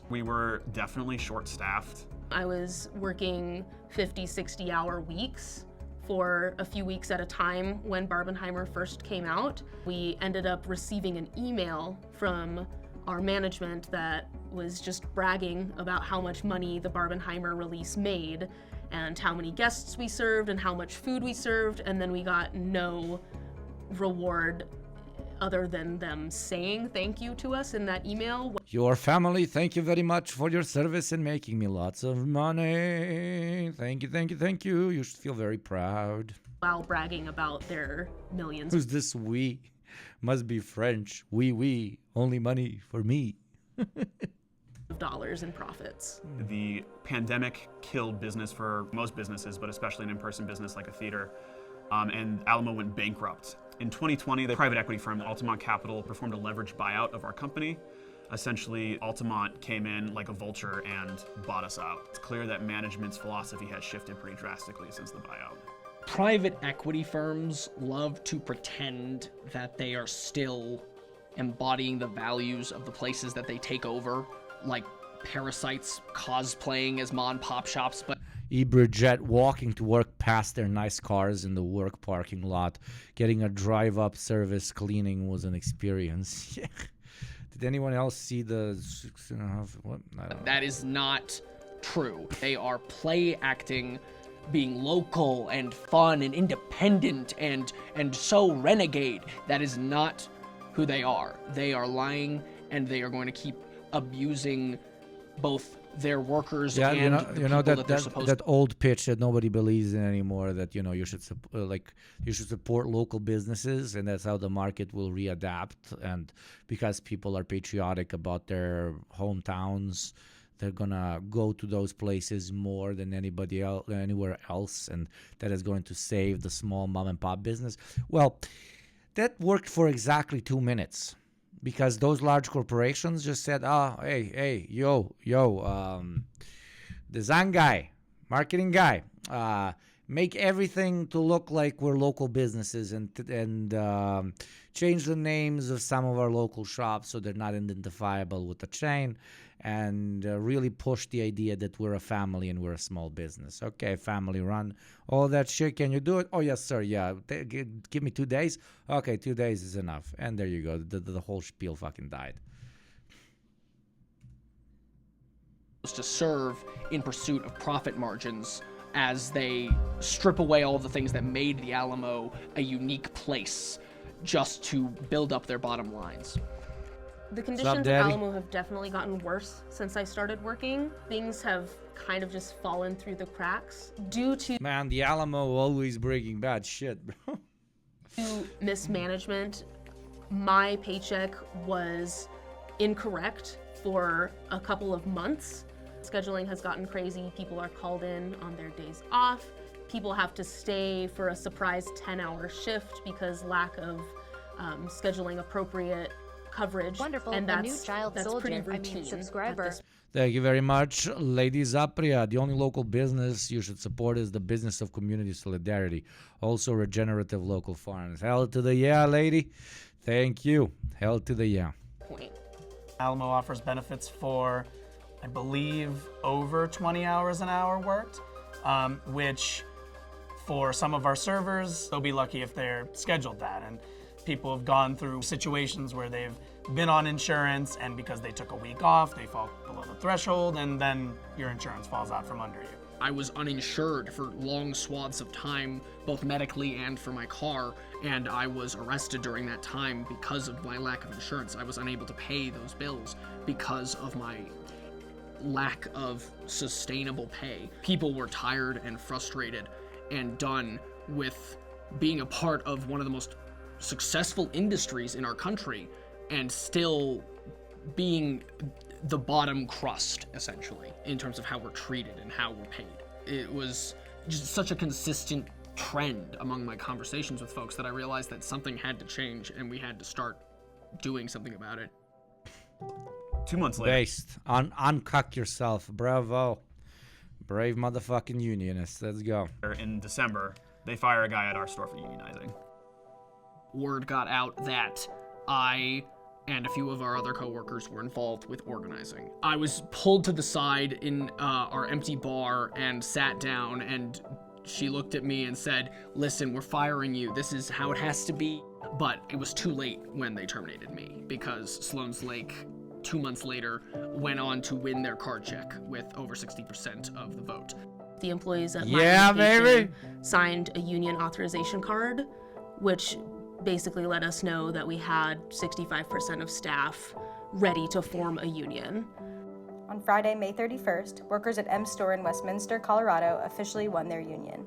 We were definitely short-staffed. I was working 50, 60-hour weeks for a few weeks at a time when Barbenheimer first came out. We ended up receiving an email from our management that was just bragging about how much money the Barbenheimer release made and how many guests we served and how much food we served, and then we got no reward other than them saying thank you to us in that email. Your family, thank you very much for your service and making me lots of money. Thank you, thank you, thank you. You should feel very proud. While bragging about their millions. Who's this we? Must be French. Oui, only money for me. Of dollars in profits. The pandemic killed business for most businesses, but especially an in-person business like a theater. And Alamo went bankrupt. In 2020, the private equity firm Altamont Capital performed a leveraged buyout of our company. Essentially, Altamont came in like a vulture and bought us out. It's clear that management's philosophy has shifted pretty drastically since the buyout. Private equity firms love to pretend that they are still embodying the values of the places that they take over, like parasites cosplaying as mom-pop shops, but Eberjet walking to work past their nice cars in the work parking lot. Getting a drive-up service cleaning was an experience. Did anyone else see the 6.5? What? I don't know. That is not true. They are play acting, being local and fun and independent and so renegade. That is not who they are. They are lying, and they are going to keep abusing both their workers and the people that they're supposed that old pitch that nobody believes in anymore, that you should support local businesses, and that's how the market will readapt. And because people are patriotic about their hometowns, they're gonna go to those places more than anybody else, anywhere else, and that is going to save the small mom and pop business. Well, that worked for exactly 2 minutes. Because those large corporations just said, hey, design guy, marketing guy, make everything to look like we're local businesses and change the names of some of our local shops so they're not identifiable with the chain, and really push the idea that we're a family and we're a small business. Okay, family run. All that shit, can you do it? Oh, yes, sir, yeah. Give me 2 days. Okay, 2 days is enough. And there you go. The whole spiel fucking died. to serve in pursuit of profit margins as they strip away all the things that made the Alamo a unique place just to build up their bottom lines. The conditions at Alamo have definitely gotten worse since I started working. Things have kind of just fallen through the cracks due to Man, the Alamo always breaking bad shit, bro. mismanagement. My paycheck was incorrect for a couple of months. Scheduling has gotten crazy. People are called in on their days off. People have to stay for a surprise 10-hour shift because lack of scheduling appropriate coverage. Wonderful, and a that's, new child that's soldier, pretty I mean routine. subscriber. Thank you very much, Lady Zapria. The only local business you should support is the business of community solidarity. Also, regenerative local farms. Hell to the yeah, lady. Thank you. Hell to the yeah. Point. Alamo offers benefits for, I believe, over 20 hours an hour worked, which for some of our servers, they'll be lucky if they're scheduled that. And people have gone through situations where they've been on insurance, and because they took a week off, they fall below the threshold, and then your insurance falls out from under you. I was uninsured for long swaths of time, both medically and for my car, and I was arrested during that time because of my lack of insurance. I was unable to pay those bills because of my lack of sustainable pay. People were tired and frustrated and done with being a part of one of the most successful industries in our country and still being the bottom crust, essentially, in terms of how we're treated and how we're paid. It was just such a consistent trend among my conversations with folks that I realized that something had to change and we had to start doing something about it. 2 months later. Based. Uncuck yourself. Bravo. Brave motherfucking unionists. Let's go. In December, they fire a guy at our store for unionizing. Word got out that I and a few of our other coworkers were involved with organizing. I was pulled to the side in our empty bar and sat down, and she looked at me and said, "Listen, we're firing you. This is how it has to be." But it was too late when they terminated me because Sloan's Lake 2 months later went on to win their card check with over 60% of the vote. The employees at Yeah, my location baby. signed a union authorization card, which basically let us know that we had 65% of staff ready to form a union. On Friday, May 31st, workers at M's store in Westminster, Colorado officially won their union.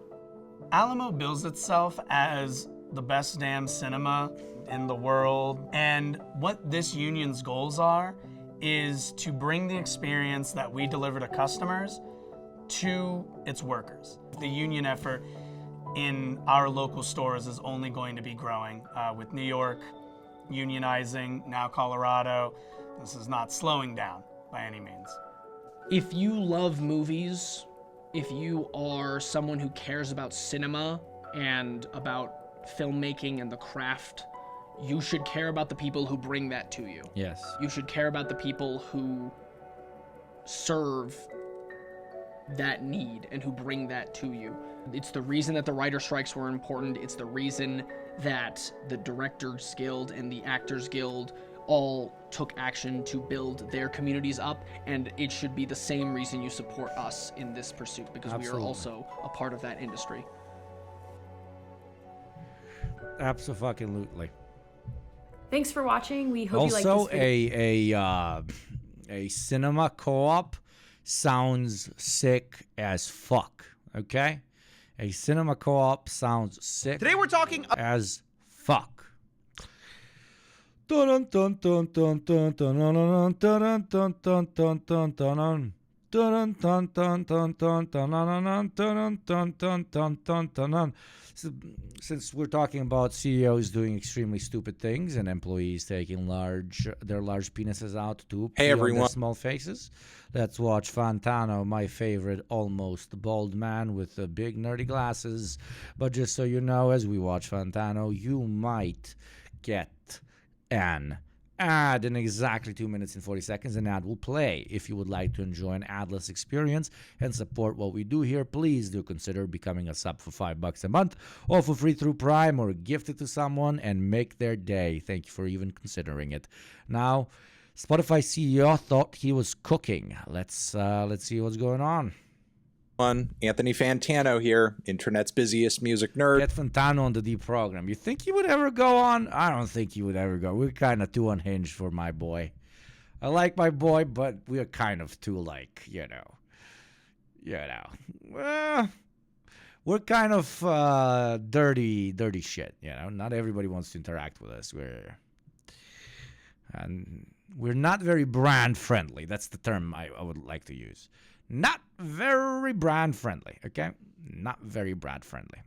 Alamo bills itself as the best damn cinema in the world, and what this union's goals are is to bring the experience that we deliver to customers to its workers. The union effort in our local stores is only going to be growing. With New York unionizing, now Colorado, this is not slowing down by any means. If you love movies, if you are someone who cares about cinema and about filmmaking and the craft, you should care about the people who bring that to you. Yes. You should care about the people who serve that need and who bring that to you. It's the reason that the writer strikes were important. It's the reason that the Directors Guild and the Actors Guild all took action to build their communities up, and it should be the same reason you support us in this pursuit, because we are also a part of that industry. Absolutely. Thanks for watching. We hope you like Also, this video. a cinema co-op sounds sick as fuck. Okay, a cinema co-op sounds sick. Today we're talking as fuck. Dun dun dun dun dun dun dun dun dun dun dun dun dun. Dun dun dun dun dun dun dun dun dun dun dun dun. Since we're talking about CEOs doing extremely stupid things and employees taking their large penises out to Hey, everyone. their small faces, let's watch Fantano, my favorite almost bald man with the big nerdy glasses. But just so you know, as we watch Fantano, you might get an ad in exactly 2 minutes and 40 seconds. An ad will play. If you would like to enjoy an adless experience and support what we do here, please do consider becoming a sub for $5 a month, or for free through Prime, or gift it to someone and make their day. Thank you for even considering it. Now, Spotify CEO thought he was cooking. Let's see what's going on. Anthony Fantano here, internet's busiest music nerd. Get Fantano on the D program. You think he would ever go on? I don't think he would ever go. We're kind of too unhinged for my boy. I like my boy, but we're kind of too well, we're kind of dirty shit. Not everybody wants to interact with us. We're not very brand friendly. That's the term I would like to use. Not very brand friendly, okay? Not very brand friendly.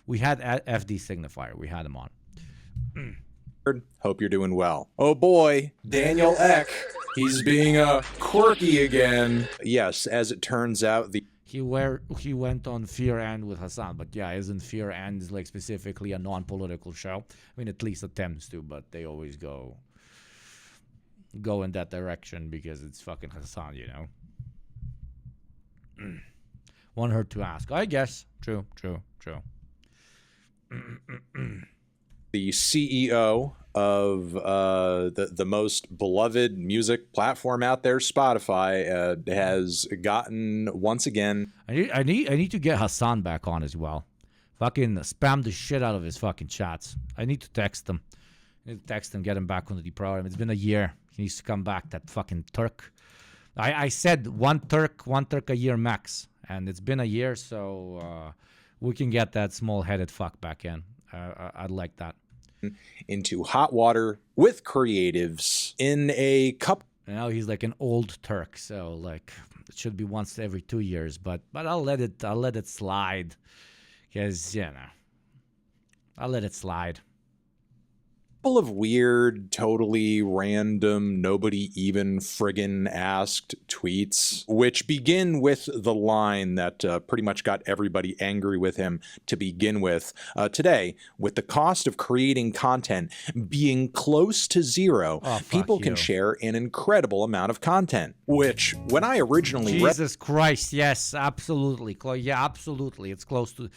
We had FD Signifier. We had him on. Hope you're doing well. Oh boy, Daniel Eck. He's being quirky again. Yes, as it turns out, he went on Fear End with Hassan, but yeah, isn't Fear End is like specifically a non-political show? I mean, at least attempts to, but they always go in that direction because it's fucking Hassan, Want her to ask. I guess. True. The CEO of the most beloved music platform out there, Spotify, has gotten once again. I need to get Hassan back on as well. Fucking spam the shit out of his fucking chats. I need to text him. Get him back onto the program. It's been a year. He needs to come back. That fucking Turk. I said one Turk a year max, and it's been a year, so we can get that small-headed fuck back in. I'd like that. Into hot water with creatives in a cup. Now he's like an old Turk, so like it should be once every 2 years, but I'll let it slide, because I'll let it slide. Full of weird, totally random, nobody even friggin' asked tweets, which begin with the line that pretty much got everybody angry with him to begin with. Today, with the cost of creating content being close to zero, people can share an incredible amount of content, which when I originally Jesus Christ, yes, absolutely. Yeah, absolutely. It's close to...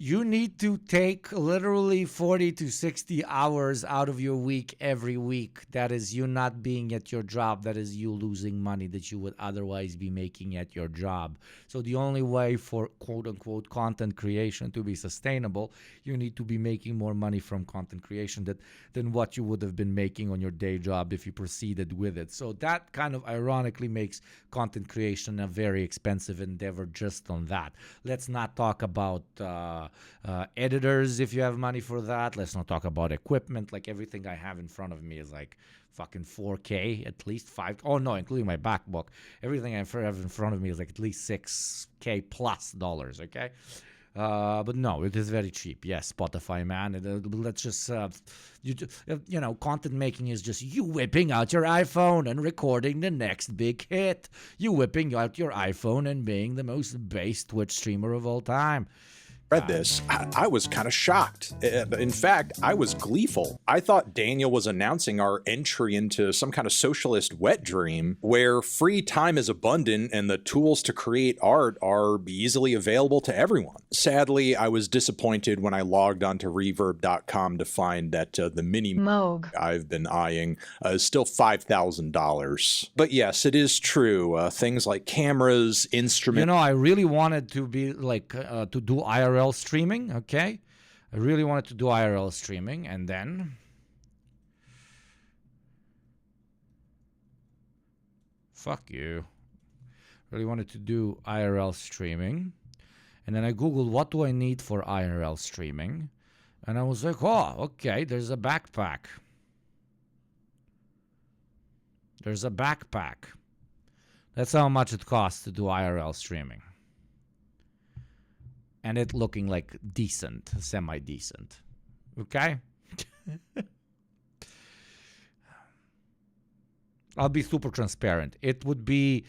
You need to take literally 40 to 60 hours out of your week every week. That is you not being at your job. That is you losing money that you would otherwise be making at your job. So the only way for quote-unquote content creation to be sustainable, you need to be making more money from content creation than what you would have been making on your day job if you proceeded with it. So that kind of ironically makes content creation a very expensive endeavor just on that. Let's not talk about... editors if you have money for that. Let's not talk about equipment. Like everything I have in front of me is like fucking 4K, at least 5. Oh no, including my MacBook. Everything I have in front of me is like at least $6K plus dollars. Okay. But no, it is very cheap. Yes, Spotify, man. Let's just, content making is just you whipping out your iPhone and recording the next big hit. You whipping out your iPhone and being the most base Twitch streamer of all time. Read this, I was kind of shocked. In fact, I was gleeful. I thought Daniel was announcing our entry into some kind of socialist wet dream where free time is abundant and the tools to create art are easily available to everyone. Sadly, I was disappointed when I logged onto reverb.com to find that the mini Moog I've been eyeing is still $5,000. But yes, it is true. Things like cameras, instruments. I really wanted to be like to do IRL streaming, okay? I really wanted to do IRL streaming, and then fuck you. Really wanted to do IRL streaming, and then I googled what do I need for IRL streaming, and I was like, oh, okay, there's a backpack. That's how much it costs to do IRL streaming. And it looking like decent, semi-decent. Okay? I'll be super transparent. It would be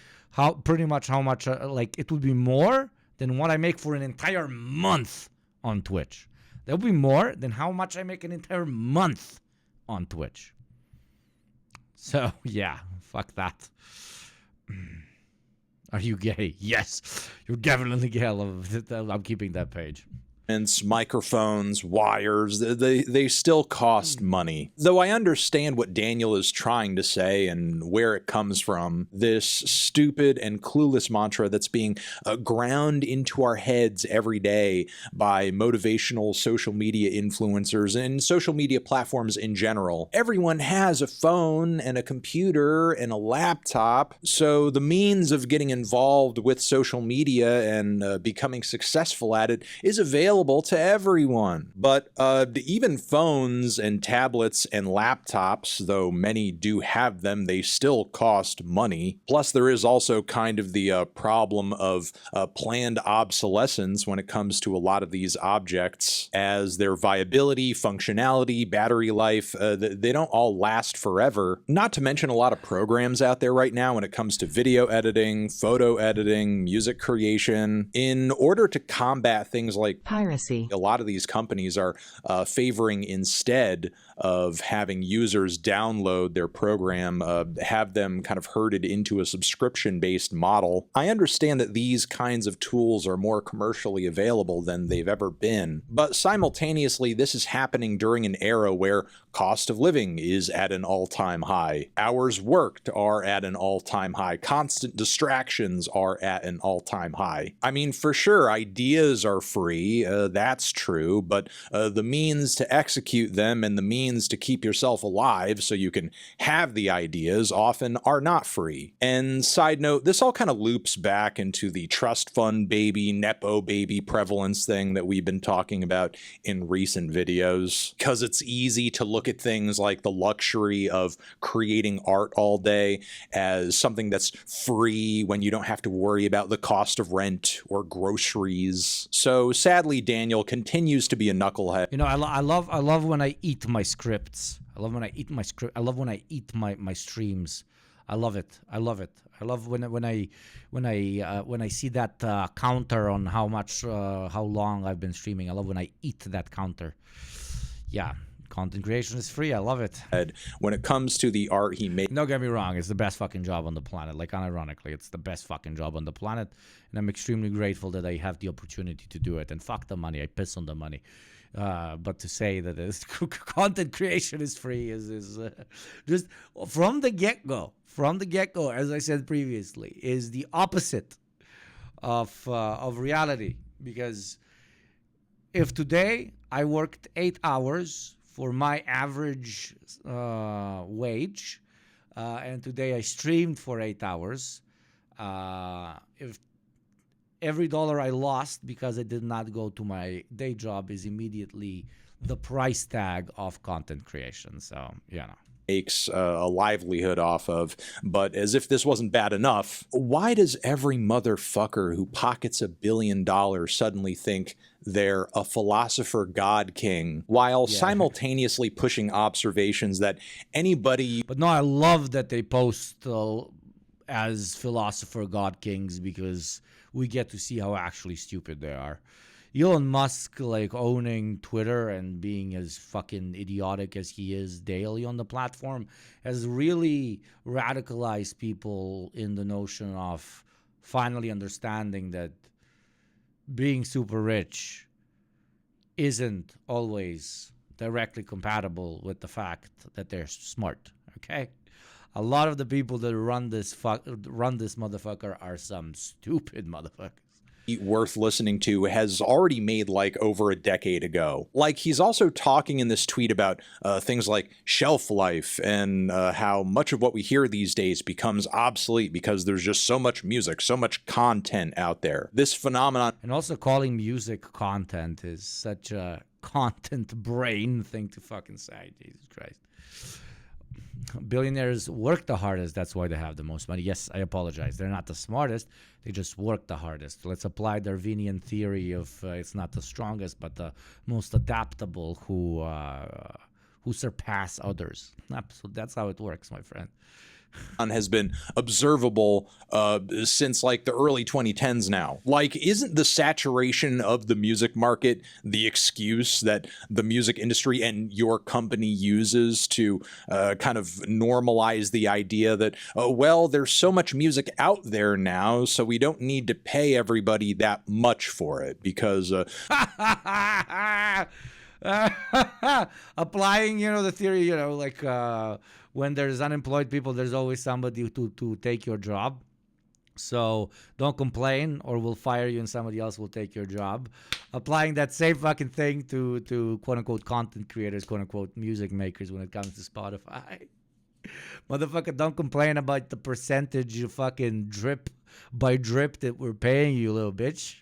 pretty much how much, it would be more than what I make for an entire month on Twitch. That would be more than how much I make an entire month on Twitch. So, yeah, fuck that. Are you gay? Yes, you're definitely gay. I'm keeping that page. Microphones, wires, they still cost money. Though I understand what Daniel is trying to say and where it comes from, this stupid and clueless mantra that's being ground into our heads every day by motivational social media influencers and social media platforms in general. Everyone has a phone and a computer and a laptop, so the means of getting involved with social media and becoming successful at it is available to everyone. But even phones and tablets and laptops, though many do have them, they still cost money. Plus, there is also kind of the problem of planned obsolescence when it comes to a lot of these objects, as their viability, functionality, battery life, they don't all last forever. Not to mention a lot of programs out there right now when it comes to video editing, photo editing, music creation. In order to combat things like piracy, a lot of these companies are favoring, instead of having users download their program, have them kind of herded into a subscription-based model. I understand that these kinds of tools are more commercially available than they've ever been, but simultaneously this is happening during an era where cost of living is at an all-time high. Hours worked are at an all-time high. Constant distractions are at an all-time high. I mean, for sure, ideas are free, that's true, but the means to execute them and the means to keep yourself alive so you can have the ideas often are not free. And side note, this all kind of loops back into the trust fund baby, Nepo baby prevalence thing that we've been talking about in recent videos, because it's easy to look at things like the luxury of creating art all day as something that's free when you don't have to worry about the cost of rent or groceries. So sadly, Daniel continues to be a knucklehead. You know, I love when I eat my scripts. I love when I eat my script. I love when I eat my streams. I love it. I love it. I love when I see that counter on how much how long I've been streaming. I love when I eat that counter. Yeah. Content creation is free. I love it. When it comes to the art he made. Don't get me wrong. It's the best fucking job on the planet. Like, unironically, it's the best fucking job on the planet. And I'm extremely grateful that I have the opportunity to do it. And fuck the money. I piss on the money. But to say that content creation is free is just from the get-go, as I said previously, is the opposite of reality. Because if today I worked 8 hours for my average wage, and today I streamed for 8 hours, if every dollar I lost because I did not go to my day job is immediately the price tag of content creation. So, you know. Makes a livelihood off of. But as if this wasn't bad enough, why does every motherfucker who pockets $1 billion suddenly think they're a philosopher god king while simultaneously pushing observations that anybody... But no, I love that they post as philosopher god kings, because we get to see how actually stupid they are. Elon Musk, like, owning Twitter and being as fucking idiotic as he is daily on the platform, has really radicalized people in the notion of finally understanding that being super rich isn't always directly compatible with the fact that they're smart, okay? A lot of the people that run this motherfucker are some stupid motherfuckers. Worth listening to has already made like over a decade ago. Like, he's also talking in this tweet about things like shelf life and how much of what we hear these days becomes obsolete because there's just so much music, so much content out there. This phenomenon. And also calling music content is such a content brain thing to fucking say. Jesus Christ. Billionaires work the hardest. That's why they have the most money. Yes, I apologize. They're not the smartest. They just work the hardest. Let's apply Darwinian theory of it's not the strongest, but the most adaptable who surpass others. So that's how it works, my friend. has been observable since like the early 2010s now. Like, isn't the saturation of the music market the excuse that the music industry and your company uses to kind of normalize the idea that, well, there's so much music out there now, so we don't need to pay everybody that much for it because applying, the theory, like when there's unemployed people, there's always somebody to take your job. So don't complain or we'll fire you and somebody else will take your job. Applying that same fucking thing to quote unquote content creators, quote unquote music makers when it comes to Spotify. Motherfucker, don't complain about the percentage of fucking drip by drip that we're paying you, little bitch.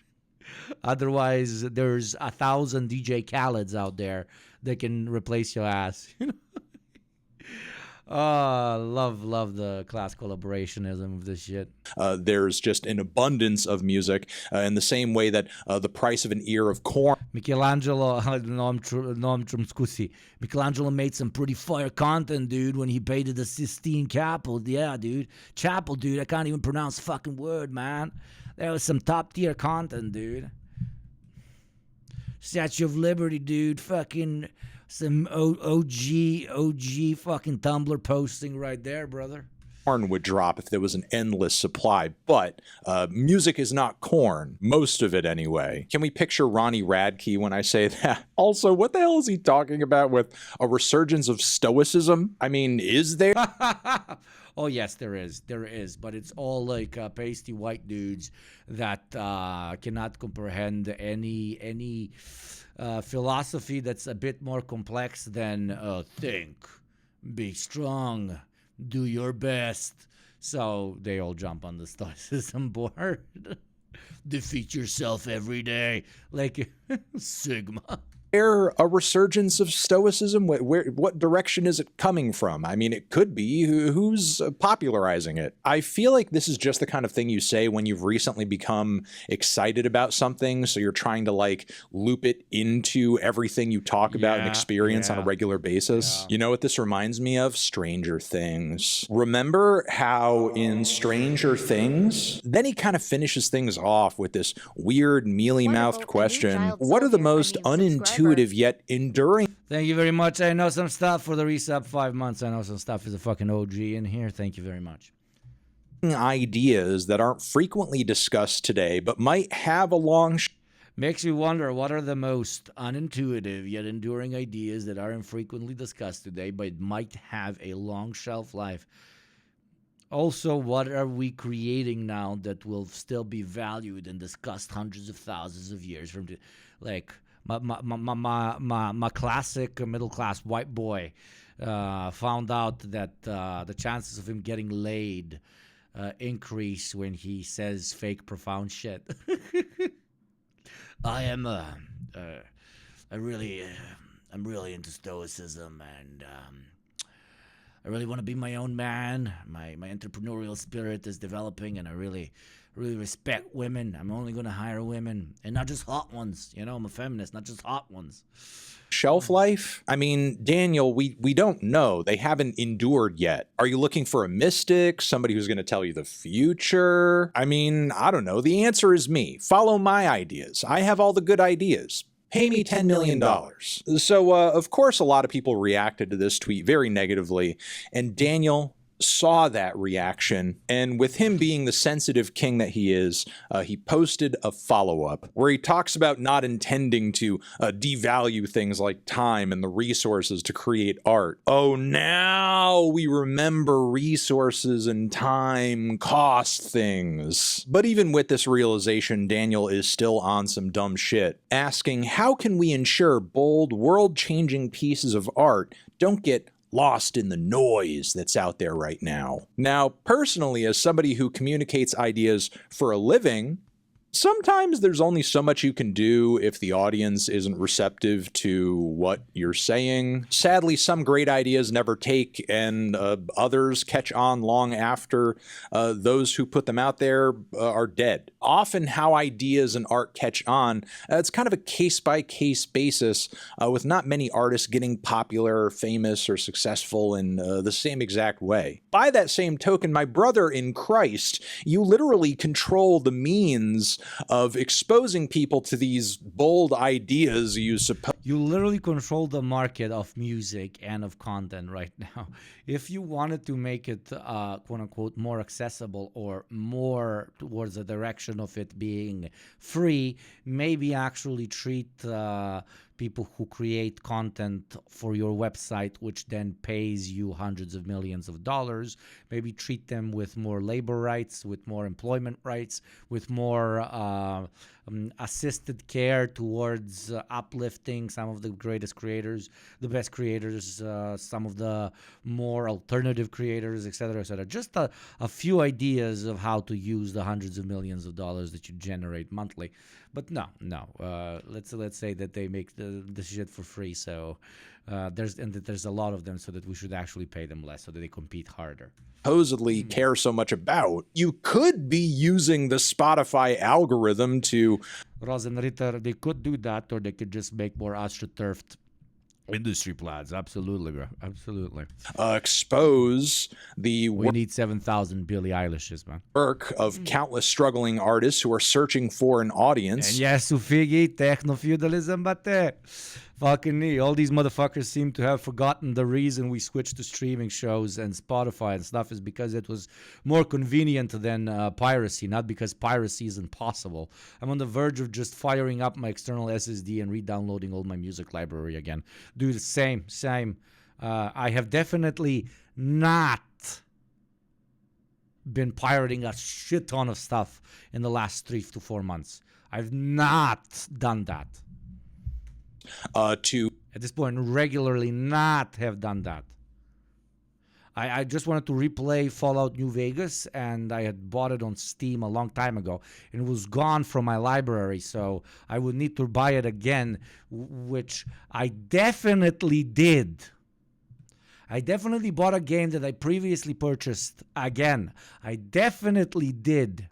Otherwise, there's 1,000 DJ Khaled's out there that can replace your ass. Love the class collaborationism of this shit. There's just an abundance of music in the same way that the price of an ear of corn. Michelangelo made some pretty fire content, dude, when he painted the Sistine Chapel. Yeah, dude. Chapel, dude. I can't even pronounce the fucking word, man. There was some top tier content, dude. Statue of Liberty, dude. Fucking some OG fucking Tumblr posting right there, brother. Corn would drop if there was an endless supply, but music is not corn, most of it anyway. Can we picture Ronnie Radke when I say that? Also, what the hell is he talking about with a resurgence of stoicism? I mean, is there? Oh, yes, there is, but it's all like pasty white dudes that cannot comprehend any philosophy that's a bit more complex than think, be strong, do your best. So they all jump on the stoicism board. Defeat yourself every day, like Sigma. There a resurgence of stoicism? What direction is it coming from? I mean, it could be. Who's popularizing it? I feel like this is just the kind of thing you say when you've recently become excited about something, so you're trying to like loop it into everything you talk about and experience on a regular basis. You know what this reminds me of? Stranger Things. Remember how in Stranger Things, then he kind of finishes things off with this weird mealy-mouthed question. What are the most unintuitive yet enduring? Thank you very much. I know some stuff for the resub 5 months. I know some stuff is a fucking OG in here. Thank you very much. Ideas that aren't frequently discussed today, but might have a long... Makes me wonder, what are the most unintuitive yet enduring ideas that aren't frequently discussed today, but might have a long shelf life? Also, what are we creating now that will still be valued and discussed hundreds of thousands of years from, like... My classic middle-class white boy found out that the chances of him getting laid increase when he says fake profound shit. I'm really into stoicism, and I really want to be my own man. My entrepreneurial spirit is developing, and I really respect women. I'm only going to hire women, and not just hot ones. I'm a feminist, not just hot ones. Shelf life? I mean, Daniel, we don't know. They haven't endured yet. Are you looking for a mystic, somebody who's going to tell you the future? I mean, I don't know. The answer is me. Follow my ideas. I have all the good ideas. Pay me $10 million. So, of course, a lot of people reacted to this tweet very negatively, and Daniel saw that reaction, and with him being the sensitive king that he is, he posted a follow-up where he talks about not intending to devalue things like time and the resources to create art. Oh, now we remember resources and time cost things. But even with this realization, Daniel is still on some dumb shit, asking how can we ensure bold, world-changing pieces of art don't get lost in the noise that's out there right now. Now, personally, as somebody who communicates ideas for a living, Sometimes there's only so much you can do if the audience isn't receptive to what you're saying. Sadly, some great ideas never take, and others catch on long after those who put them out there are dead. Often how ideas and art catch on, it's kind of a case-by-case basis, with not many artists getting popular, famous, or successful in the same exact way. By that same token, my brother in Christ, you literally control the means of exposing people to these bold ideas you suppose. You literally control the market of music and of content right now. If you wanted to make it, quote unquote, more accessible or more towards the direction of it being free, maybe actually treat people who create content for your website, which then pays you hundreds of millions of dollars, maybe treat them with more labor rights, with more employment rights, with more assisted care towards uplifting some of the greatest creators, the best creators, some of the more alternative creators, etc., etc. Just a few ideas of how to use the hundreds of millions of dollars that you generate monthly. But no. Let's say that they make the shit for free. So there's a lot of them, so that we should actually pay them less, so that they compete harder. Supposedly care so much about. You could be using the Spotify algorithm to Rosenritter, they could do that, or they could just make more astroturfed industry plans. Absolutely, bro. Absolutely. Expose the We need 7,000 Billie Eilishes, man. work of countless struggling artists who are searching for an audience. And yes, Ufigi, techno-feudalism, but fucking me. All these motherfuckers seem to have forgotten the reason we switched to streaming shows and Spotify and stuff is because it was more convenient than piracy, not because piracy is impossible. I'm on the verge of just firing up my external SSD and re-downloading all my music library again. Do the same. I have definitely not been pirating a shit ton of stuff in the last 3 to 4 months. I've not done that. To at this point regularly not have done that. I just wanted to replay Fallout New Vegas, and I had bought it on Steam a long time ago, and it was gone from my library, so I would need to buy it again, which I definitely did. I definitely bought a game that I previously purchased again. I definitely did.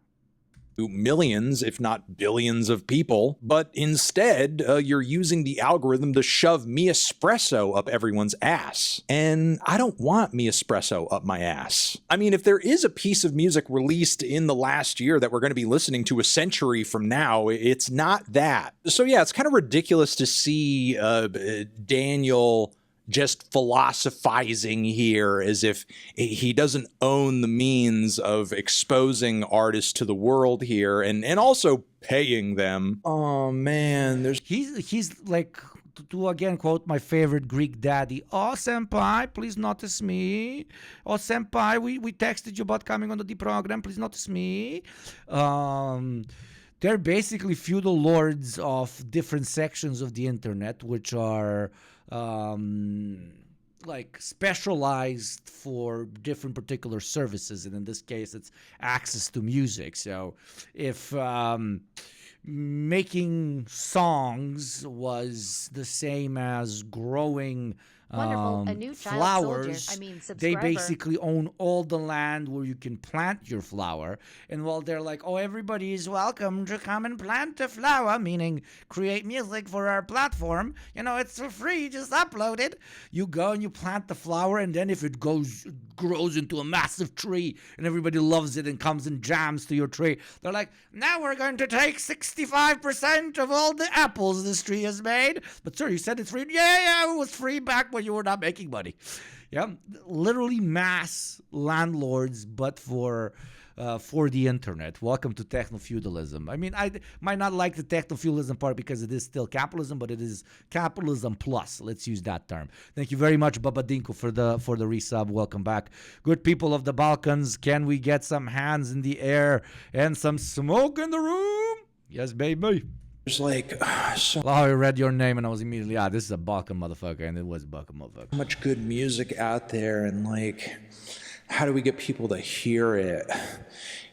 Millions, if not billions of people, but instead you're using the algorithm to shove Mi Espresso up everyone's ass. And I don't want Mi Espresso up my ass. I mean, if there is a piece of music released in the last year that we're going to be listening to a century from now, it's not that. So yeah, it's kind of ridiculous to see Daniel just philosophizing here as if he doesn't own the means of exposing artists to the world here and also paying them. Oh man, he's like, to again quote my favorite Greek daddy, "Oh senpai, please notice me. Oh senpai, we texted you about coming on the program, please notice me." They're basically feudal lords of different sections of the internet, which are like specialized for different particular services, and in this case it's access to music. So if making songs was the same as growing Wonderful. A new child flowers, soldier. I mean, they subscriber. basically own all the land where you can plant your flower. And while they're like, oh, everybody is welcome to come and plant a flower, meaning create music for our platform, you know, it's for free, just upload it. You go and you plant the flower, and then if it grows into a massive tree and everybody loves it and comes and jams to your tree, they're like, now we're going to take 65% of all the apples this tree has made. But sir, you said it's free. Yeah, it was free back when you were not making money. Yeah, literally mass landlords, but for the internet. Welcome to techno-feudalism. I mean, I might not like the techno-feudalism part because it is still capitalism, but it is capitalism plus. Let's use that term. Thank you very much, Babadinko, for the resub. Welcome back. Good people of the Balkans, can we get some hands in the air and some smoke in the room? Yes, baby. There's like well, I read your name and I was immediately, this is a Balkan motherfucker, and it was a Balkan motherfucker. much good music out there, and like, how do we get people to hear it?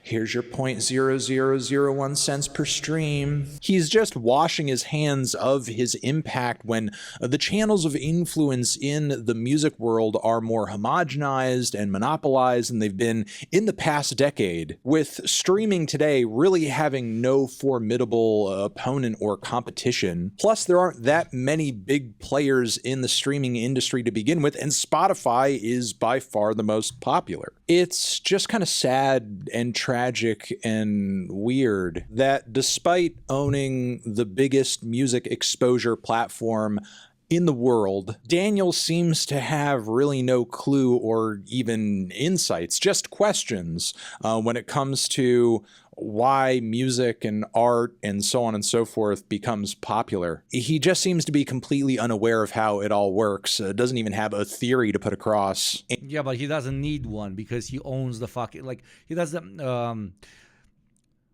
Here's your 0.0001 cents per stream. He's just washing his hands of his impact when the channels of influence in the music world are more homogenized and monopolized than they've been in the past decade, with streaming today really having no formidable opponent or competition. Plus, there aren't that many big players in the streaming industry to begin with, and Spotify is by far the most popular. It's just kind of sad and tragic and weird that despite owning the biggest music exposure platform in the world, Daniel seems to have really no clue or even insights, just questions when it comes to why music and art and so on and so forth becomes popular. He just seems to be completely unaware of how it all works, doesn't even have a theory to put across. Yeah, but he doesn't need one because he owns the fucking, like, he doesn't,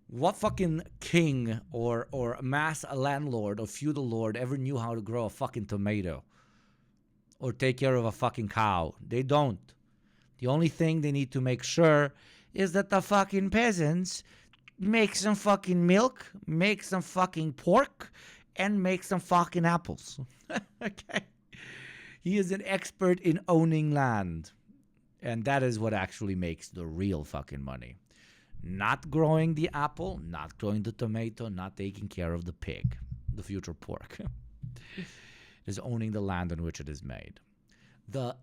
what fucking king or mass landlord or feudal lord ever knew how to grow a fucking tomato or take care of a fucking cow? They don't. The only thing they need to make sure is that the fucking peasants make some fucking milk, make some fucking pork, and make some fucking apples. Okay? He is an expert in owning land. And that is what actually makes the real fucking money. Not growing the apple, not growing the tomato, not taking care of the pig, the future pork. Is owning the land on which it is made. The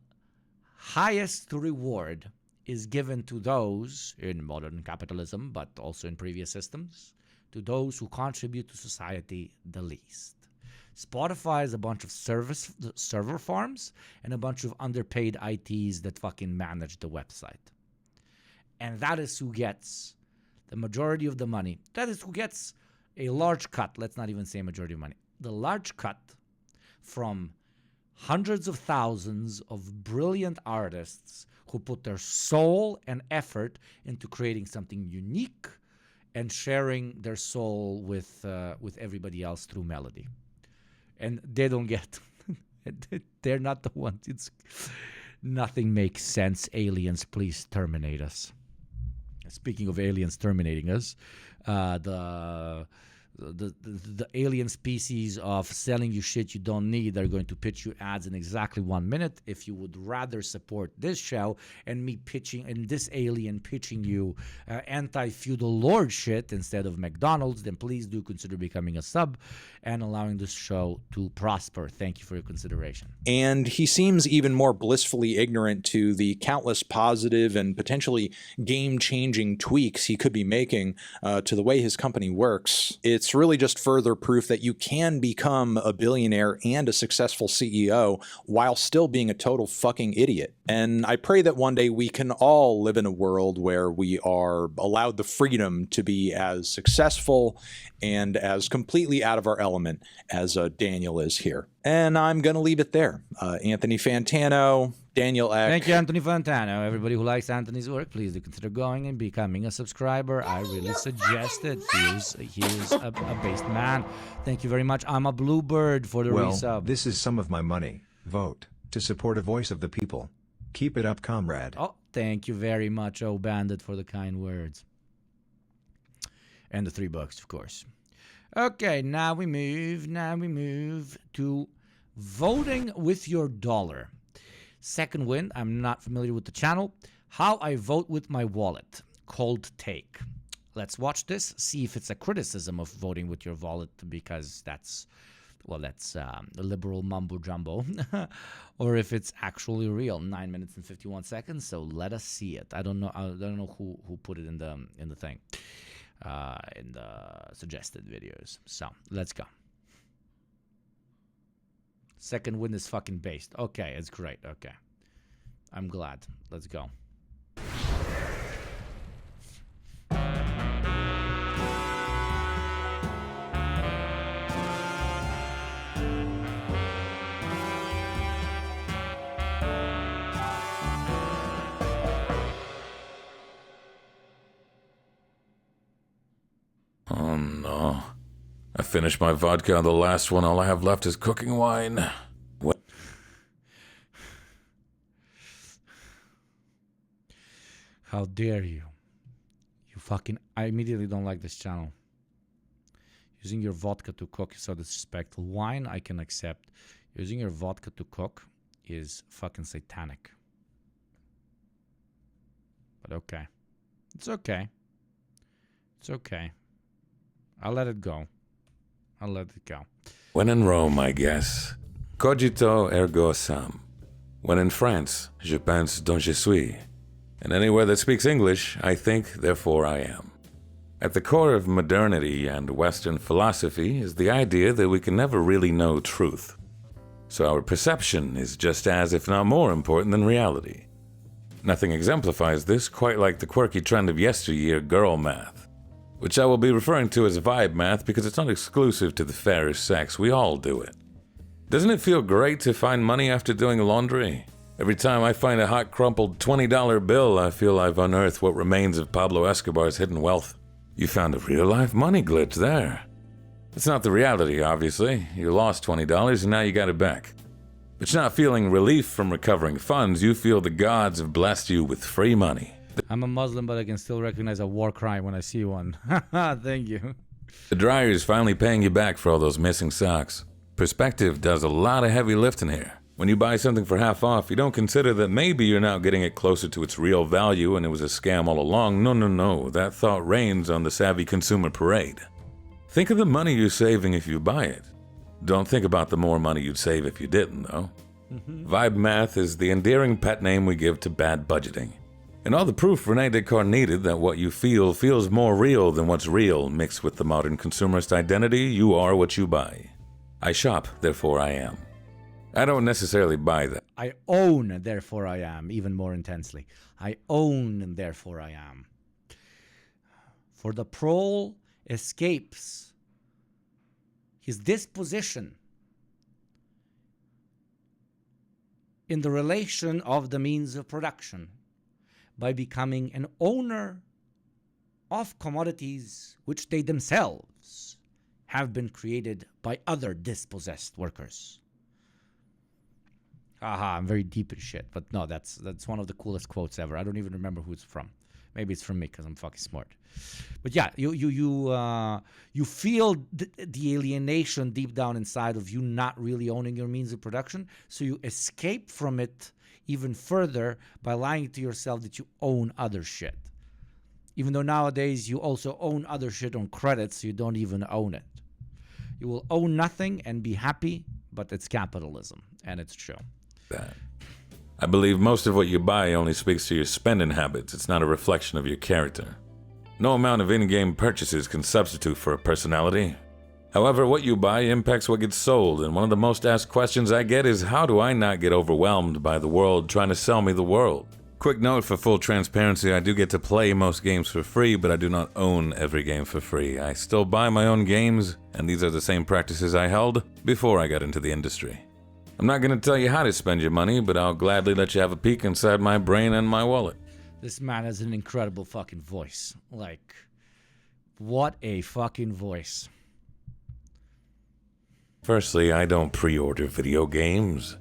highest reward is given to those in modern capitalism, but also in previous systems, to those who contribute to society the least. Spotify is a bunch of server farms and a bunch of underpaid ITs that fucking manage the website. And that is who gets the majority of the money. That is who gets a large cut. Let's not even say majority of money. The large cut from hundreds of thousands of brilliant artists who put their soul and effort into creating something unique and sharing their soul with everybody else through melody. And they don't get, they're not the ones. It's nothing makes sense. Aliens, please terminate us. Speaking of aliens terminating us, the alien species of selling you shit you don't need are going to pitch you ads in exactly 1 minute. If you would rather support this show and me pitching and this alien pitching you anti-feudal lord shit instead of McDonald's, then please do consider becoming a sub and allowing this show to prosper. Thank you for your consideration. And he seems even more blissfully ignorant to the countless positive and potentially game-changing tweaks he could be making to the way his company works. It's really just further proof that you can become a billionaire and a successful CEO while still being a total fucking idiot. And I pray that one day we can all live in a world where we are allowed the freedom to be as successful and as completely out of our element as Daniel is here. And I'm going to leave it there. Anthony Fantano, Daniel Eck. Thank you, Anthony Fantano. Everybody who likes Anthony's work, please do consider going and becoming a subscriber. I really suggest it. He is a based man. Thank you very much. I'm a bluebird for the resub. This is some of my money. Vote to support a voice of the people. Keep it up, comrade. Oh, thank you very much, oh Bandit, for the kind words. And the $3, of course. Okay, now we move to voting with your dollar. Second win, I'm not familiar with the channel. How I vote with my wallet. Cold take. Let's watch this, see if it's a criticism of voting with your wallet, because that's liberal mumbo jumbo, or if it's actually real. 9 minutes and 51 seconds. So let us see it. I don't know who put it in the thing, in the suggested videos. So let's go. Second win is fucking based. Okay, it's great. Okay, I'm glad. Let's go. Oh no. I finished my vodka, the last one. All I have left is cooking wine. What? How dare you? You I immediately don't like this channel. Using your vodka to cook is so disrespectful. Wine, I can accept. Using your vodka to cook is fucking satanic. But okay. It's okay. It's okay. I'll let it go. I'll let it go. When in Rome, I guess. Cogito ergo sum. When in France, je pense donc je suis. And anywhere that speaks English, I think, therefore I am. At the core of modernity and Western philosophy is the idea that we can never really know truth. So our perception is just as, if not more, important than reality. Nothing exemplifies this quite like the quirky trend of yesteryear girl math, which I will be referring to as vibe math because it's not exclusive to the fairer sex. We all do it. Doesn't it feel great to find money after doing laundry? Every time I find a hot crumpled $20 bill, I feel I've unearthed what remains of Pablo Escobar's hidden wealth. You found a real-life money glitch there. It's not the reality, obviously. You lost $20 and now you got it back. But you're not feeling relief from recovering funds. You feel the gods have blessed you with free money. I'm a Muslim, but I can still recognize a war crime when I see one. Thank you. The dryer is finally paying you back for all those missing socks. Perspective does a lot of heavy lifting here. When you buy something for half off, you don't consider that maybe you're now getting it closer to its real value and it was a scam all along. No. That thought reigns on the savvy consumer parade. Think of the money you're saving if you buy it. Don't think about the more money you'd save if you didn't, though. Vibe math is the endearing pet name we give to bad budgeting. And all the proof Rene Descartes needed that what you feel feels more real than what's real mixed with the modern consumerist identity, you are what you buy. I shop, therefore I am. I don't necessarily buy that. I own, therefore I am, even more intensely. I own, and therefore I am. For the prole escapes his disposition in the relation of the means of production by becoming an owner of commodities which they themselves have been created by other dispossessed workers. Haha, I'm very deep in shit, but no, that's one of the coolest quotes ever. I don't even remember who it's from. Maybe it's from me because I'm fucking smart. But yeah, you feel the alienation deep down inside of you not really owning your means of production, so you escape from it even further by lying to yourself that you own other shit. Even though nowadays you also own other shit on credit, so you don't even own it. You will own nothing and be happy, but it's capitalism, and it's true. That. I believe most of what you buy only speaks to your spending habits. It's not a reflection of your character. No amount of in-game purchases can substitute for a personality. However, what you buy impacts what gets sold, and one of the most asked questions I get is, how do I not get overwhelmed by the world trying to sell me the world? Quick note for full transparency, I do get to play most games for free, but I do not own every game for free. I still buy my own games, and these are the same practices I held before I got into the industry. I'm not going to tell you how to spend your money, but I'll gladly let you have a peek inside my brain and my wallet. This man has an incredible fucking voice. Like, what a fucking voice. Firstly, I don't pre-order video games.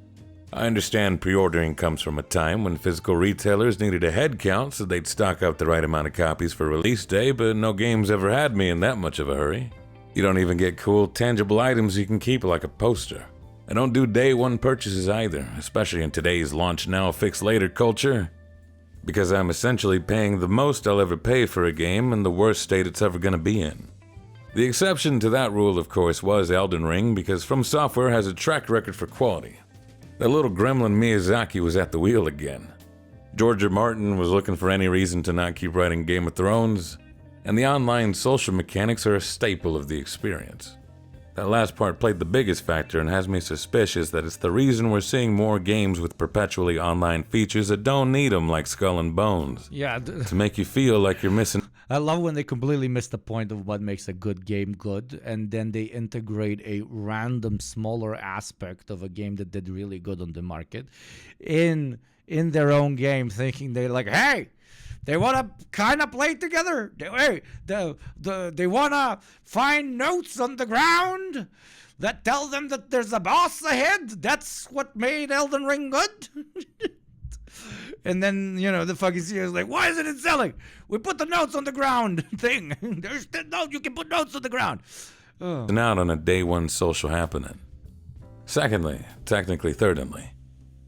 I understand pre-ordering comes from a time when physical retailers needed a head count so they'd stock up the right amount of copies for release day, but no games ever had me in that much of a hurry. You don't even get cool, tangible items you can keep like a poster. I don't do day one purchases either, especially in today's launch now, fix later culture, because I'm essentially paying the most I'll ever pay for a game in the worst state it's ever going to be in. The exception to that rule, of course, was Elden Ring, because From Software has a track record for quality. That little gremlin Miyazaki was at the wheel again. George R. Martin was looking for any reason to not keep writing Game of Thrones, and the online social mechanics are a staple of the experience. That last part played the biggest factor and has me suspicious that it's the reason we're seeing more games with perpetually online features that don't need them, like Skull and Bones. Yeah. To make you feel like you're missing. I love when they completely miss the point of what makes a good game good, and then they integrate a random smaller aspect of a game that did really good on the market in their own game, thinking they're like, hey, they want to kind of play together. They want to find notes on the ground that tell them that there's a boss ahead. That's what made Elden Ring good. And then, you know, the fucking CEO is like, why isn't it selling? We put the notes on the ground thing. There's the note, you can put notes on the ground. Oh. Out on a day one social happening. Secondly, technically thirdly,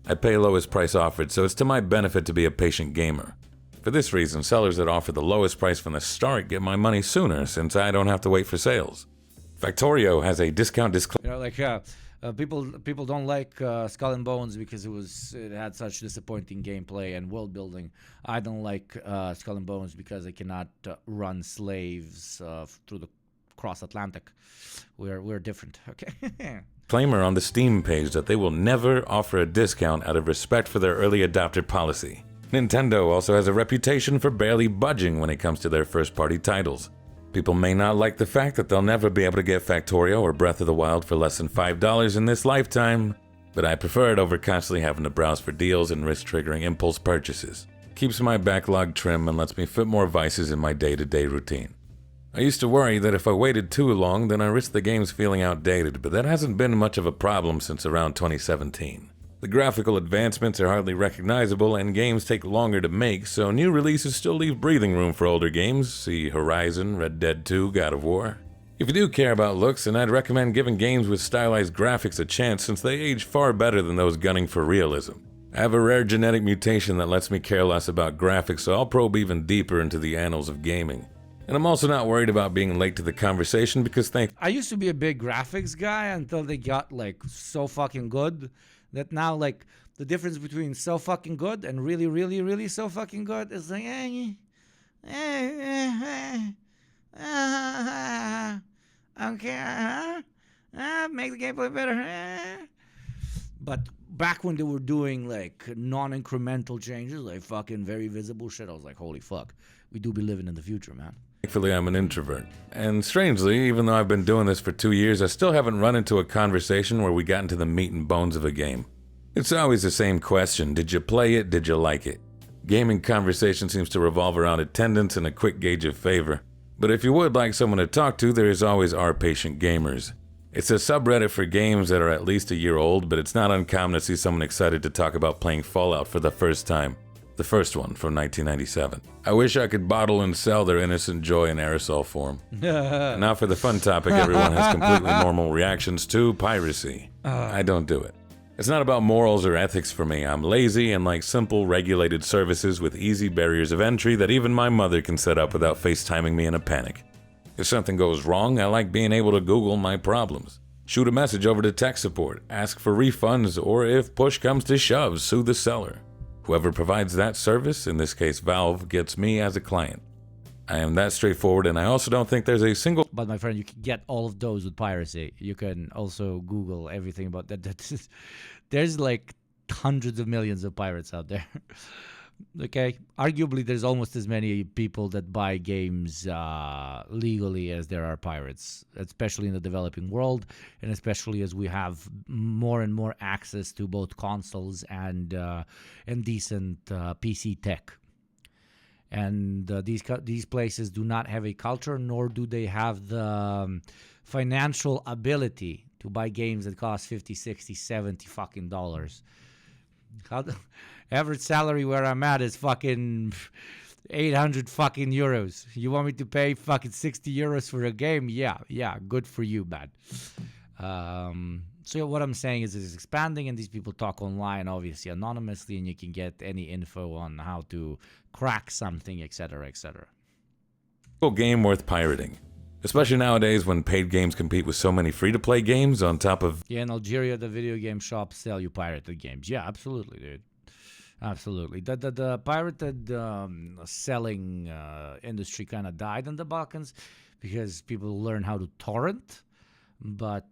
I pay lowest price offered, so it's to my benefit to be a patient gamer. For this reason, sellers that offer the lowest price from the start get my money sooner, since I don't have to wait for sales. Factorio has a discount disclaimer. You know, like people don't like Skull and Bones because it had such disappointing gameplay and world building. I don't like Skull and Bones because I cannot run slaves through the cross Atlantic. We're different, okay? Disclaimer on the Steam page that they will never offer a discount out of respect for their early adopter policy. Nintendo also has a reputation for barely budging when it comes to their first-party titles. People may not like the fact that they'll never be able to get Factorio or Breath of the Wild for less than $5 in this lifetime, but I prefer it over constantly having to browse for deals and risk-triggering impulse purchases. Keeps my backlog trim and lets me fit more vices in my day-to-day routine. I used to worry that if I waited too long, then I risked the games feeling outdated, but that hasn't been much of a problem since around 2017. The graphical advancements are hardly recognizable, and games take longer to make, so new releases still leave breathing room for older games. See Horizon, Red Dead 2, God of War. If you do care about looks, then I'd recommend giving games with stylized graphics a chance, since they age far better than those gunning for realism. I have a rare genetic mutation that lets me care less about graphics, so I'll probe even deeper into the annals of gaming. And I'm also not worried about being late to the conversation because I used to be a big graphics guy until they got like so fucking good that now like the difference between so fucking good and really, really, really so fucking good is like okay, make the gameplay better. But back when they were doing like non-incremental changes, like fucking very visible shit, I was like, holy fuck, we do be living in the future, man. Thankfully, I'm an introvert. And strangely, even though I've been doing this for 2 years, I still haven't run into a conversation where we got into the meat and bones of a game. It's always the same question: did you play it? Did you like it? Gaming conversation seems to revolve around attendance and a quick gauge of favor. But if you would like someone to talk to, there is always Our Patient Gamers. It's a subreddit for games that are at least a year old, but it's not uncommon to see someone excited to talk about playing Fallout for the first time. The first one from 1997. I wish I could bottle and sell their innocent joy in aerosol form. Now for the fun topic everyone has completely normal reactions to: piracy. I don't do it. It's not about morals or ethics for me. I'm lazy and like simple, regulated services with easy barriers of entry that even my mother can set up without FaceTiming me in a panic. If something goes wrong, I like being able to Google my problems. Shoot a message over to tech support, ask for refunds, or if push comes to shove, sue the seller. Whoever provides that service, in this case Valve, gets me as a client. I am that straightforward, and I also don't think there's a single... But my friend, you can get all of those with piracy. You can also Google everything about that. There's like hundreds of millions of pirates out there. Okay? Arguably, there's almost as many people that buy games legally as there are pirates, especially in the developing world, and especially as we have more and more access to both consoles and decent PC tech. And these places do not have a culture, nor do they have the financial ability to buy games that cost $50, $60, $70 fucking dollars. Average salary where I'm at is fucking 800 fucking euros. You want me to pay fucking 60 euros for a game? Yeah, good for you, man. So what I'm saying is it's expanding, and these people talk online, obviously anonymously, and you can get any info on how to crack something, etc., etc. Game worth pirating, especially nowadays when paid games compete with so many free-to-play games on top of... Yeah, in Algeria, the video game shops sell you pirated games. Yeah, absolutely, dude. Absolutely. The pirated selling industry kind of died in the Balkans because people learn how to torrent, but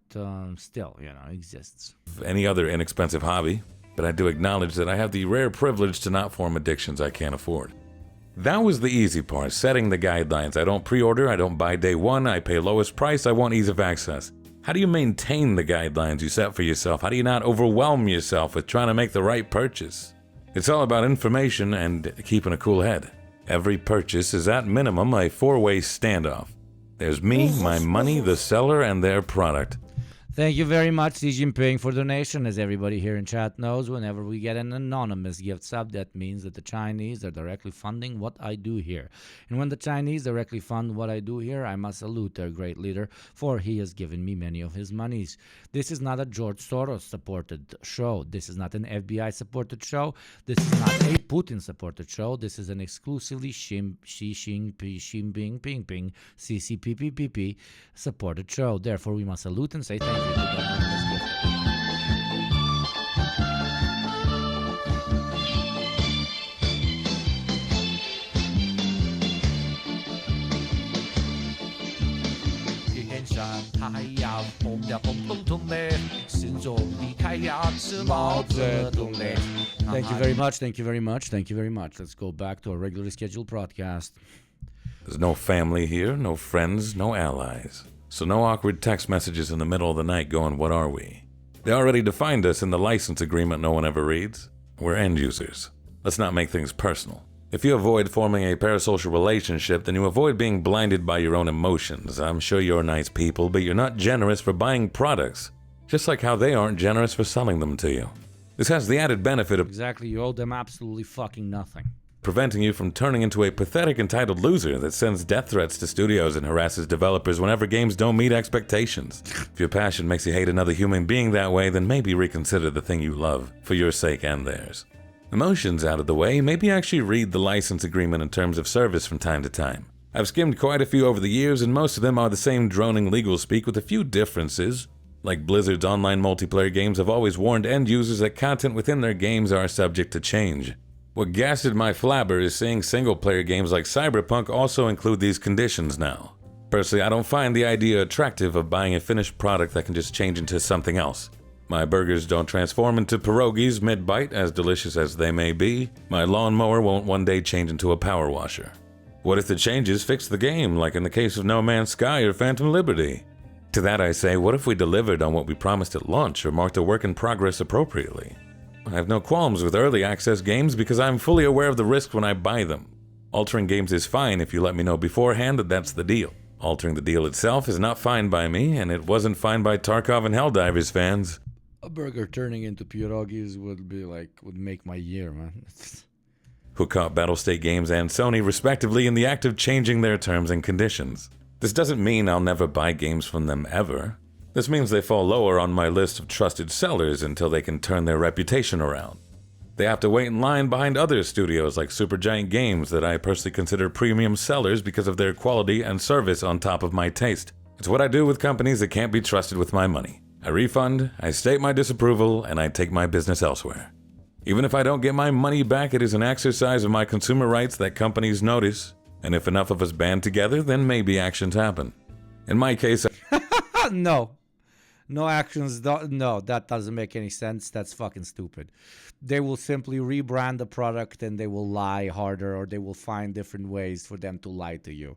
still, exists. Any other inexpensive hobby, but I do acknowledge that I have the rare privilege to not form addictions I can't afford. That was the easy part, setting the guidelines. I don't pre-order, I don't buy day one, I pay lowest price, I want ease of access. How do you maintain the guidelines you set for yourself? How do you not overwhelm yourself with trying to make the right purchase? It's all about information and keeping a cool head. Every purchase is at minimum a four-way standoff. There's me, my money, the seller, and their product. Thank you very much, Xi Jinping, for donation. As everybody here in chat knows, whenever we get an anonymous gift sub, that means that the Chinese are directly funding what I do here. And when the Chinese directly fund what I do here, I must salute their great leader, for he has given me many of his monies. This is not a George Soros-supported show. This is not an FBI-supported show. This is not a Putin-supported show. This is an exclusively Xi Jinping CCPPPP supported show. Therefore, we must salute and say thank you to the anonymous gift. Thank you very much. Thank you very much. Thank you very much. Let's go back to our regularly scheduled broadcast. There's no family here, no friends, no allies. So no awkward text messages in the middle of the night going, what are we? They already defined us in the license agreement no one ever reads. We're end users. Let's not make things personal. If you avoid forming a parasocial relationship, then you avoid being blinded by your own emotions. I'm sure you're nice people, but you're not generous for buying products, just like how they aren't generous for selling them to you. This has the added benefit of Exactly, you owe them absolutely fucking nothing. Preventing you from turning into a pathetic entitled loser that sends death threats to studios and harasses developers whenever games don't meet expectations. If your passion makes you hate another human being that way, then maybe reconsider the thing you love, for your sake and theirs. Emotions out of the way, maybe actually read the license agreement in terms of service from time to time. I've skimmed quite a few over the years, and most of them are the same droning legal speak with a few differences. Like Blizzard's online multiplayer games have always warned end users that content within their games are subject to change. What gasted my flabber is seeing single-player games like Cyberpunk also include these conditions now. Personally, I don't find the idea attractive of buying a finished product that can just change into something else. My burgers don't transform into pierogies mid-bite, as delicious as they may be. My lawnmower won't one day change into a power washer. What if the changes fix the game, like in the case of No Man's Sky or Phantom Liberty? To that I say, what if we delivered on what we promised at launch or marked a work in progress appropriately? I have no qualms with early access games because I'm fully aware of the risk when I buy them. Altering games is fine if you let me know beforehand that that's the deal. Altering the deal itself is not fine by me, and it wasn't fine by Tarkov and Helldivers fans. A burger turning into pierogies would make my year, man. Who caught Battlestate Games and Sony respectively in the act of changing their terms and conditions. This doesn't mean I'll never buy games from them ever. This means they fall lower on my list of trusted sellers until they can turn their reputation around. They have to wait in line behind other studios like Supergiant Games that I personally consider premium sellers because of their quality and service on top of my taste. It's what I do with companies that can't be trusted with my money. I refund, I state my disapproval, and I take my business elsewhere. Even if I don't get my money back, it is an exercise of my consumer rights that companies notice, and if enough of us band together, then maybe actions happen. In my case, No actions, no, that doesn't make any sense. That's fucking stupid. They will simply rebrand the product and they will lie harder, or they will find different ways for them to lie to you.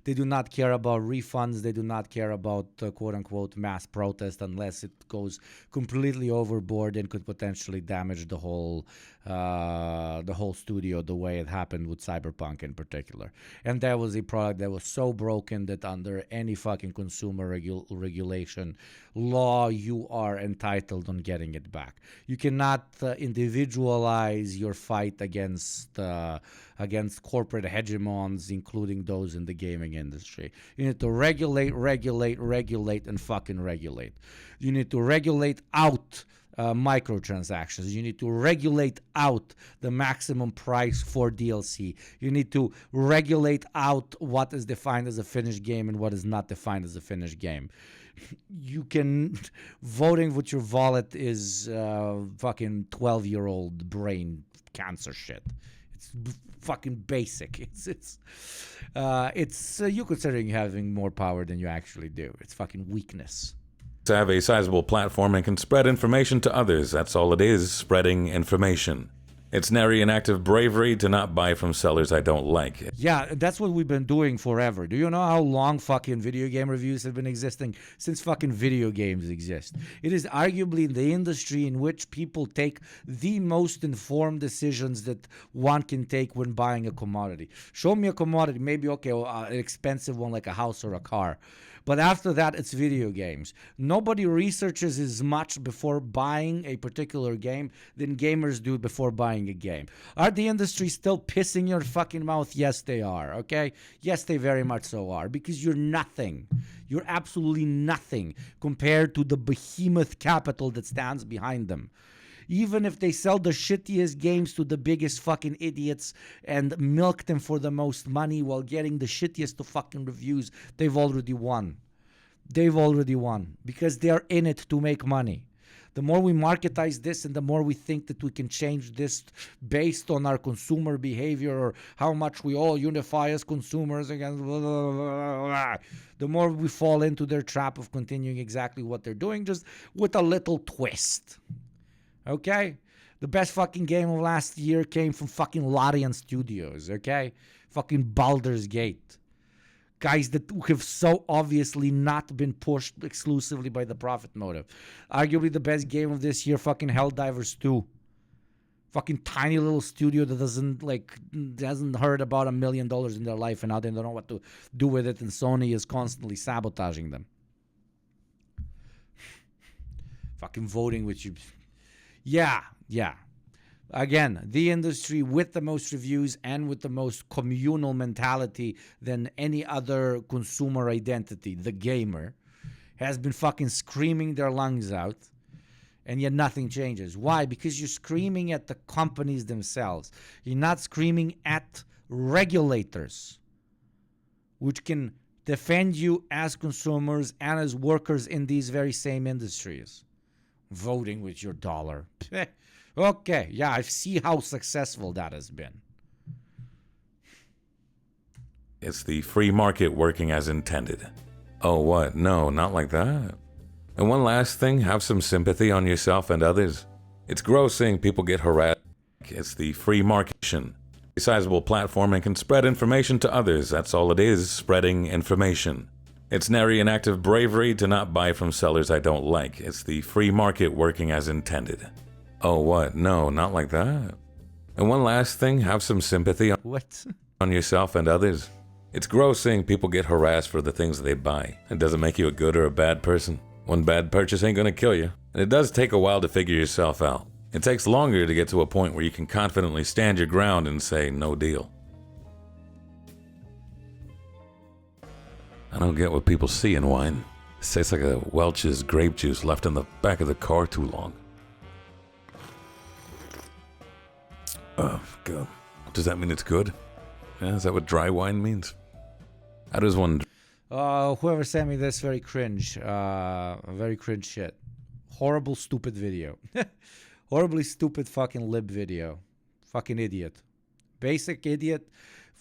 They do not care about refunds. They do not care about quote-unquote mass protest unless it goes completely overboard and could potentially damage the whole studio the way it happened with Cyberpunk in particular. And that was a product that was so broken that under any fucking consumer regulation law, you are entitled on getting it back. You cannot individualize your fight against corporate hegemons, including those in the gaming industry. You need to regulate, and fucking regulate. You need to regulate out microtransactions. You need to regulate out the maximum price for DLC. You need to regulate out what is defined as a finished game and what is not defined as a finished game. You can voting with your wallet is fucking 12-year-old brain cancer shit. It's fucking basic. It's you considering having more power than you actually do. It's fucking weakness. To have a sizable platform and can spread information to others. That's all it is, spreading information. It's nary an act of bravery to not buy from sellers I don't like. Yeah, that's what we've been doing forever. Do you know how long fucking video game reviews have been existing? Since fucking video games exist. It is arguably the industry in which people take the most informed decisions that one can take when buying a commodity. Show me a commodity, maybe, okay, an expensive one like a house or a car. But after that, it's video games. Nobody researches as much before buying a particular game than gamers do before buying a game. Are the industry still pissing your fucking mouth? Yes, they are, okay? Yes, they very much so are, because you're nothing. You're absolutely nothing compared to the behemoth capital that stands behind them. Even if they sell the shittiest games to the biggest fucking idiots and milk them for the most money while getting the shittiest of fucking reviews, they've already won. They've already won because they are in it to make money. The more we marketize this and the more we think that we can change this based on our consumer behavior or how much we all unify as consumers against blah, blah, blah, blah, the more we fall into their trap of continuing exactly what they're doing, just with a little twist. Okay? The best fucking game of last year came from fucking Larian Studios, okay? Fucking Baldur's Gate. Guys that have so obviously not been pushed exclusively by the profit motive. Arguably the best game of this year, fucking Helldivers 2. Fucking tiny little studio that hasn't heard about $1 million in their life and now they don't know what to do with it, and Sony is constantly sabotaging them. Fucking voting with you. Yeah. Again, the industry with the most reviews and with the most communal mentality than any other consumer identity, the gamer, has been fucking screaming their lungs out, and yet nothing changes. Why? Because you're screaming at the companies themselves. You're not screaming at regulators, which can defend you as consumers and as workers in these very same industries. Voting with your dollar. Okay, yeah, I see how successful that has been. It's the free market working as intended. Oh, what? No, not like that. And one last thing, have some sympathy on yourself and others. It's gross seeing people get harassed. It's the free market. A sizable platform and can spread information to others. That's all it is, spreading information. It's nary an act of bravery to not buy from sellers I don't like. It's the free market working as intended. Oh, what? No, not like that. And one last thing, have some sympathy on yourself and others. It's gross seeing people get harassed for the things they buy. It doesn't make you a good or a bad person. One bad purchase ain't gonna kill you. And it does take a while to figure yourself out. It takes longer to get to a point where you can confidently stand your ground and say, no deal. I don't get what people see in wine. It tastes like a Welch's grape juice left in the back of the car too long. Oh, God. Does that mean it's good? Yeah, is that what dry wine means? How does one... Whoever sent me this, very cringe. Very cringe shit. Horrible, stupid video. Horribly stupid fucking lib video. Fucking idiot. Basic idiot.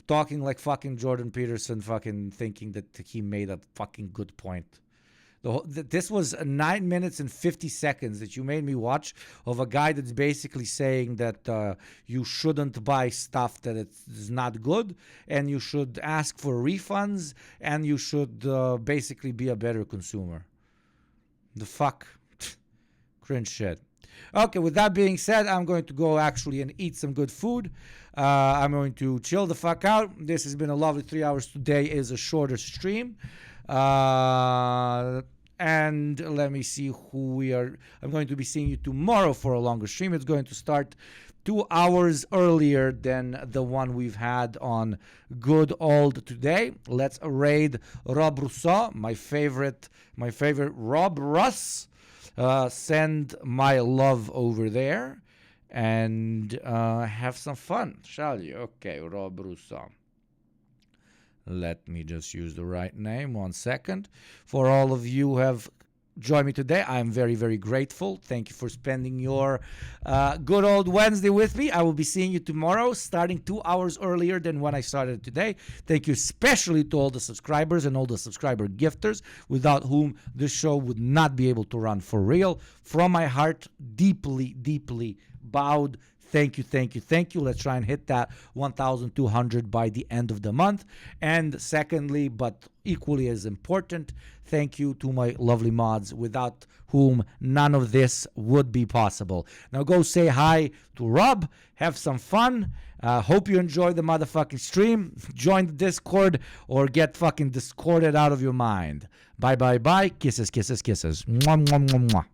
Talking like fucking Jordan Peterson, fucking thinking that he made a fucking good point. This was 9 minutes and 50 seconds that you made me watch of a guy that's basically saying that you shouldn't buy stuff that is not good, and you should ask for refunds, and you should basically be a better consumer. The fuck? Cringe shit. Okay, with that being said, I'm going to go actually and eat some good food. I'm going to chill the fuck out. This has been a lovely 3 hours. Today is a shorter stream. And let me see who we are. I'm going to be seeing you tomorrow for a longer stream. It's going to start 2 hours earlier than the one we've had on Good Old Today. Let's raid Rob Rousseau, my favorite Rob Russ. Send my love over there and have some fun, shall you? Okay, Rob Rousseau. Let me just use the right name. 1 second. For all of you who have joined me today, I'm very, very grateful. Thank you for spending your good old Wednesday with me. I will be seeing you tomorrow, starting 2 hours earlier than when I started today. Thank you especially to all the subscribers and all the subscriber gifters, without whom this show would not be able to run for real. From my heart, deeply, deeply bowed Thank you. Let's try and hit that 1,200 by the end of the month. And secondly, but equally as important, thank you to my lovely mods, without whom none of this would be possible. Now go say hi to Rob. Have some fun. Hope you enjoy the motherfucking stream. Join the Discord or get fucking discorded out of your mind. Bye. Kisses. Mwah, mwah, mwah, mwah.